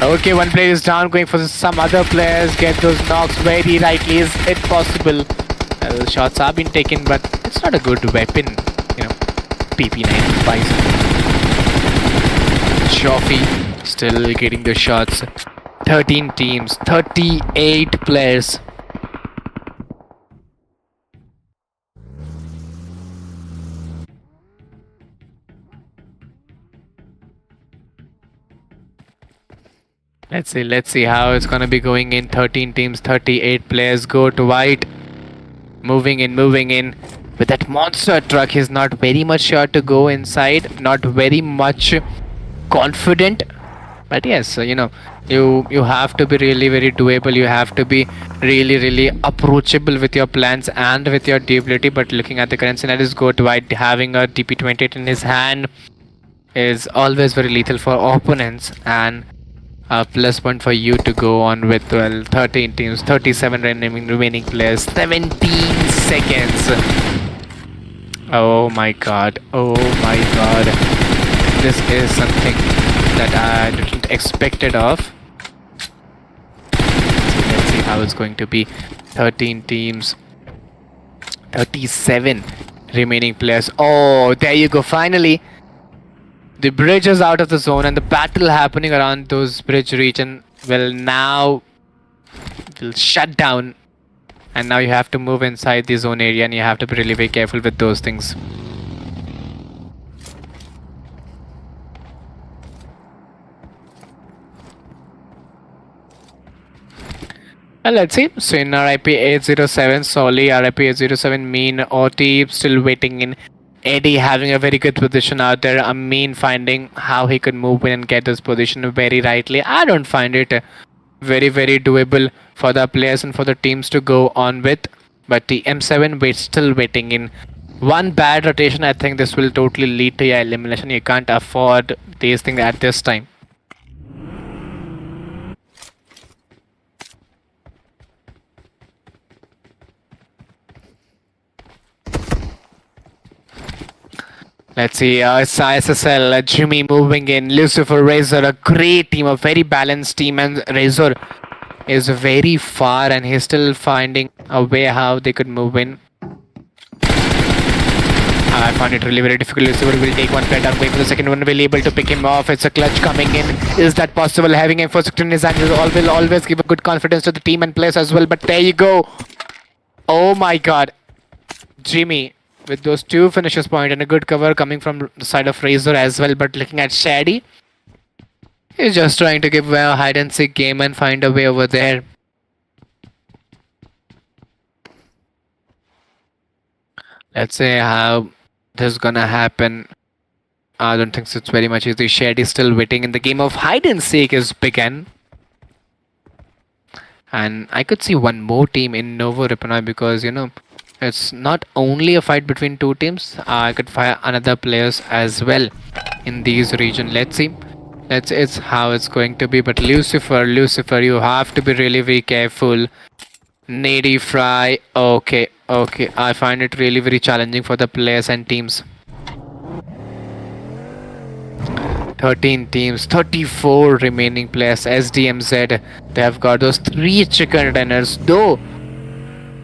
Okay, one player is down, going for some other players, get those knocks very rightly. Is it possible? Well, shots have been taken, but it's not a good weapon, you know. PP9 Bison. Shoffy still getting the shots. 13 teams, 38 players. Let's see how it's gonna be going in. 13 teams, 38 players. Go to white. Moving in. with that monster truck. He's not very much sure to go inside, not very much confident. But yes, you know, you have to be really very doable. You have to be really approachable with your plans and with your durability. But looking at the current scenario, GOAT White having a DP28 in his hand is always very lethal for opponents, and a plus point for you to go on with. Well, 13 teams, 37 remaining players, 17 seconds. Oh my god, oh my god. This is something that I didn't expect it of. So let's see how it's going to be. 13 teams, 37 remaining players. Oh, there you go, finally. The bridge is out of the zone and the battle happening around those bridge region will now shut down. And now you have to move inside the zone area and you have to be really very careful with those things. Well, let's see. So in RIP 807, Solly, RIP 807, Mean, OT still waiting in. Eddie having a very good position out there. Amin finding how he could move in and get this position very rightly. I don't find it very doable for the players and for the teams to go on with. But the M7 still waiting in. One bad rotation, I think this will totally lead to your elimination. You can't afford these things at this time. Let's see, it's ISSL, Jimmy moving in, Lucifer, Razor, a great team, a very balanced team, and Razor is very far and he's still finding a way how they could move in. I find it really very difficult. Lucifer will take one player down, wait for the second one, will be able to pick him off. It's a clutch coming in. Is that possible? Having a first in his hand will always give a good confidence to the team and players as well, but there you go. Oh my god. Jimmy with those two finishes point and a good cover coming from the side of Razor as well, but looking at Shady, he's just trying to give a hide and seek game and find a way over there. Let's see how this is gonna happen. I don't think so, it's very much easy. Shady still waiting in the game of hide and seek is begun. And I could see one more team in Novo Ripanoy because, you know, it's not only a fight between two teams. I could fire another players as well in these region. Let's see. It's how it's going to be. But Lucifer, you have to be really very careful. Nady Fry. Okay. I find it really very challenging for the players and teams. 13 teams, 34 remaining players. SDMZ, they have got those 3 chicken dinners, though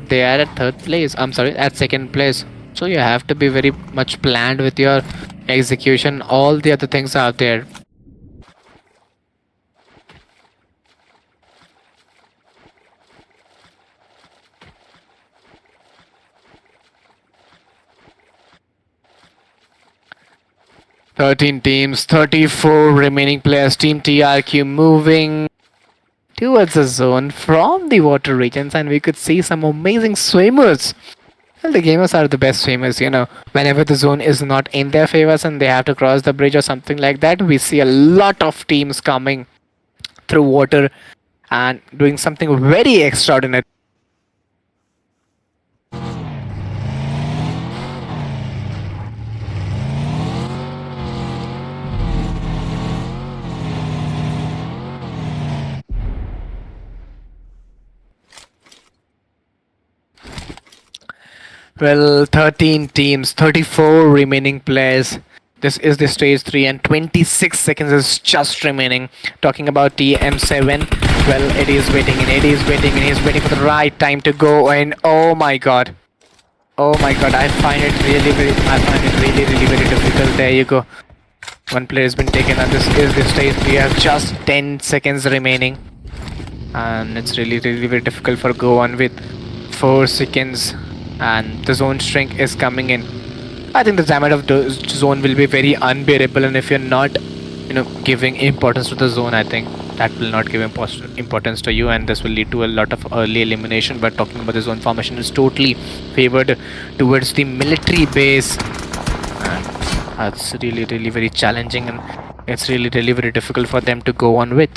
they are at at second place. So you have to be very much planned with your execution. All the other things are there. Teams, 34 remaining players. Team TRQ moving towards the zone from the water regions, and we could see some amazing swimmers. Well, the gamers are the best swimmers, you know. Whenever the zone is not in their favors and they have to cross the bridge or something like that, we see a lot of teams coming through water and doing something very extraordinary. Well, 13 teams, 34 remaining players. This is the stage 3 and 26 seconds is just remaining. Talking about TM7, well, Eddie is waiting and he's waiting for the right time to go in. Oh my god. I find it really very difficult. There you go. One player has been taken and this is the stage 3. We have just 10 seconds remaining. And it's really very difficult for go on with 4 seconds. And the zone shrink is coming in. I think the damage of the zone will be very unbearable, and if you're not, you know, giving importance to the zone, I think that will not give importance to you, and this will lead to a lot of early elimination. But talking about the zone formation is totally favored towards the military base, and that's really very challenging, and it's really very difficult for them to go on with.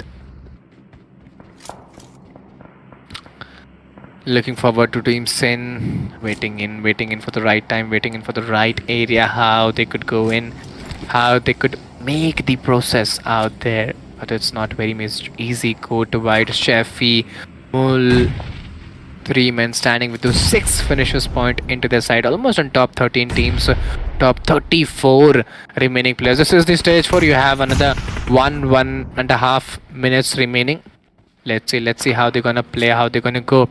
Looking forward to Team Sin, waiting in for the right time, waiting in for the right area, how they could go in, how they could make the process out there. But it's not very easy. Go to wide, Sheffy, Mull, 3 men standing with those 6 finishers point into their side, almost on top 13 teams, top 34 remaining players. This is the stage 4. You have another 1.5 minutes remaining. Let's see how they're gonna play, how they're gonna go.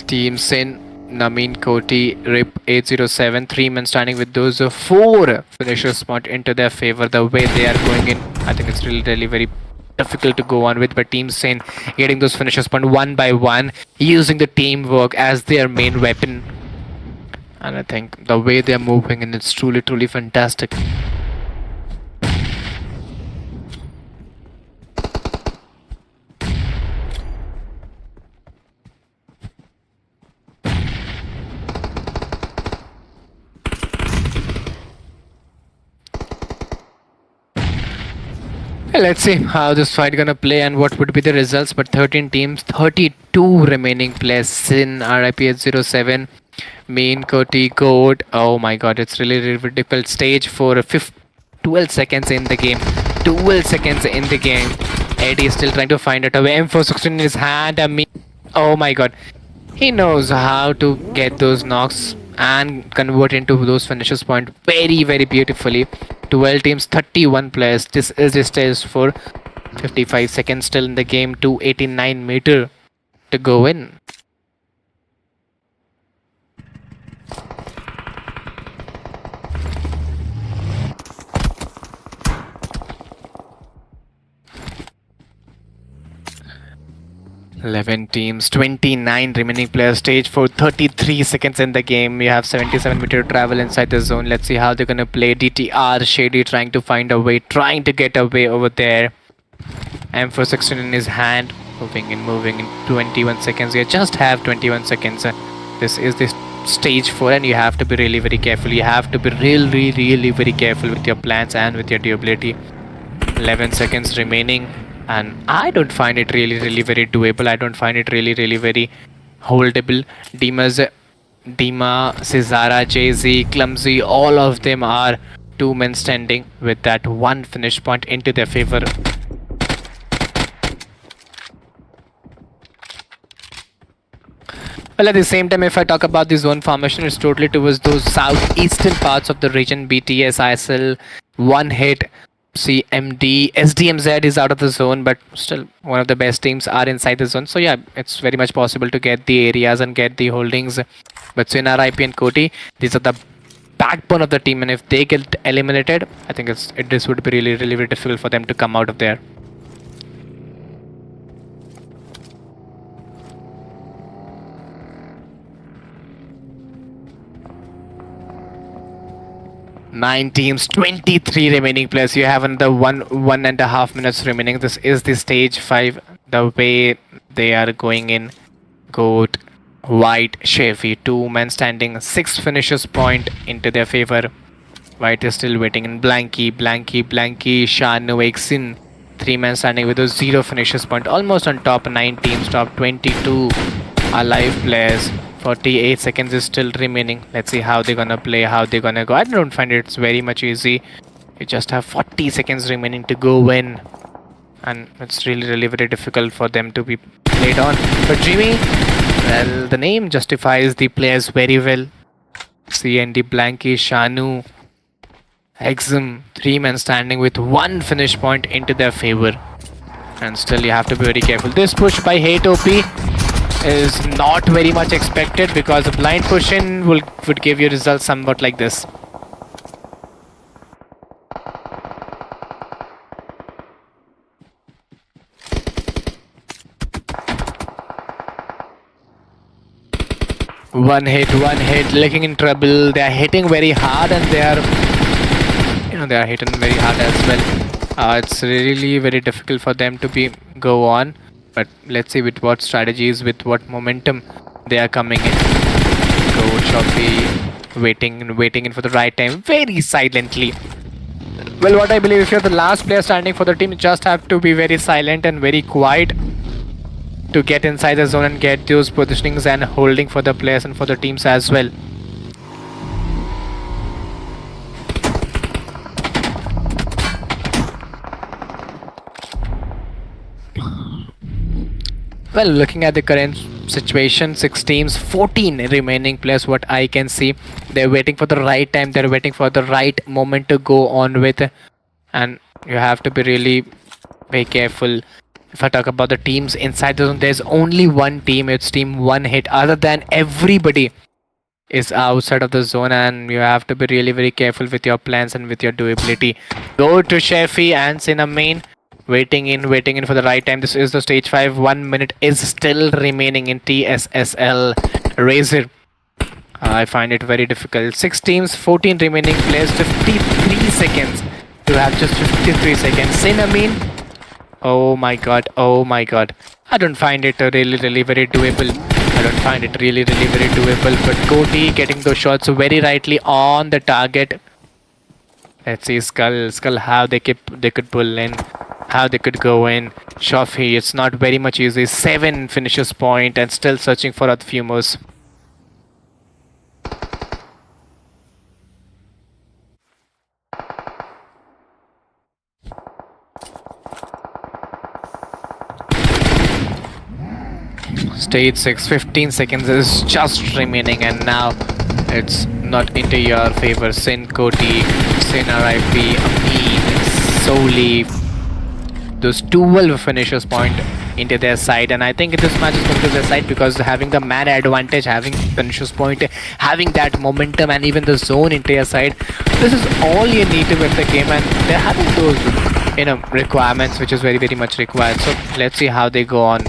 Team Sin, Nameen, Koti, Rip, 807, 3 men standing with those 4 finishers point into their favor. The way they are going in, I think it's really very difficult to go on with, but Team Sin getting those finishers point one by one, using the teamwork as their main weapon. And I think the way they're moving in, it's truly fantastic. Let's see how this fight gonna play and what would be the results. But 13 teams, 32 remaining players. Sin, RIP-807, Mean, Koti, Goat. Oh my god, it's really difficult. Stage 4, 12 seconds in the game. 12 seconds in the game. Eddie is still trying to find out a way. M416 in his hand. Oh my god. He knows how to get those knocks and convert into those finishes point very beautifully. 12 teams, 31 players. This is the stage 4. 55 seconds still in the game. 289 meter to go in. Eleven teams, 29 remaining players. Stage 4, 33 seconds in the game. You have 77 meter travel inside the zone. Let's see how they're gonna play. DTR, Shady trying to find a way, trying to get away over there. M416 in his hand, moving in 21 seconds. You just have 21 seconds. This is the stage 4, and you have to be really very careful. You have to be really very careful with your plans and with your durability. 11 seconds remaining. And I don't find it really very doable. I don't find it really very holdable. Dima, Cesara, Jay-Z, Clumsy, all of them are 2 men standing with that 1 finish point into their favor. Well, at the same time, if I talk about the zone formation, it's totally towards those southeastern parts of the region. BTS, ISSL, 1 hit. CMD, SDMZ is out of the zone, but still one of the best teams are inside the zone. So yeah, it's very much possible to get the areas and get the holdings. But Sin, RIP and Koti, these are the backbone of the team, and if they get eliminated, I think this would be really very difficult for them to come out of there. Nine teams, 23 remaining players. You have another 1.5 minutes remaining. This is the stage 5. The way they are going in. Goat, White, Chevy, 2 men standing, 6 finishers point into their favor. White is still waiting in. Blanky, Shanu, Exin, 3 men standing with those 0 finishers point. Almost on top 9 teams, top 22 are live players. 48 seconds is still remaining. Let's see how they're gonna play, how they're gonna go. I don't find it's very much easy. You just have 40 seconds remaining to go in, and it's really very difficult for them to be played on. But Jimmy, well, the name justifies the players very well. CND, Blanky, Shanu, Exum, 3 men standing with 1 finish point into their favor. And still you have to be very careful. This push by Hate OP is not very much expected, because a blind push in would give you results somewhat like this. One hit, looking in trouble. They are hitting very hard, and they are hitting very hard as well. It's really very difficult for them to go on. But let's see with what strategies, with what momentum they are coming in. Coach Shofi waiting in for the right time, very silently. Well, what I believe, if you're the last player standing for the team, you just have to be very silent and very quiet to get inside the zone and get those positionings and holding for the players and for the teams as well. Well, looking at the current situation, 6 teams, 14 remaining players, what I can see. They're waiting for the right time, they're waiting for the right moment to go on with. And you have to be really very careful. If I talk about the teams inside the zone, there's only one team, it's team One Hit. Other than everybody is outside of the zone, and you have to be really very careful with your plans and with your doability. Go to Shefi and Cinnamon. Waiting in for the right time. This is the stage 5. 1 minute is still remaining in TSSL. Razor. I find it very difficult. 6 teams, 14 remaining players, 53 seconds. You have just 53 seconds. Cinnamon. Oh my god, oh my god. I don't find it really very doable. I don't find it really very doable. But Cody getting those shots very rightly on the target. Let's see Skull how they could pull in, how they could go in. Shofi, it's not very much easy. 7 finishes point and still searching for a few more. Stage 6, 15 seconds is just remaining, and now it's not into your favor. Sin Koti, Sin RIP, Amin, solely those 12 finishers point into their side, and I think this match is going to their side because having the man advantage, having finishers point, having that momentum, and even the zone into your side, this is all you need to win the game, and they're having those requirements which is very much required. So let's see how they go on.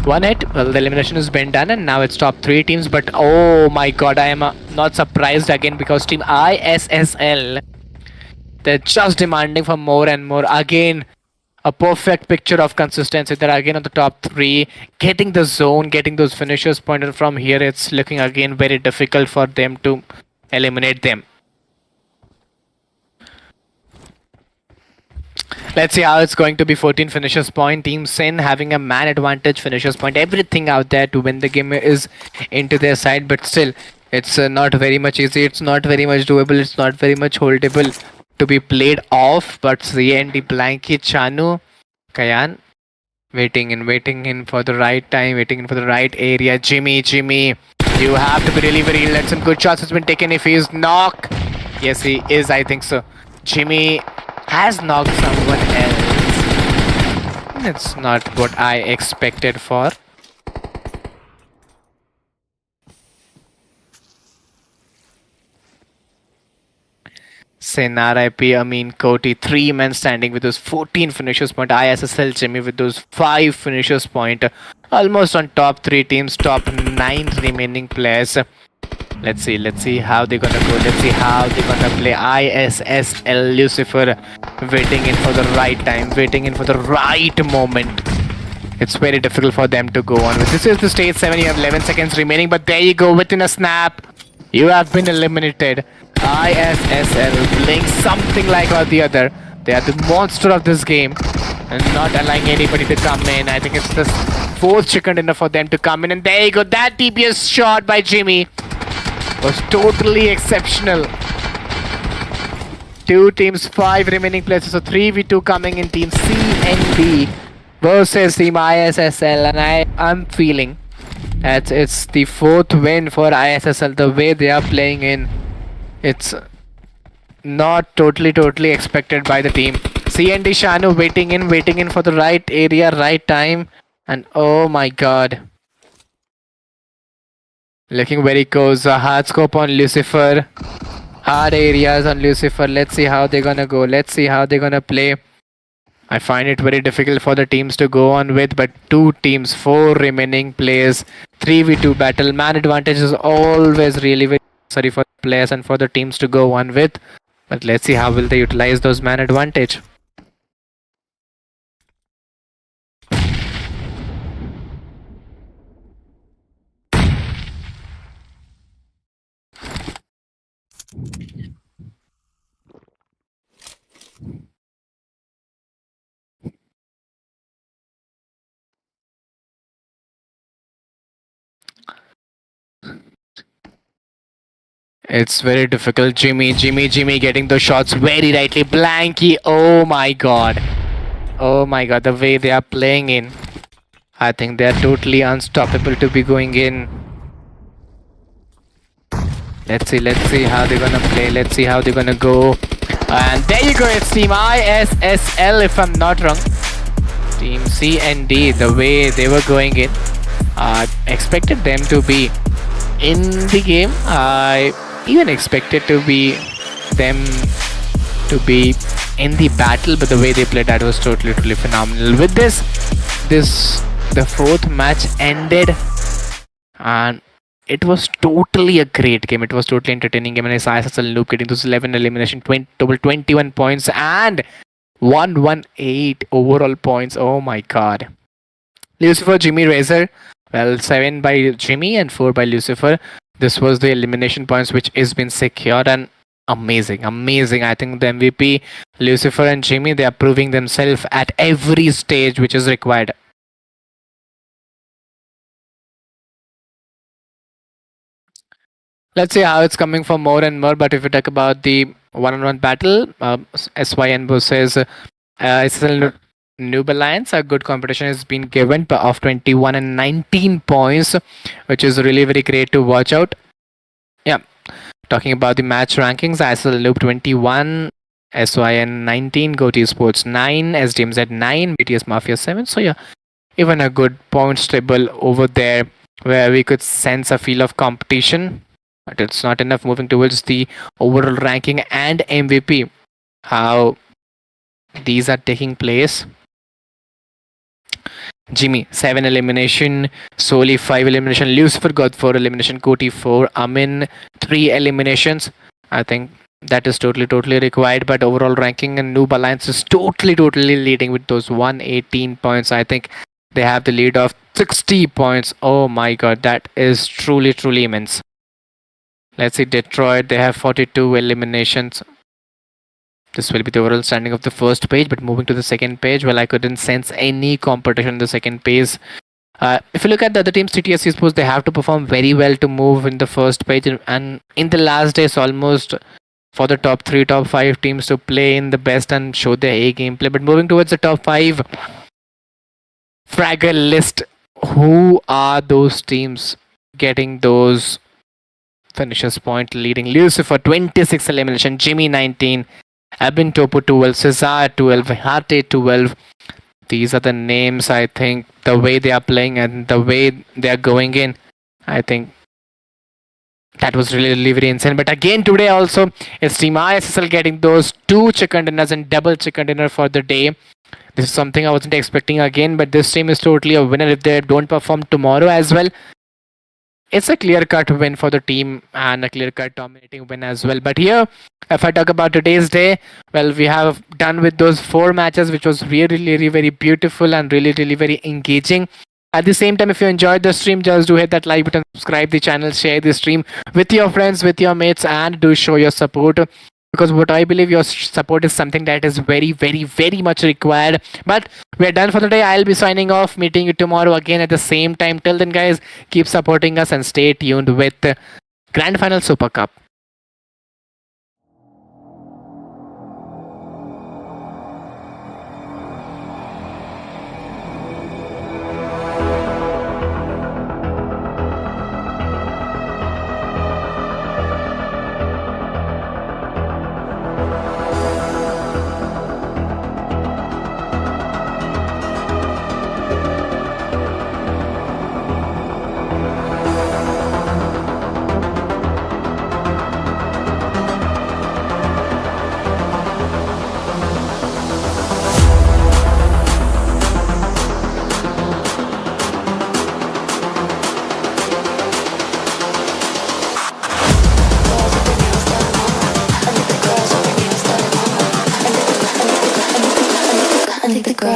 One hit, well, the elimination has been done, and now it's top 3 teams. But oh my god, I am not surprised again, because team ISSL, they're just demanding for more and more. Again, a perfect picture of consistency. They're again on the top 3, getting the zone, getting those finishers pointed from here. It's looking again very difficult for them to eliminate them. Let's see how it's going to be. 14 finishers point. Team Sin having a man advantage, finishers point, everything out there to win the game is into their side. But still, it's not very much easy. It's not very much doable. It's not very much holdable to be played off. But CYANIDE, Blanky, Chanu, Kayan waiting in for the right time, waiting in for the right area. Jimmy, you have to be really very ill. Some good shots has been taken. If he is knock, yes he is, I think so. Jimmy has knocked someone else. It's not what I expected for. Sin RIP, Amin, Koti, 3 men standing with those 14 finishers point. ISSL Jimmy with those 5 finishers point. Almost on top 3 teams, top 9 remaining players. Let's see how they're gonna go. Let's see how they're gonna play. ISSL Lucifer waiting in for the right time, waiting in for the right moment. It's very difficult for them to go on with. This is the stage 7. You have 11 seconds remaining, but there you go. Within a snap, you have been eliminated. ISSL playing something like or the other. They are the monster of this game and not allowing anybody to come in. I think it's the 4th chicken dinner for them to come in, and there you go. That DPS shot by Jimmy was totally exceptional. 2 teams, 5 remaining places, so 3v2 coming in. Team CNB versus Team ISSL, and I'm feeling that it's the 4th win for ISSL. The way they are playing in, it's not totally expected by the team. CND Shanu waiting in for the right area, right time, and oh my god. Looking very close. Hard scope on Lucifer. Hard areas on Lucifer. Let's see how they're gonna go. Let's see how they're gonna play. I find it very difficult for the teams to go on with, but 2 teams, 4 remaining players, 3v2 battle. Man advantage is always really very sorry for players and for the teams to go on with. But let's see how will they utilize those man advantage. It's very difficult. Jimmy getting those shots very rightly. Blanky, oh my god. Oh my god, the way they are playing in. I think they are totally unstoppable to be going in. Let's see how they're gonna play. Let's see how they're gonna go. And there you go, it's Team ISSL if I'm not wrong. Team CYANIDE, the way they were going in. I expected them to be in the game. I even expected to be them to be in the battle, but the way they played, that was totally phenomenal. With this the fourth match ended and it was totally a great game. It was totally entertaining game, and it's ISSL NOOB getting those 11 elimination, total 21 points and 118 overall points. Oh my god. Lucifer, Jimmy, Razor. Well, 7 by Jimmy and 4 by Lucifer. This was the elimination points which has been secured, and amazing. I think the MVP, Lucifer and Jimmy, they are proving themselves at every stage which is required. Let's see how it's coming for more and more. But if we talk about the one-on-one battle, SYN versus ISSL NOOB Alliance, a good competition has been given of 21 and 19 points, which is really very great to watch out. Yeah, talking about the match rankings, ISSL NOOB 21, SYN 19, GOATesports 9, SDMZ 9, BTS MAFIA 7. So yeah, even a good points table over there where we could sense a feel of competition. But it's not enough. Moving towards the overall ranking and MVP, how these are taking place. Jimmy 7 elimination, Soli 5 elimination, Lucifer got 4 elimination, Koti 4, Amin 3 eliminations. I think that is totally required. But overall ranking and NOOB Alliance is totally leading with those 118 points. I think they have the lead of 60 points. Oh my god, that is truly immense. Let's see, Detroit, they have 42 eliminations. This will be the overall standing of the first page. But moving to the second page, well, I couldn't sense any competition in the second page. If you look at the other teams, TTS ESPORTS, they have to perform very well to move in the first page. And in the last days, almost for the top 3, top 5 teams to play in the best and show their A gameplay. But moving towards the top 5, Fraggle list. Who are those teams getting those finishes point leading? Lucifer 26 elimination, Jimmy 19, Abin Topo 12, Cesar 12, Harte 12. These are the names. I think the way they are playing and the way they are going in, I think that was really very insane. But again today also, it's Team ISSL getting those 2 chicken dinners and double chicken dinner for the day. This is something I wasn't expecting again, but this team is totally a winner if they don't perform tomorrow as well. It's a clear-cut win for the team and a clear-cut dominating win as well. But here, if I talk about today's day, well, we have done with those 4 matches, which was really very beautiful and really very engaging. At the same time, if you enjoyed the stream, just do hit that like button, subscribe the channel, share the stream with your friends, with your mates, and do show your support. Because what I believe, your support is something that is very much required. But we're done for the day. I'll be signing off, meeting you tomorrow again at the same time. Till then, guys, keep supporting us and stay tuned with Grand Final Super Cup.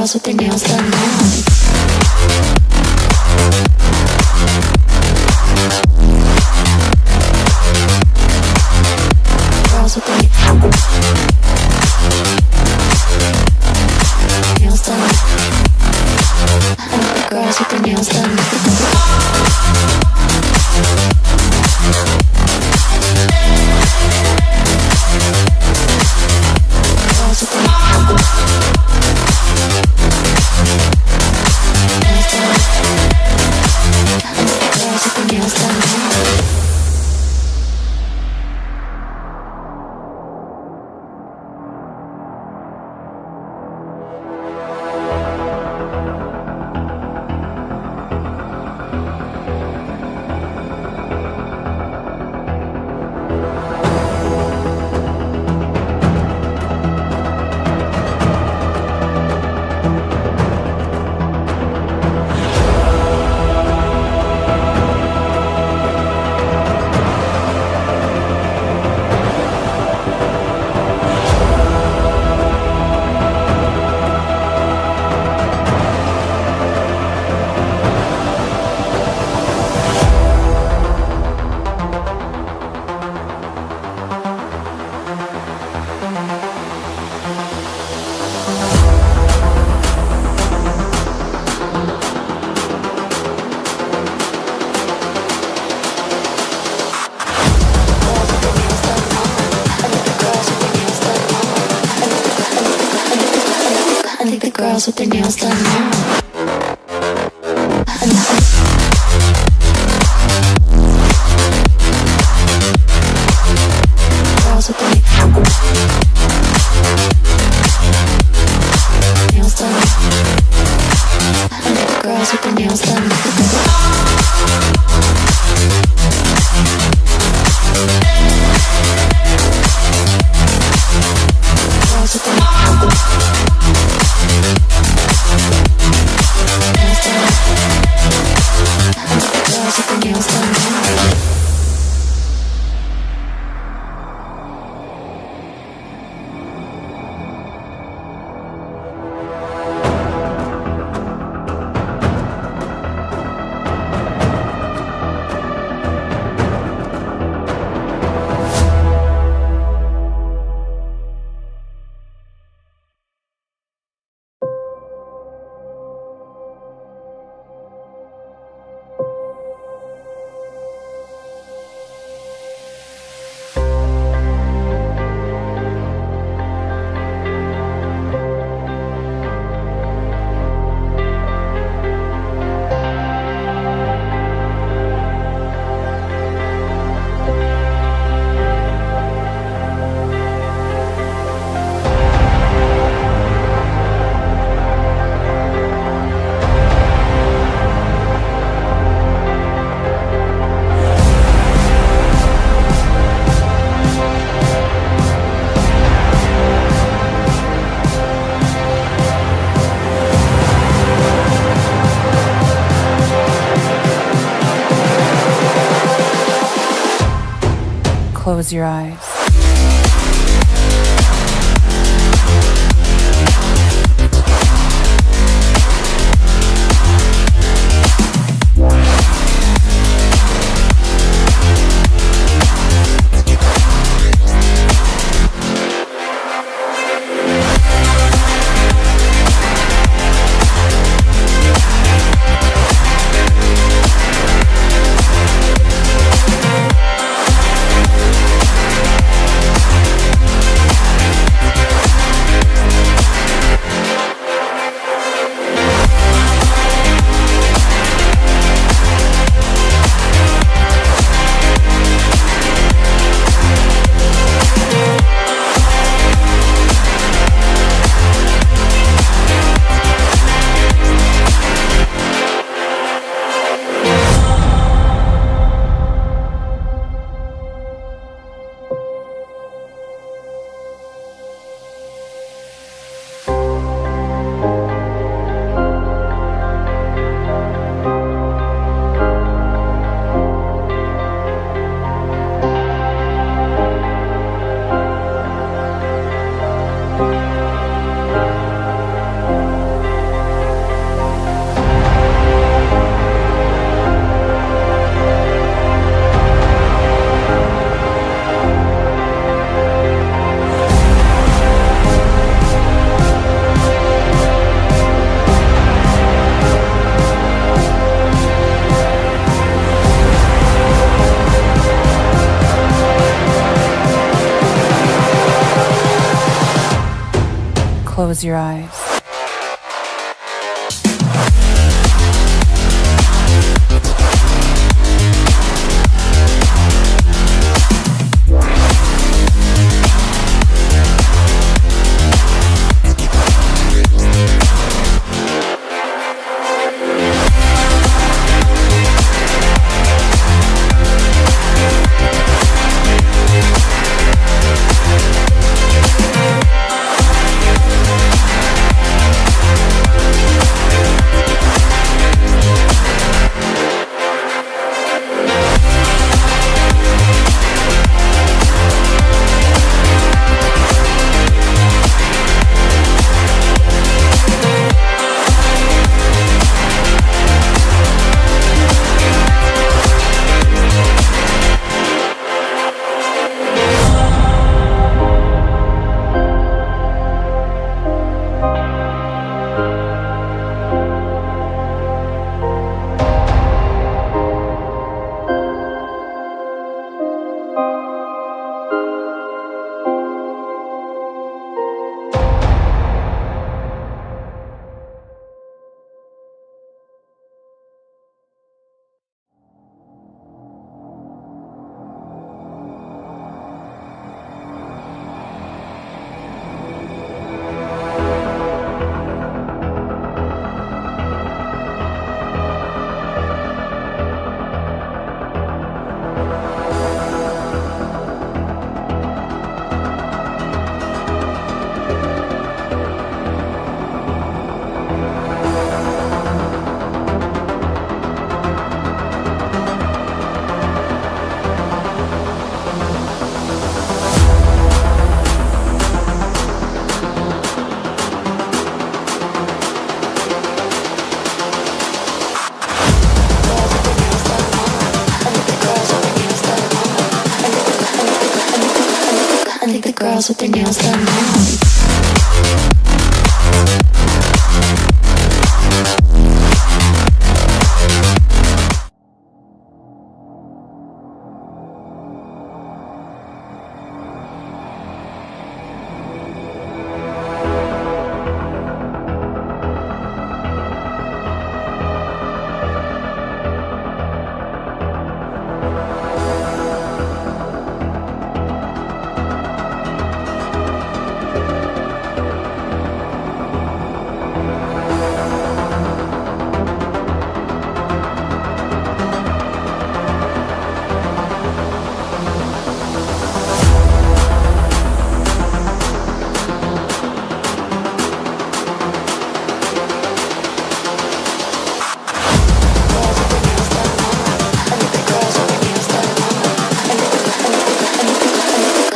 girls with their nails done now. Girls with their nails done. I like the girls with their nails done. Girls with their nails done. I think the girls with their nails done now. Girls with their nails done. I think the girls with their nails done. Girls with their nails done. Close your eyes. Close your eyes. Girls with their nails done now.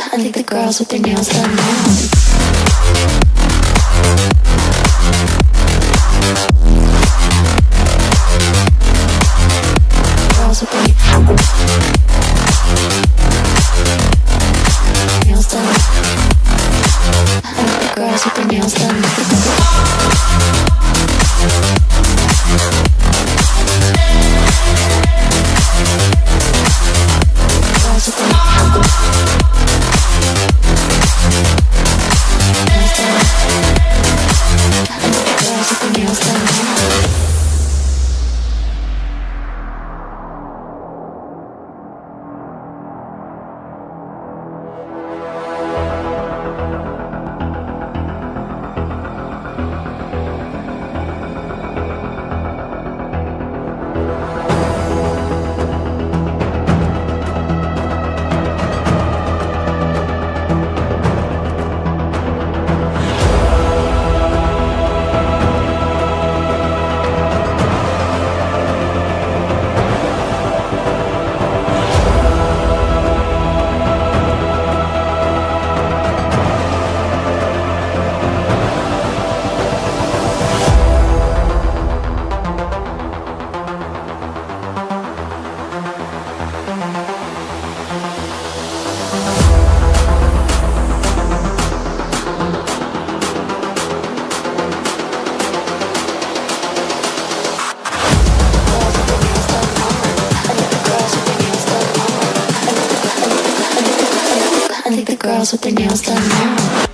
I think the girls with their nails done now. Girls with their nails done. I think the girls with their nails done. Girls with their nails done now. I think the girls with their nails done now.